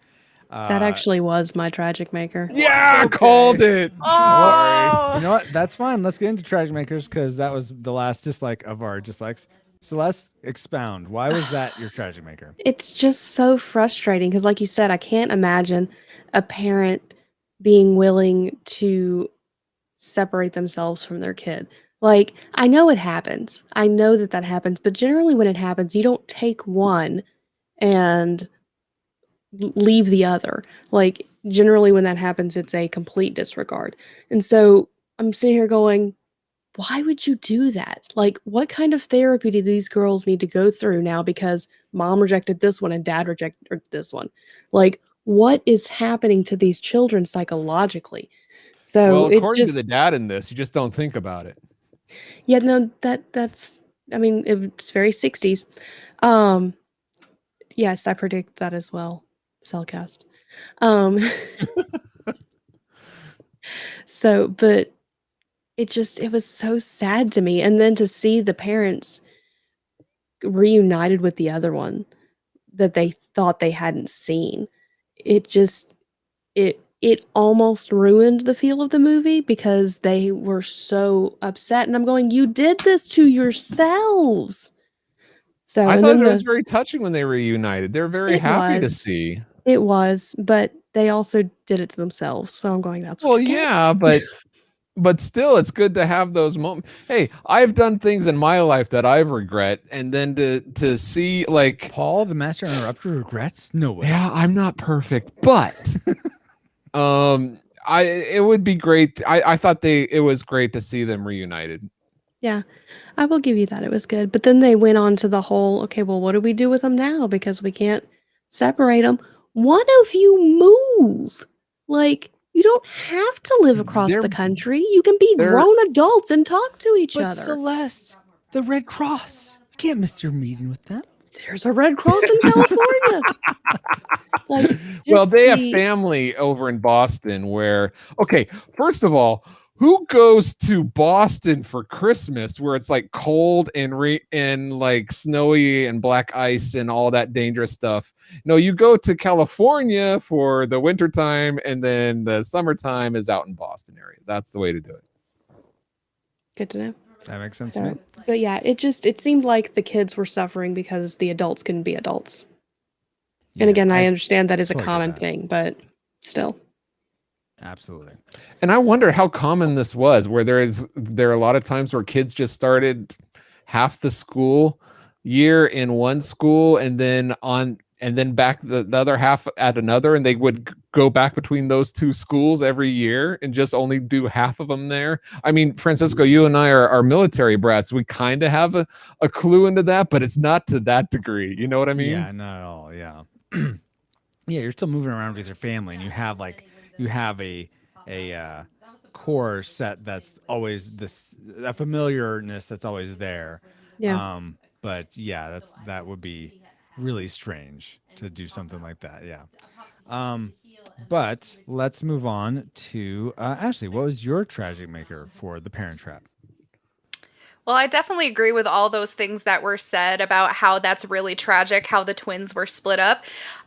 that actually was my tragic maker. Yeah, okay. Called it. Oh. Sorry. You know what? That's fine. Let's get into tragic makers because that was the last dislike of our dislikes. So let's expound. Why was that your tragic maker? It's just so frustrating because, like you said, I can't imagine a parent being willing to separate themselves from their kid. Like, I know it happens. I know that happens, but generally when it happens, you don't take one and leave the other. Like, generally when that happens, it's a complete disregard. And so I'm sitting here going, why would you do that? Like, what kind of therapy do these girls need to go through now because mom rejected this one and dad rejected this one? Like, what is happening to these children psychologically? So well, according to the dad in this, you just don't think about it. Yeah, no, that's. I mean, it's very 60s. Yes, I predict that as well. Cellcast. Um, so, but it was so sad to me, and then to see the parents reunited with the other one that they thought they hadn't seen. It just it almost ruined the feel of the movie because they were so upset, and I'm going, "You did this to yourselves." So, I and thought then it was very touching when they reunited. They're very happy to see. it was, but they also did it to themselves. So I'm going, "That's what Well, you get." yeah, but still, it's good to have those moments. Hey, I've done things in my life that I've regret, and then to see like Paul, the master interrupter, regrets? No way. yeah, I'm not perfect, but it would be great. I thought it was great to see them reunited. Yeah, I will give you that. It was good. But then they went on to the whole, okay, well, what do we do with them now? Because we can't separate them. One of you move. Like, you don't have to live across They're- the country. You can be they're- grown adults and talk to each But other. Celeste, the Red Cross. You can't miss your meeting with them. There's a Red Cross in California. Like, Well, just they have the- family over in Boston where, okay, first of all, who goes to Boston for Christmas where it's like cold and like snowy and black ice and all that dangerous stuff? No, you go to California for the wintertime, and then the summertime is out in Boston area. That's the way to do it. Good to know. That makes sense to me. So, but yeah, it seemed like the kids were suffering because the adults couldn't be adults. And Yeah, again, I understand that is totally a get common that. thing, but still. Absolutely. And I wonder how common this was, where there are a lot of times where kids just started half the school year in one school and then back the other half at another, and they would go back between those two schools every year and just only do half of them there. I mean, Francisco, you and I are military brats. We kind of have a clue into that, but it's not to that degree. You know what I mean? Yeah, not at all. Yeah. Yeah, you're still moving around with your family, and you have a core set that's always a familiarness that's always there. Yeah. But yeah, that would be really strange to do something like that. Yeah. But let's move on to Ashley. What was your tragic maker for The Parent Trap? Well, I definitely agree with all those things that were said about how that's really tragic, how the twins were split up.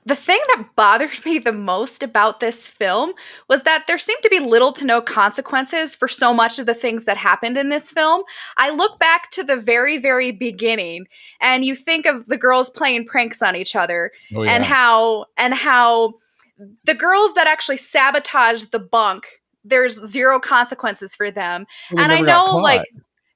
The thing that bothered me the most about this film was that there seemed to be little to no consequences for so much of the things that happened in this film. I look back to the very, very beginning, and you think of the girls playing pranks on each other, Oh, yeah. and how the girls that actually sabotaged the bunk, there's zero consequences for them. Well, they and I never got know, caught. like,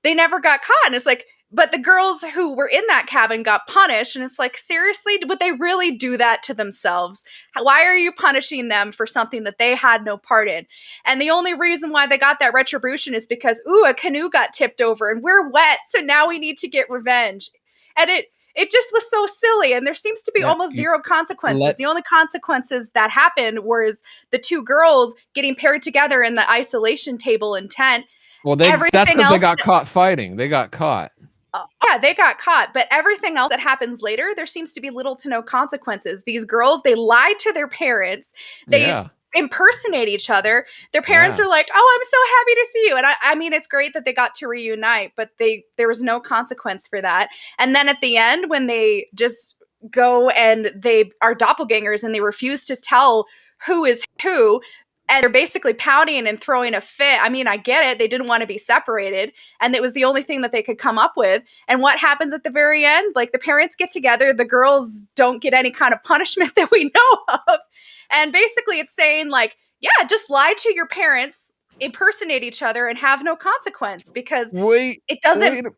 they never got caught. And it's like, but the girls who were in that cabin got punished. And it's like, seriously, would they really do that to themselves? Why are you punishing them for something that they had no part in? And the only reason why they got that retribution is because, a canoe got tipped over and we're wet. So now we need to get revenge. And it just was so silly. And there seems to be almost zero consequences. The only consequences that happened was the two girls getting paired together in the isolation table and tent. Well, that's because they got caught fighting. They got caught. Yeah, they got caught. But everything else that happens later, there seems to be little to no consequences. These girls, they lie to their parents. They impersonate each other. Their parents are like, "Oh, I'm so happy to see you." And I mean, it's great that they got to reunite, but there was no consequence for that. And then at the end, when they just go and they are doppelgangers and they refuse to tell who is who, and they're basically pouting and throwing a fit. I mean, I get it. They didn't want to be separated. And it was the only thing that they could come up with. And what happens at the very end? Like, the parents get together. The girls don't get any kind of punishment that we know of. And basically it's saying, like, yeah, just lie to your parents, impersonate each other, and have no consequence. Because it doesn't...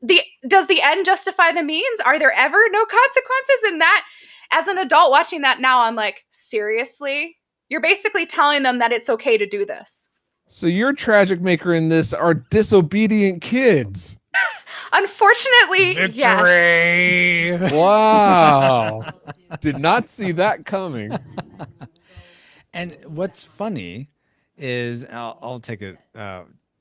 Does the end justify the means? Are there ever no consequences? And that, as an adult watching that now, I'm like, seriously? You're basically telling them that it's okay to do this. So your tragic maker in this are disobedient kids. Unfortunately, Victory! yes. Wow. Did not see that coming. And what's funny is I'll take it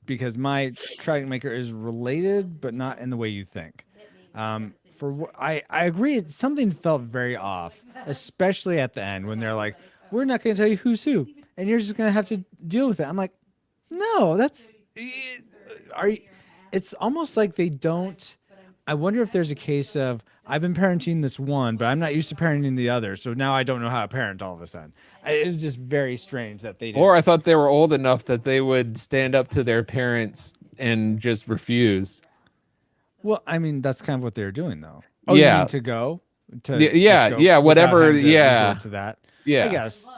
because my tragic maker is related, but not in the way you think. I agree. Something felt very off, especially at the end when they're like, "We're not going to tell you who's who, and you're just going to have to deal with it." I'm like, "No, that's are you?" It's almost like they don't. I wonder if there's a case of I've been parenting this one, but I'm not used to parenting the other, so now I don't know how to parent all of a sudden. It's just very strange that they. Or I thought they were old enough that they would stand up to their parents and just refuse. Well, I mean, that's kind of what they're doing, though. Oh, yeah. You mean to go? Whatever. Resort to that. Yeah. I guess.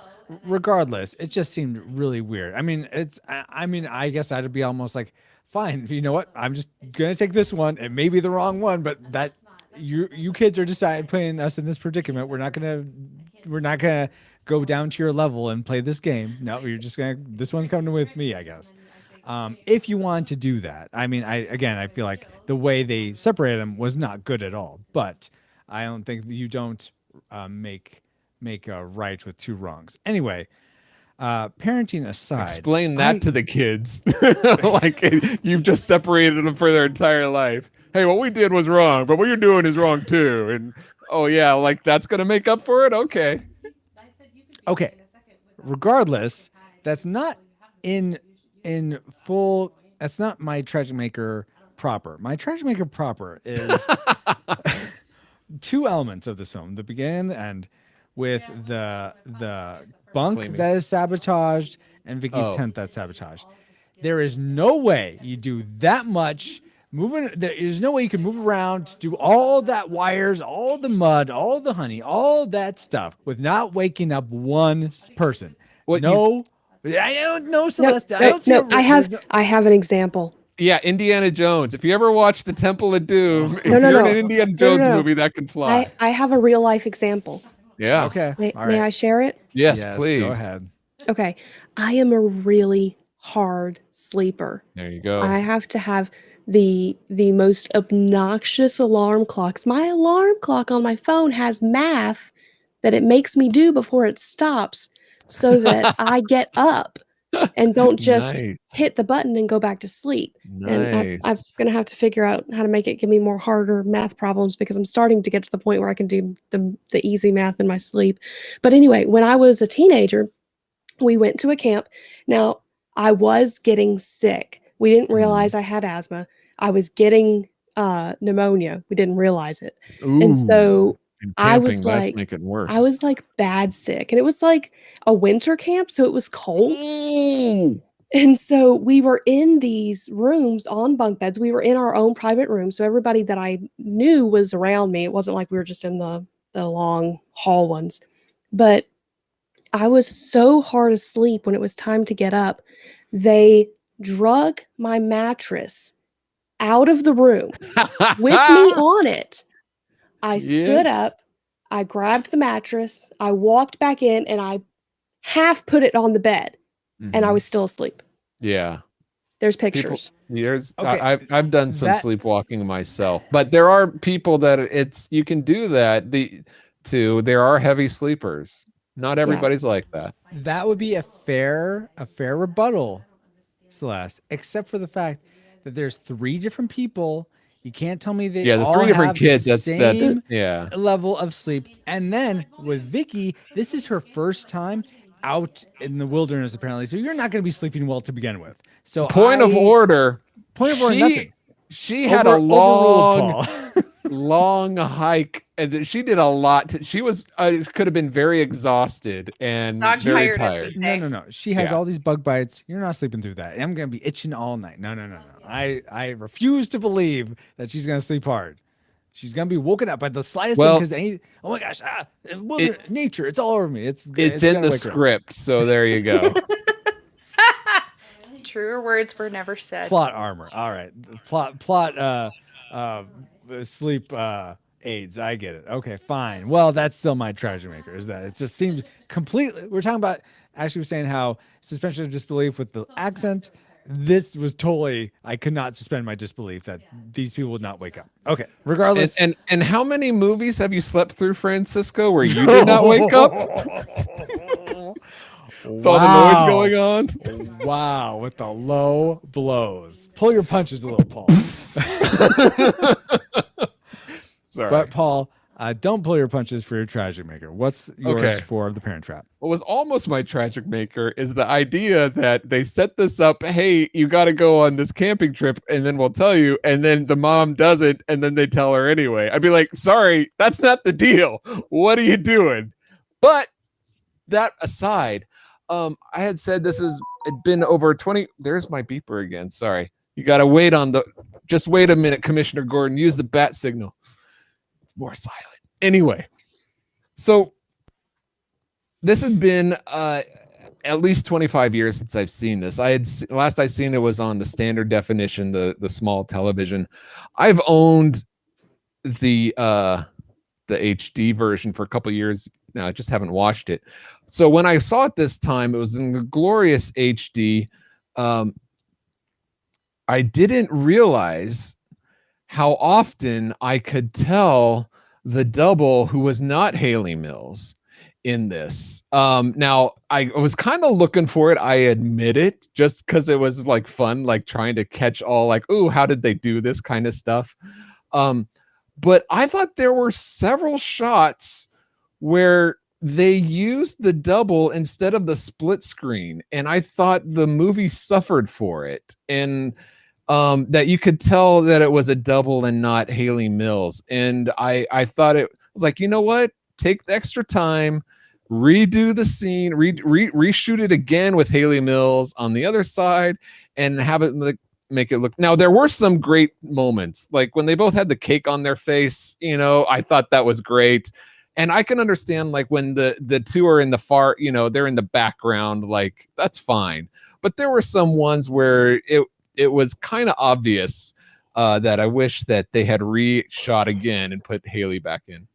Regardless, it just seemed really weird. I mean, I guess I'd be almost like, fine, you know what? I'm just gonna take this one. It may be the wrong one, but that you kids are deciding putting us in this predicament. We're not gonna go down to your level and play this game. No, you're just gonna. This one's coming with me, I guess. If you want to do that, I mean, I feel like the way they separated them was not good at all. But I don't think you don't make a right with two wrongs. Anyway, parenting aside, explain that to the kids. Like you've just separated them for their entire life. Hey, what we did was wrong, but what you're doing is wrong too. And oh yeah, like that's gonna make up for it. Okay. Okay. Regardless, that's not in full. That's not my tragic maker proper. My tragic maker proper is two elements of this film: the beginning and the end, with the bunk that is sabotaged and Vicky's tent that's sabotaged. There is no way you do that much moving. There is no way you can move around, do all that wires, all the mud, all the honey, all that stuff with not waking up one person. I don't know, Celeste. I have an example. Yeah, Indiana Jones. If you ever watch The Temple of Doom, if you're in an Indiana Jones movie, that can fly. I have a real life example. Yeah. Okay. May I share it? Yes, please. Go ahead. Okay. I am a really hard sleeper. There you go. I have to have the most obnoxious alarm clocks. My alarm clock on my phone has math that it makes me do before it stops so that I get up and don't just hit the button and go back to sleep. And I'm going to have to figure out how to make it give me more harder math problems because I'm starting to get to the point where I can do the easy math in my sleep. But anyway, when I was a teenager, we went to a camp. Now, I was getting sick. We didn't realize I had asthma. I was getting pneumonia. We didn't realize it. Ooh. And so I was make it worse. I was like bad sick, and it was like a winter camp, so it was cold. And so we were in these rooms on bunk beds. We were in our own private room, so everybody that I knew was around me. It wasn't like we were just in the long hall ones. But I was so hard asleep when it was time to get up. They drug my mattress out of the room with me on it. I stood up, I grabbed the mattress, I walked back in, and I half put it on the bed, and I was still asleep. Yeah. There's pictures. I've done some sleepwalking myself, but there are people that you can do that. There are heavy sleepers. Not everybody's like that. That would be a fair rebuttal, Celeste, except for the fact that there's 3 different people. You can't tell me they the all 3 different have kids. the same that's level of sleep. And then with Vicky, this is her first time out in the wilderness, apparently. So you're not going to be sleeping well to begin with. So point of order, nothing. She had a long hike, and she did a lot. She was could have been very exhausted and very tired. No. She has all these bug bites. You're not sleeping through that. I'm gonna be itching all night. No. I refuse to believe that she's gonna sleep hard. She's gonna be woken up by the slightest thing because oh my gosh, nature, it's all over me. It's in the script, so there you go. Truer words were never said. Plot armor. All right. Plot sleep aids. I get it. Okay, fine. Well, that's still my tragic maker. Is that it just seems completely. We're talking about. Ashley was saying how suspension of disbelief with the accent. This was totally. I could not suspend my disbelief that these people would not wake up. Okay, regardless. And how many movies have you slept through, Francisco, where you did not wake up? With all the noise going on. Wow, with the low blows. Pull your punches a little, Paul. Sorry. But Paul, don't pull your punches for your tragic maker. What's yours for the Parent Trap? What was almost my tragic maker is the idea that they set this up. Hey, you got to go on this camping trip, and then we'll tell you. And then the mom doesn't, and then they tell her anyway. I'd be like, sorry, that's not the deal. What are you doing? But that aside, I had said it'd been over 20. There's my beeper again. Sorry. You got to wait just wait a minute, Commissioner Gordon. Use the bat signal. It's more silent. Anyway, so this has been at least 25 years since I've seen this. Last I seen it was on the standard definition, the small television. I've owned the HD version for a couple years now. I just haven't watched it. So when I saw it this time, it was in the glorious HD. I didn't realize how often I could tell the double who was not Hayley Mills in this. Now I was kind of looking for it, I admit it, just because it was like fun, like trying to catch all like, ooh, how did they do this kind of stuff. But I thought there were several shots where they used the double instead of the split screen, and I thought the movie suffered for it, and that you could tell that it was a double and not Hayley Mills. And I thought it was like, you know what? Take the extra time, redo the scene, reshoot it again with Hayley Mills on the other side, and have it make it look. Now there were some great moments, like when they both had the cake on their face. You know, I thought that was great, and I can understand like when the two are in the far, you know, they're in the background, like that's fine. But there were some ones where it was kind of obvious that I wish that they had reshot again and put Hayley back in.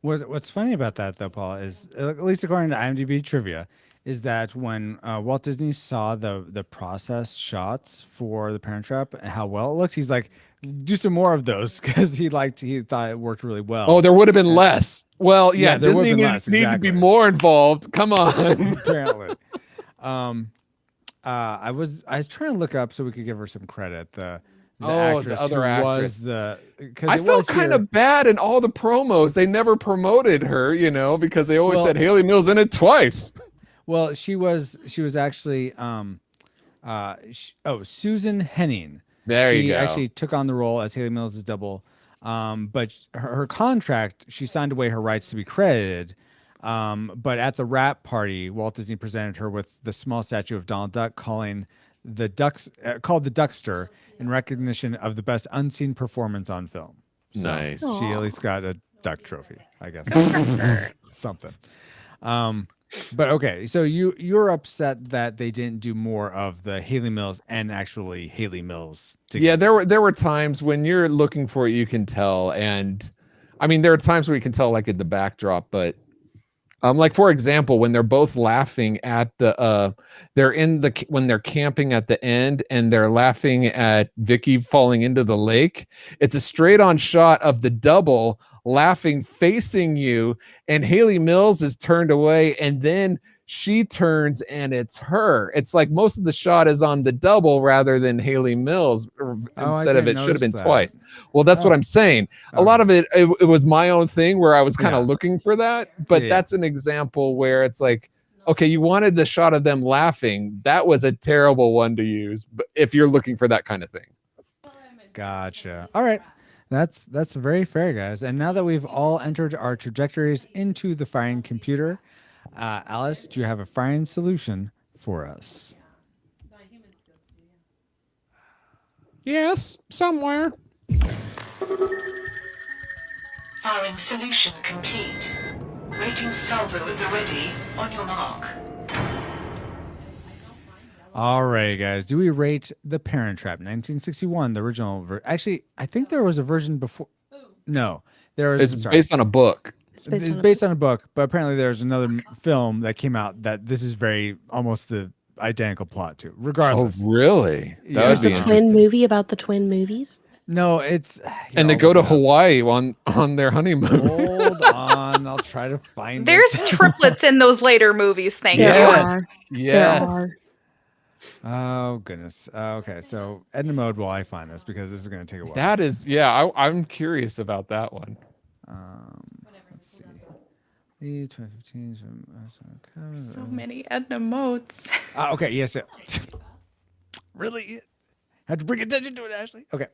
What's funny about that, though, Paul, is at least according to IMDb trivia, is that when Walt Disney saw the process shots for the Parent Trap and how well it looks, he's like, do some more of those, because he thought it worked really well. Oh, there would have been less. Well, yeah, Disney need to be more involved. Come on. Apparently. I was trying to look up so we could give her some credit. The other actress. I felt kind of bad in all the promos. They never promoted her, you know, because they always said Hayley Mills in it twice. Well, she was actually Susan Henning. There you go. She actually took on the role as Hayley Mills' double. But her contract, she signed away her rights to be credited. But at the wrap party, Walt Disney presented her with the small statue of Donald Duck, called the Duckster, in recognition of the best unseen performance on film. So nice. She at least got a duck trophy, I guess. Something. But okay, so you're upset that they didn't do more of the Hayley Mills and actually Hayley Mills together. Yeah, there were times when you're looking for it, you can tell, and I mean there are times where you can tell like in the backdrop, but like for example, when they're both laughing at when they're camping at the end and they're laughing at Vicky falling into the lake, it's a straight on shot of the double laughing facing you, and Hayley Mills is turned away, and then she turns and it's her. It's like most of the shot is on the double rather than Hayley Mills instead of it should have been twice. Well, that's what I'm saying. A lot of it was my own thing where I was kind of looking for that, but that's an example where it's like, okay, you wanted the shot of them laughing. That was a terrible one to use, but if you're looking for that kind of thing. Gotcha. All right. That's very fair, guys. And now that we've all entered our trajectories into the firing computer, Alice, do you have a firing solution for us? Yes, somewhere. Firing solution complete. Rating salvo at the ready. On your mark. All right, guys. Do we rate The Parent Trap 1961, the original? Actually, I think there was a version before. No, there was. It's based on a book. It's based on a book, but apparently there's another film that came out that this is very almost the identical plot to. Regardless. Oh, really? That would be a twin movie about the twin movies. No, it's and they go to Hawaii on their honeymoon. Hold on and I'll try to find There's it. triplets in those later movies. Thank you. Yes. There Yes. are. Oh goodness. Okay, so Edna Mode while I find this because this is going to take a while. That is, yeah. I'm curious about that one. Let's see. The 2015. So many Edna Modes. Okay. Yes. Really? Had to bring attention to it, Ashley. Okay.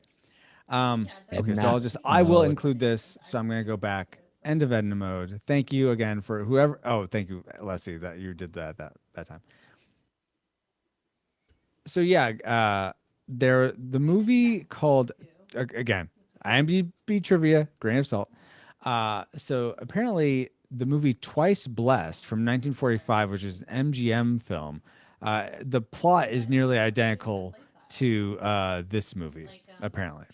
Okay. So I will include this. So I'm going to go back. End of Edna Mode. Thank you again for whoever. Oh, thank you, Leslie, that you did that time. So yeah, the movie called again IMDb trivia, grain of salt. So apparently the movie Twice Blessed from 1945, which is an MGM film, the plot is nearly identical to this movie apparently.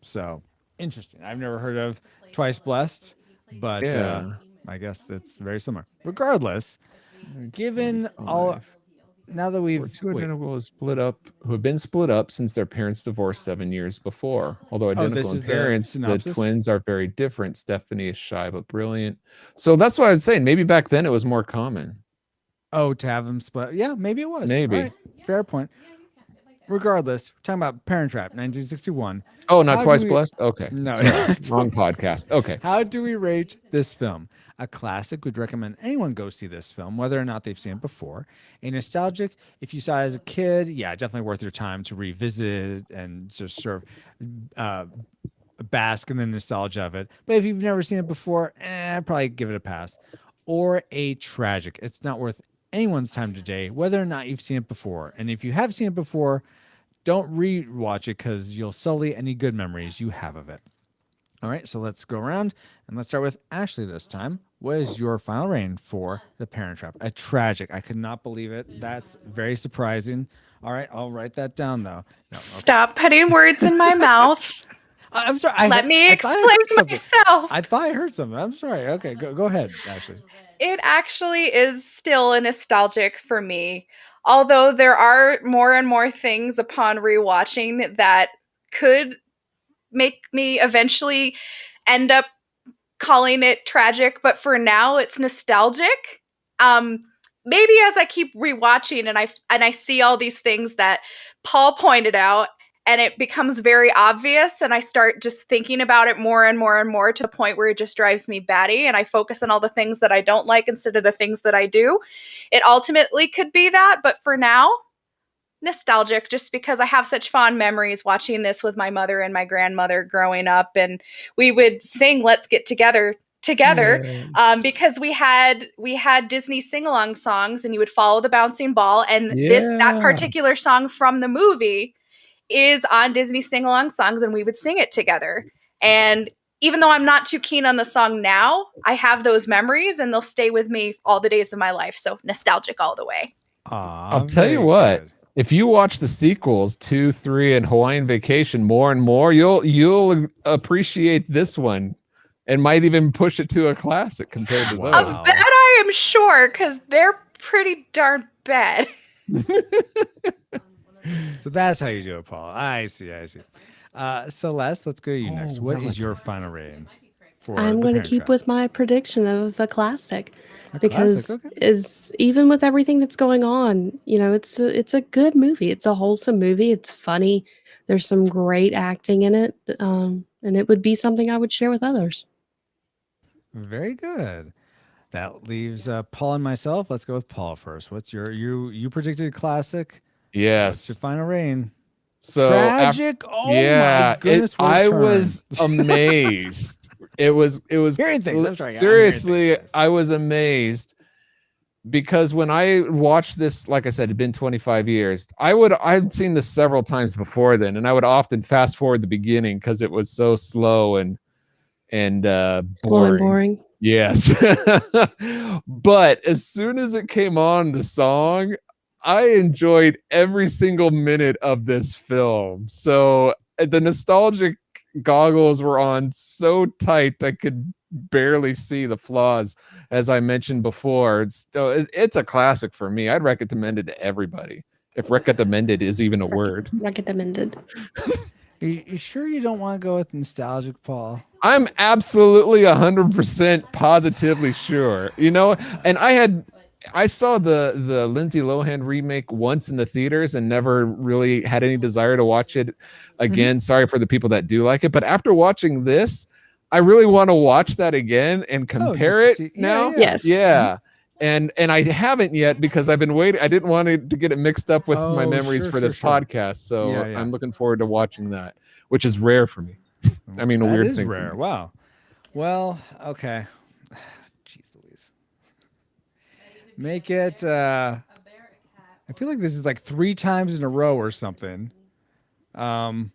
So interesting. I've never heard of Twice Blessed, but I guess it's very similar. Regardless, given all. Now that we've two identical who have been split up since their parents divorced 7 years before. Although identical in parents, the twins are very different. Stephanie is shy but brilliant. So that's what I was saying. Maybe back then it was more common. Oh, to have them split. Yeah, maybe it was. Maybe. All right, fair point. Regardless, we're talking about Parent Trap, 1961. Oh, not Twice Blessed? Okay. No. Wrong podcast. Okay. How do we rate this film? A classic, would recommend anyone go see this film, whether or not they've seen it before. A nostalgic, if you saw it as a kid, yeah, definitely worth your time to revisit it and just sort of bask in the nostalgia of it. But if you've never seen it before, probably give it a pass. Or a tragic. It's not worth anyone's time today, whether or not you've seen it before. And if you have seen it before, don't re-watch it because you'll sully any good memories you have of it. All right, so let's go around and let's start with Ashley this time. What is your final reign for The Parent Trap? A tragic. I could not believe it. That's very surprising. All right, I'll write that down though. No, okay. Stop putting words in my mouth. I'm sorry. Let me explain myself. I thought I heard something. I'm sorry. Okay, go ahead, Ashley. It actually is still a nostalgic for me. Although there are more and more things upon rewatching that could make me eventually end up calling it tragic, but for now it's nostalgic. Maybe as I keep rewatching and I see all these things that Paul pointed out, and it becomes very obvious, and I start just thinking about it more and more and more to the point where it just drives me batty, and I focus on all the things that I don't like instead of the things that I do. It ultimately could be that, but for now, nostalgic, just because I have such fond memories watching this with my mother and my grandmother growing up, and we would sing "Let's Get Together" because we had Disney sing-along songs, and you would follow the bouncing ball, and that particular song from the movie is on Disney sing-along songs, and we would sing it together. And even though I'm not too keen on the song now, I have those memories, and they'll stay with me all the days of my life. So nostalgic all the way. I'll tell you what. Good. If you watch the sequels 2, 3, and Hawaiian Vacation more and more, you'll appreciate this one, and might even push it to a classic compared to those. Of that I am sure, because they're pretty darn bad. So that's how you do it, Paul. I see. Celeste, let's go to you next. What is your final rating for I'm going to keep with my prediction of a classic. Because even with everything that's going on, it's a good movie. It's a wholesome movie. It's funny. There's some great acting in it, and it would be something I would share with others. Very good. That leaves Paul and myself. Let's go with Paul first. What's you predicted classic? Yes. What's your final reign? So tragic. My goodness! I was amazed. It was hearing things. I'm sorry, seriously, I was amazed because when I watched this, like I said, it'd been 25 years. I'd seen this several times before then, and I would often fast forward the beginning because it was so slow and boring. Yes. But as soon as it came on the song, I enjoyed every single minute of this film. So the nostalgic goggles were on so tight I could barely see the flaws, as I mentioned before. It's a classic for me. I'd recommend it to everybody, if recommended is even a word. Recommended. You sure you don't want to go with nostalgic, Paul? I'm absolutely 100% positively sure. You know, and I saw the Lindsay Lohan remake once in the theaters and never really had any desire to watch it again. Sorry for the people that do like it, but after watching this, I really want to watch that again and compare it now. Yes. Yeah. And I haven't yet because I've been waiting. I didn't want to get it mixed up with my memories for this podcast. So I'm looking forward to watching that, which is rare for me. I mean, a weird thing. That is rare. Wow. Well, okay. Jeez Louise. Make it I feel like this is like 3 times in a row or something. Or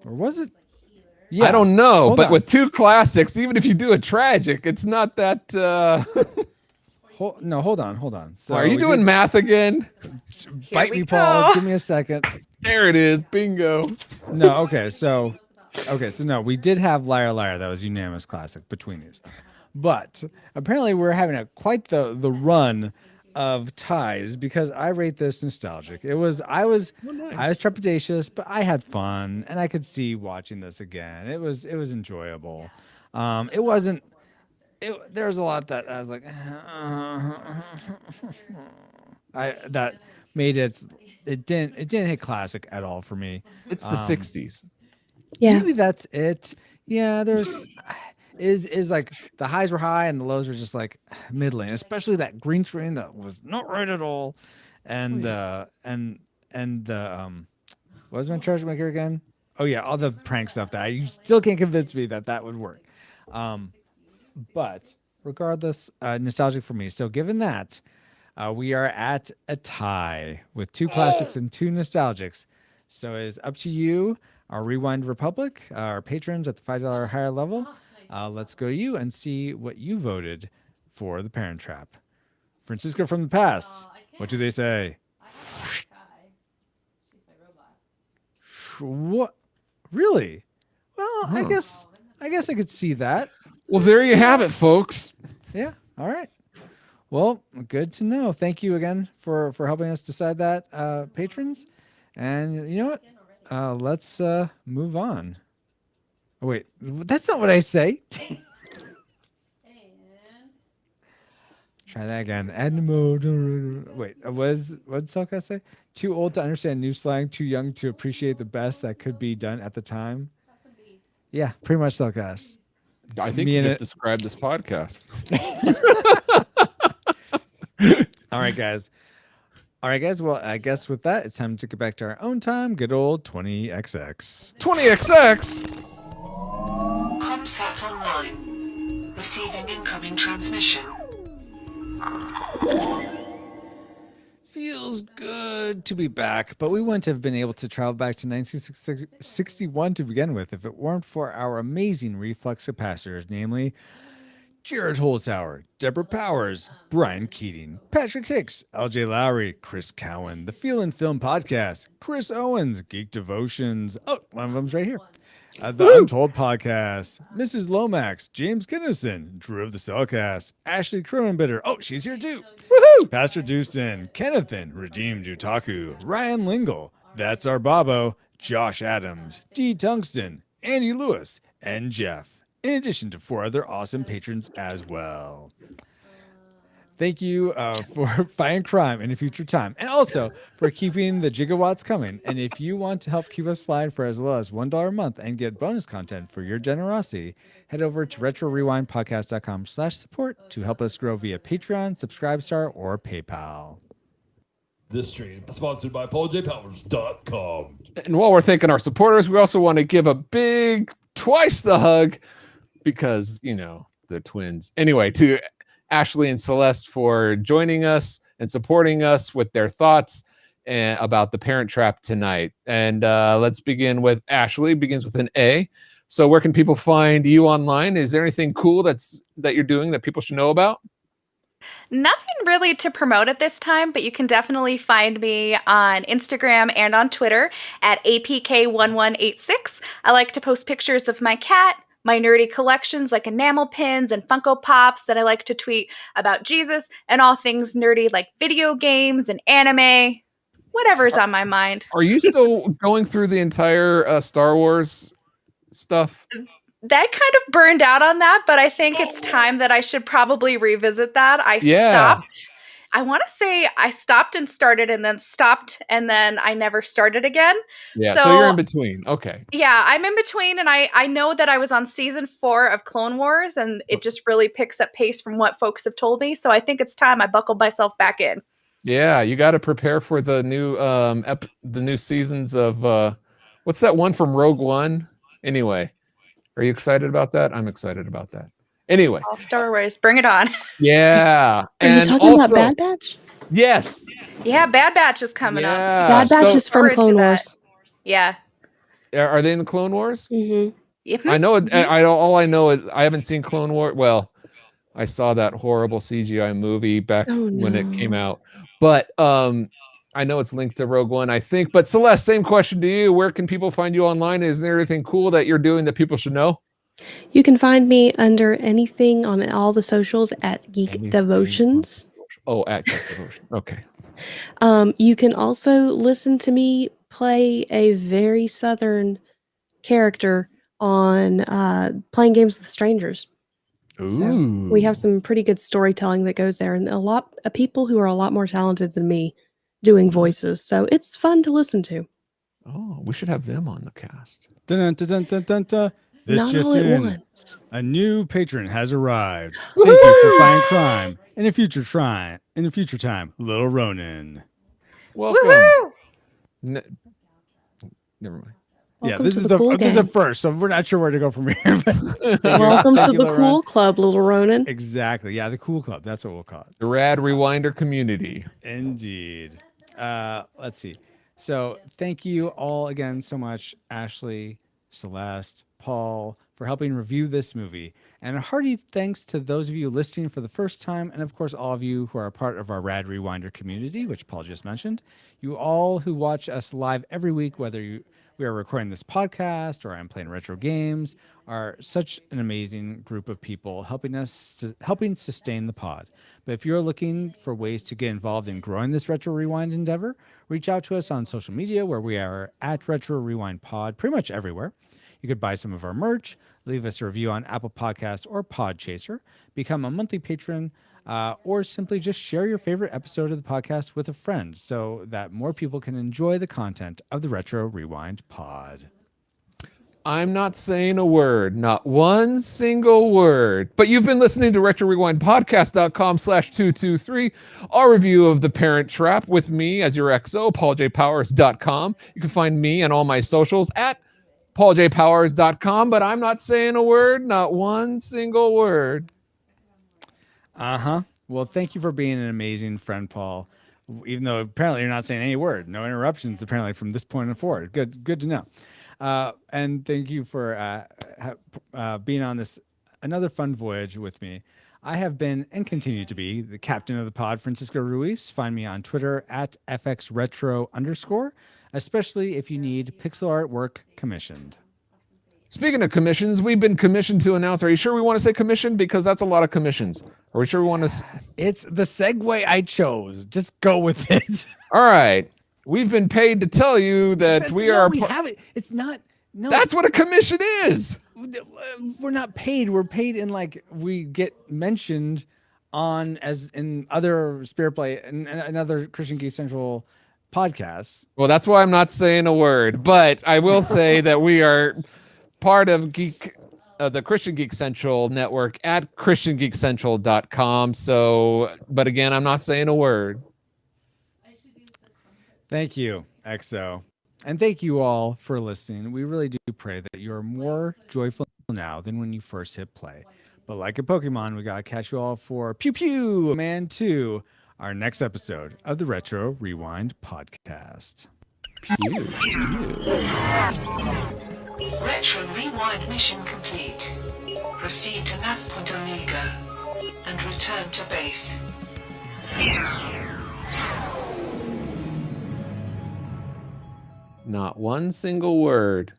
was it? Yeah. I don't know, but with 2 classics, even if you do a tragic, it's not that no, hold on. So are you doing math again? Bite me, Paul. Give me a second. There it is. Bingo. No, okay. So no, we did have Liar Liar. That was unanimous classic between these. But apparently we're having quite the run of ties because I rate this nostalgic. I was trepidatious, but I had fun and I could see watching this again. It was enjoyable. It wasn't there was a lot that I was like that made it didn't hit classic at all for me. It's the 60s. Yeah. Maybe that's it. Yeah, there's is like the highs were high and the lows were just like middling, especially that green screen that was not right at all. And what was my charge maker again? Oh yeah, all the prank stuff that you still can't convince me that would work. But regardless, nostalgic for me. So given that, we are at a tie with 2 classics and 2 nostalgics. So it's up to you, our Rewind Republic, our patrons at the $5 higher level. Let's go to you and see what you voted for The Parent Trap. Francisco from the past. What do they say? What? Really? Well, I guess I could see that. Well, there you have it, folks. Yeah. All right. Well, good to know. Thank you again for helping us decide that, patrons. And you know what? Let's move on. Oh, wait, that's not what I say. Try that again. Add mode. Wait, what did Selka say? Too old to understand new slang, too young to appreciate the best that could be done at the time. Yeah, pretty much Selka. I think you just described this podcast. All right, guys. Well, I guess with that, it's time to get back to our own time. Good old 20XX. 20XX. Comsat online. Receiving incoming transmission. Feels good to be back, but we wouldn't have been able to travel back to 1961 to begin with if it weren't for our amazing reflux capacitors, namely Jared Holzhauer, Deborah Powers, Brian Keating, Patrick Hicks, LJ Lowry, Chris Cowan, the Feel and Film Podcast, Chris Owens, Geek Devotions. Oh, one of them's right here. The Untold Podcast, Mrs. Lomax, James Kinnison, Drew of the Cellcast, Ashley Cronenbitter. Oh, she's here too. Woohoo! Pastor Dewson, Kennethan, Redeemed Utaku, Ryan Lingle, That's Our Bobo, Josh Adams, D. Tungsten, Andy Lewis, and Jeff, in addition to 4 other awesome patrons as well. Thank you for fighting crime in a future time, and also for keeping the gigawatts coming. And if you want to help keep us flying for as low as $1 a month and get bonus content for your generosity, head over to retrorewindpodcast.com/support to help us grow via Patreon, Subscribestar, or PayPal. This stream is sponsored by PaulJPowers.com. And while we're thanking our supporters, we also want to give a big twice the hug because, you know, they're twins. Anyway, to Ashley and Celeste for joining us and supporting us with their thoughts about The Parent Trap tonight. And let's begin with Ashley. Begins with an A. So where can people find you online? Is there anything cool that you're doing that people should know about? Nothing really to promote at this time, but you can definitely find me on Instagram and on Twitter at APK1186. I like to post pictures of my cat, my nerdy collections like enamel pins and Funko Pops, and I like to tweet about Jesus and all things nerdy like video games and anime. whatever's on my mind. Are you still going through the entire Star Wars stuff? That kind of burned out on that, but I think it's time that I should probably revisit that. I stopped. I want to say I stopped and started and then stopped and then I never started again. Yeah, so you're in between. Okay. Yeah, I'm in between, and I know that I was on season 4 of Clone Wars, and it just really picks up pace from what folks have told me. So I think it's time I buckled myself back in. Yeah, you got to prepare for the new seasons of what's that one from Rogue One? Anyway, are you excited about that? I'm excited about that. Anyway, all Star Wars, bring it on. Yeah. Are you talking about Bad Batch? Yes. Yeah, Bad Batch is coming up. Bad Batch is from Clone Wars. Yeah. Are they in the Clone Wars? Mm-hmm. Yep. I know it. All I know is I haven't seen Clone Wars. Well, I saw that horrible CGI movie back when it came out, but I know it's linked to Rogue One, I think. But Celeste, same question to you. Where can people find you online? Is there anything cool that you're doing that people should know? You can find me under anything on all the socials at Geek Devotions. Oh, at Geek Devotion. Okay. You can also listen to me play a very southern character on Playing Games with Strangers. Ooh. So we have some pretty good storytelling that goes there, and a lot of people who are a lot more talented than me doing voices. So it's fun to listen to. Oh, we should have them on the cast. Dun, dun, dun, dun, dun, dun. This Not just all at in. once. A new patron has arrived. Thank you for fighting crime in a future time, Little Ronin. Welcome. Never mind. Yeah, Welcome this to is the cool this is the gang. first, so we're not sure where to go from here. but- Welcome to Thank you, the Little cool Ron. club, Little Ronin. Exactly. Yeah, the cool club. That's what we'll call it. The Rad Rewinder community. Indeed. Let's see. So thank you all again so much, Ashley, Celeste, Paul, for helping review this movie. And a hearty thanks to those of you listening for the first time, and of course all of you who are a part of our Rad Rewinder community, which Paul just mentioned. You all who watch us live every week, whether we are recording this podcast or I'm playing retro games, are such an amazing group of people helping sustain the pod. But if you're looking for ways to get involved in growing this Retro Rewind endeavor, reach out to us on social media where we are at Retro Rewind Pod, pretty much everywhere. You could buy some of our merch, leave us a review on Apple Podcasts or Podchaser, become a monthly patron, or simply just share your favorite episode of the podcast with a friend so that more people can enjoy the content of the Retro Rewind Pod. I'm not saying a word, not one single word. But you've been listening to RetroRewindPodcast.com/223, our review of The Parent Trap with me as your XO, PaulJPowers.com. You can find me and all my socials at PaulJPowers.com, but I'm not saying a word, not one single word. Uh-huh. Well, thank you for being an amazing friend, Paul. Even though apparently you're not saying any word. No interruptions, apparently, from this point forward. Good to know. And thank you for being on this another fun voyage with me. I have been and continue to be the captain of the pod, Francisco Ruiz. Find me on Twitter at FXRetro_, especially if you need pixel art work commissioned. Speaking of commissions, we've been commissioned to announce. Are you sure we want to say commission? Because that's a lot of commissions. Are we sure we want to? It's the segue I chose. Just go with it. All right. We've been paid to tell you that we are. We have it. It's not. No. That's what a commission is. We're not paid. We're paid in like we get mentioned on as in other Spirit Play and other Christian Geek Central podcasts. Well, that's why I'm not saying a word. But I will say that we are part of the Christian Geek Central network at ChristianGeekCentral.com. So, but again, I'm not saying a word. Thank you, XO. And thank you all for listening. We really do pray that you're more joyful now than when you first hit play. But like a Pokemon, we got to catch you all for Pew Pew Man 2, our next episode of the Retro Rewind podcast. Pew. Retro Rewind mission complete. Proceed to nav point Omega and return to base. Not one single word.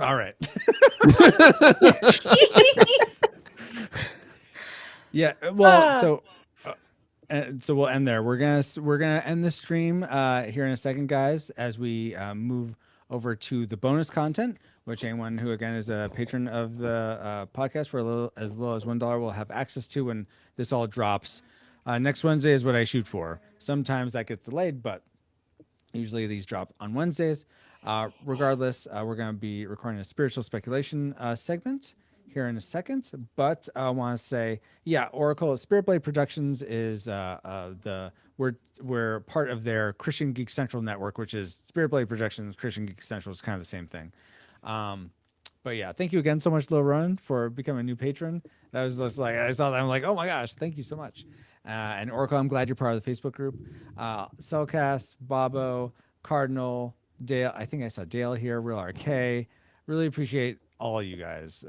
All right. Yeah. Well, so so we'll end there. We're gonna end the stream here in a second, guys, as we move over to the bonus content, which anyone who again is a patron of the podcast for as little as $1 will have access to when this all drops. Next Wednesday is what I shoot for. Sometimes that gets delayed, but usually these drop on Wednesdays. Regardless, we're going to be recording a spiritual speculation segment here in a second. But I want to say, Oracle Spirit Blade Productions is we're part of their Christian Geek Central network, which is Spirit Blade Productions. Christian Geek Central is kind of the same thing. But yeah, thank you again so much, Lil Ronan, for becoming a new patron. That was just like, I saw that, I'm like, oh my gosh, thank you so much. And Oracle, I'm glad you're part of the Facebook group. Cellcast, Bobo, Cardinal, Dale. I think I saw Dale here. Real RK. Really appreciate all you guys.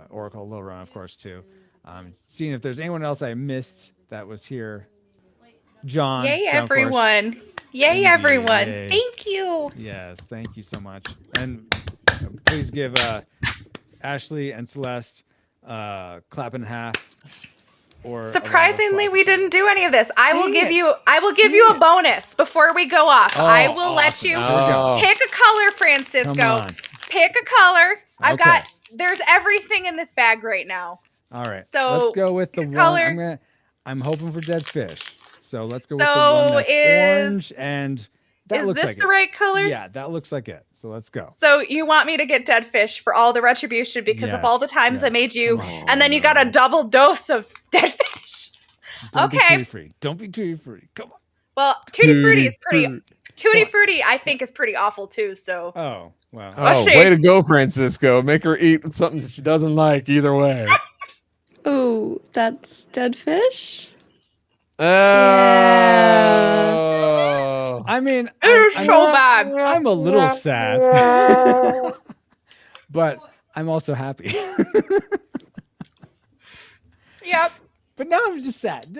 Oracle, Lil Ronan, of course, too. Seeing if there's anyone else I missed that was here. John. Yay, John, everyone. Yay, Indeed, everyone. yay. Thank you. Yes, thank you so much. And please give Ashley and Celeste clap in half. Or surprisingly, we didn't do any of this. I will give you a bonus before we go off. I will let you pick a color, Francisco. Pick a color. There's everything in this bag right now. All right. So let's go with the one. color. I'm hoping for dead fish. So let's go with the one that's orange, and that looks like it. Is this the right color? Yeah, that looks like it. So let's go. So you want me to get dead fish for all the retribution because of all the times I made you, and then you got a double dose of dead fish. Don't be tutti free. Don't be tutti free. Come on. Well, Tutti Frutti is pretty. Tutti Frutti, I think, is pretty awful too. So. Oh wow. Oh, way to go, Francisco! Make her eat something she doesn't like. Either way. Oh, that's dead fish. Oh. I mean, it's so bad. I'm a little sad, but I'm also happy. Yep. But now I'm just sad.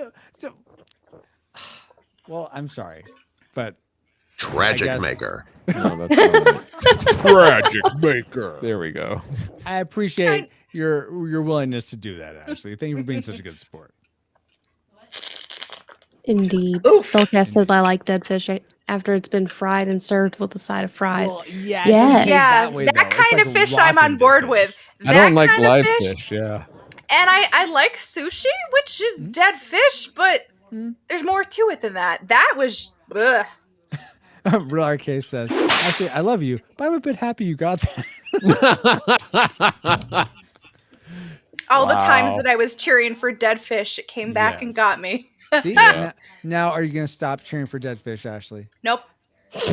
Well, I'm sorry, but Tragic Maker. No, that's not Tragic Maker. There we go. I appreciate your willingness to do that, Ashley. Thank you for being such a good sport. Indeed. Cellcast says I like dead fish after it's been fried and served with a side of fries. Well, yeah, that kind of fish I'm on board with. I don't like live fish. Yeah. And I like sushi, which is dead fish, but there's more to it than that. That was. Ugh. Real RK says, actually, I love you, but I'm a bit happy you got that. All the times that I was cheering for dead fish, it came back and got me. See? Now, are you going to stop cheering for dead fish, Ashley? Nope.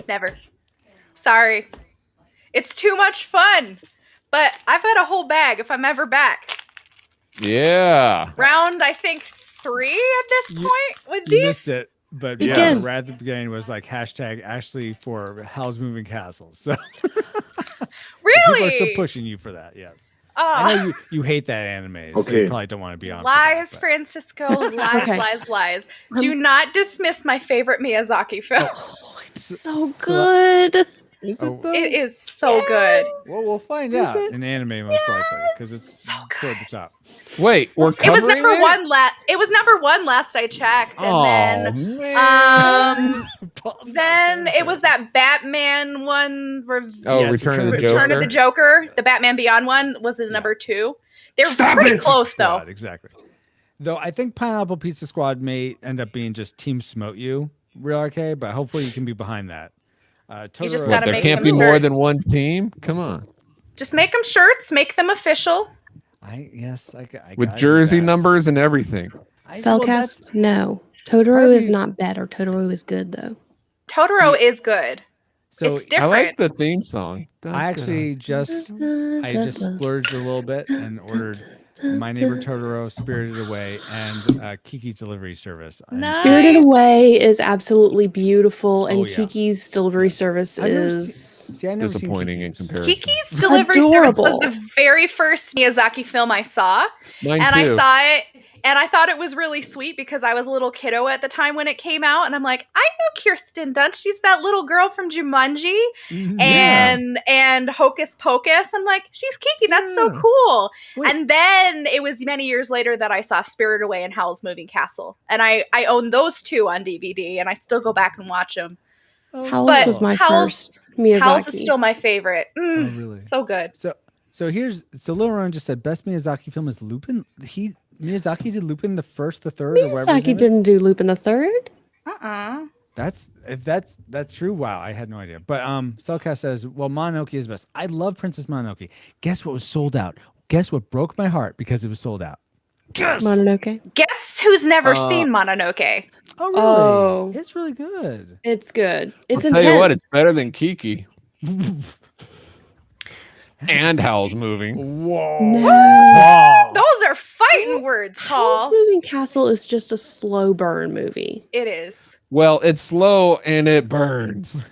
Never. Sorry. It's too much fun. But I've had a whole bag if I'm ever back. Yeah. Round, I think, 3 at this point with these. You missed it. But right at the beginning was like hashtag Ashley for Howl's Moving Castles. So really? People are still pushing you for that, yes. I know you hate that anime, so you probably don't want to be on. Lies, Francisco. Lies, lies. Do not dismiss my favorite Miyazaki film. Oh, it's so good. Is it though? It is so good. Well, we'll find out in anime most likely because it's so toward the top. Wait, we're covering it was number one it was number 1 last I checked, and then it was that Batman one. Return of the Joker. Return of the Joker. The Batman Beyond one was in number 2. They're pretty close though. Exactly. Though I think Pineapple Pizza Squad may end up being just Team Smote You, Real RK, but hopefully you can be behind that. Totoro, there can't be more than one team. Come on. Just make them shirts. Make them official. I with jersey numbers and everything. Cellcast, no. Totoro is not better. Totoro is good though. Totoro is good. So it's different. I like the theme song. I actually just splurged a little bit and ordered My Neighbor Totoro, Spirited Away, and Kiki's Delivery Service. Spirited Away is absolutely beautiful, and Kiki's Delivery Service is See, I never seen disappointing in Kiki's. comparison. Kiki's Delivery Service was Adorable. the very first Miyazaki film I saw. Mine And too. I saw it and I thought it was really sweet because I was a little kiddo at the time when it came out. And I'm like, I know Kirsten Dunst. She's that little girl from Jumanji and Hocus Pocus. I'm like, she's Kiki. That's so cool. Wait. And then it was many years later that I saw Spirited Away and Howl's Moving Castle. And I own those two on DVD and I still go back and watch them. Howl's was my first Miyazaki. Howl's is still my favorite. Oh, really? So good. So Lil Ron just said best Miyazaki film is Lupin. Miyazaki did Lupin the first, the third, or whatever. Miyazaki didn't do Lupin the Third. If that's true. Wow, I had no idea. But Cellcast says, well, Mononoke is best. I love Princess Mononoke. Guess what was sold out? Guess what broke my heart because it was sold out? Guess. Mononoke. Guess who's never seen Mononoke? Oh, really? Oh. It's really good. It's good. It's I'll tell you what, it's better than Kiki. And Howl's Moving. Whoa. No. Those are fighting words, Paul. Howl's Moving Castle is just a slow burn movie. It is. Well, it's slow and it burns.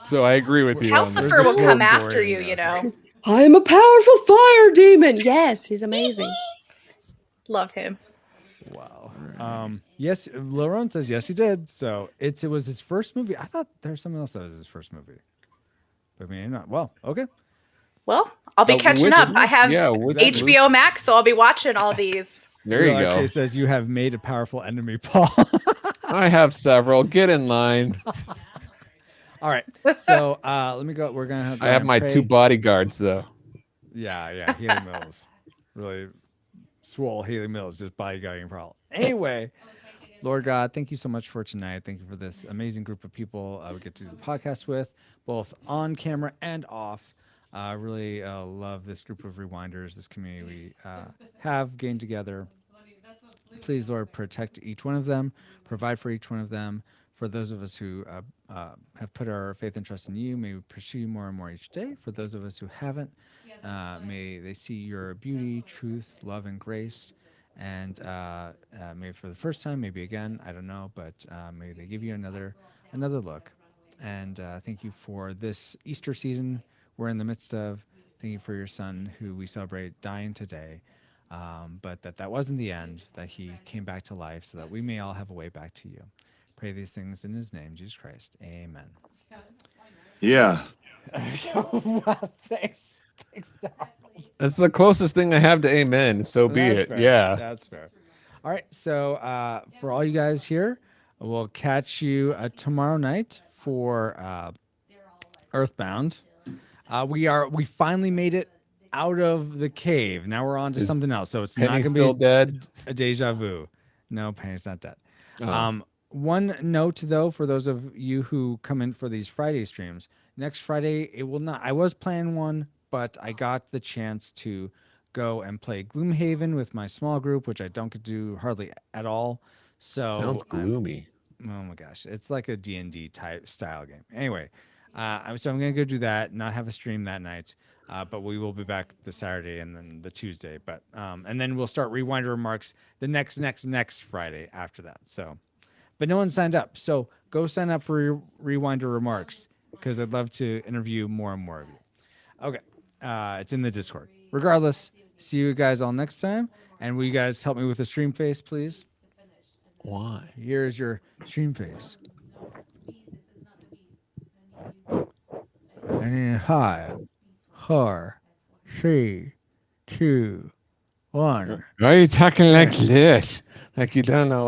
So I agree with you. Calcifer will come after you, you know. I am a powerful fire demon. Yes, he's amazing. Love him. Wow. Yes, Laurent says yes, he did. So it was his first movie. I thought there was someone else that was his first movie. But maybe not. Well, okay. Well, I'll be catching up. I have HBO Max, so I'll be watching all these. There you go. It says you have made a powerful enemy, Paul. I have several. Get in line. All right. So let me go. We're gonna have. I have my 2 bodyguards though. Yeah. Hayley Mills, really swole Hayley Mills, just bodyguarding Paul. Anyway, Lord God, thank you so much for tonight. Thank you for this amazing group of people we get to do the podcast with, both on camera and off. I really love this group of rewinders, this community we have gained together. Please, Lord, protect each one of them, provide for each one of them. For those of us who have put our faith and trust in you, may we pursue you more and more each day. For those of us who haven't, may they see your beauty, truth, love, and grace. And maybe for the first time, maybe again, I don't know, but may they give you another look. And thank you for this Easter season we're in the midst of. Thank you for your son, who we celebrate dying today, but that wasn't the end, that he came back to life so that we may all have a way back to you. Pray these things in his name, Jesus Christ. Amen. Yeah. Wow, thanks. That's the closest thing I have to amen. So be it. Fair. Yeah. That's fair. All right. So for all you guys here, we'll catch you tomorrow night for Earthbound. We finally made it out of the cave. Now we're on to something else. So it's not going to be dead. A deja vu. No, Penny's not dead. Oh. One note though, for those of you who come in for these Friday streams, next Friday it will not. I was planning one, but I got the chance to go and play Gloomhaven with my small group, which I don't get to do hardly at all. So sounds gloomy. Oh my gosh, it's like a D&D type style game. Anyway, so I'm gonna go do that. Not have a stream that night, but we will be back the Saturday and then the Tuesday. But and then we'll start Rewinder Remarks the next Friday after that. So, but no one signed up, so go sign up for Rewinder Remarks because I'd love to interview more and more of you. Okay, it's in the Discord. Regardless, see you guys all next time. And will you guys help me with the stream face, please? Why? Here's your stream face. And then 5, 4, 3, 2, 1. Why are you talking like this? Like you don't know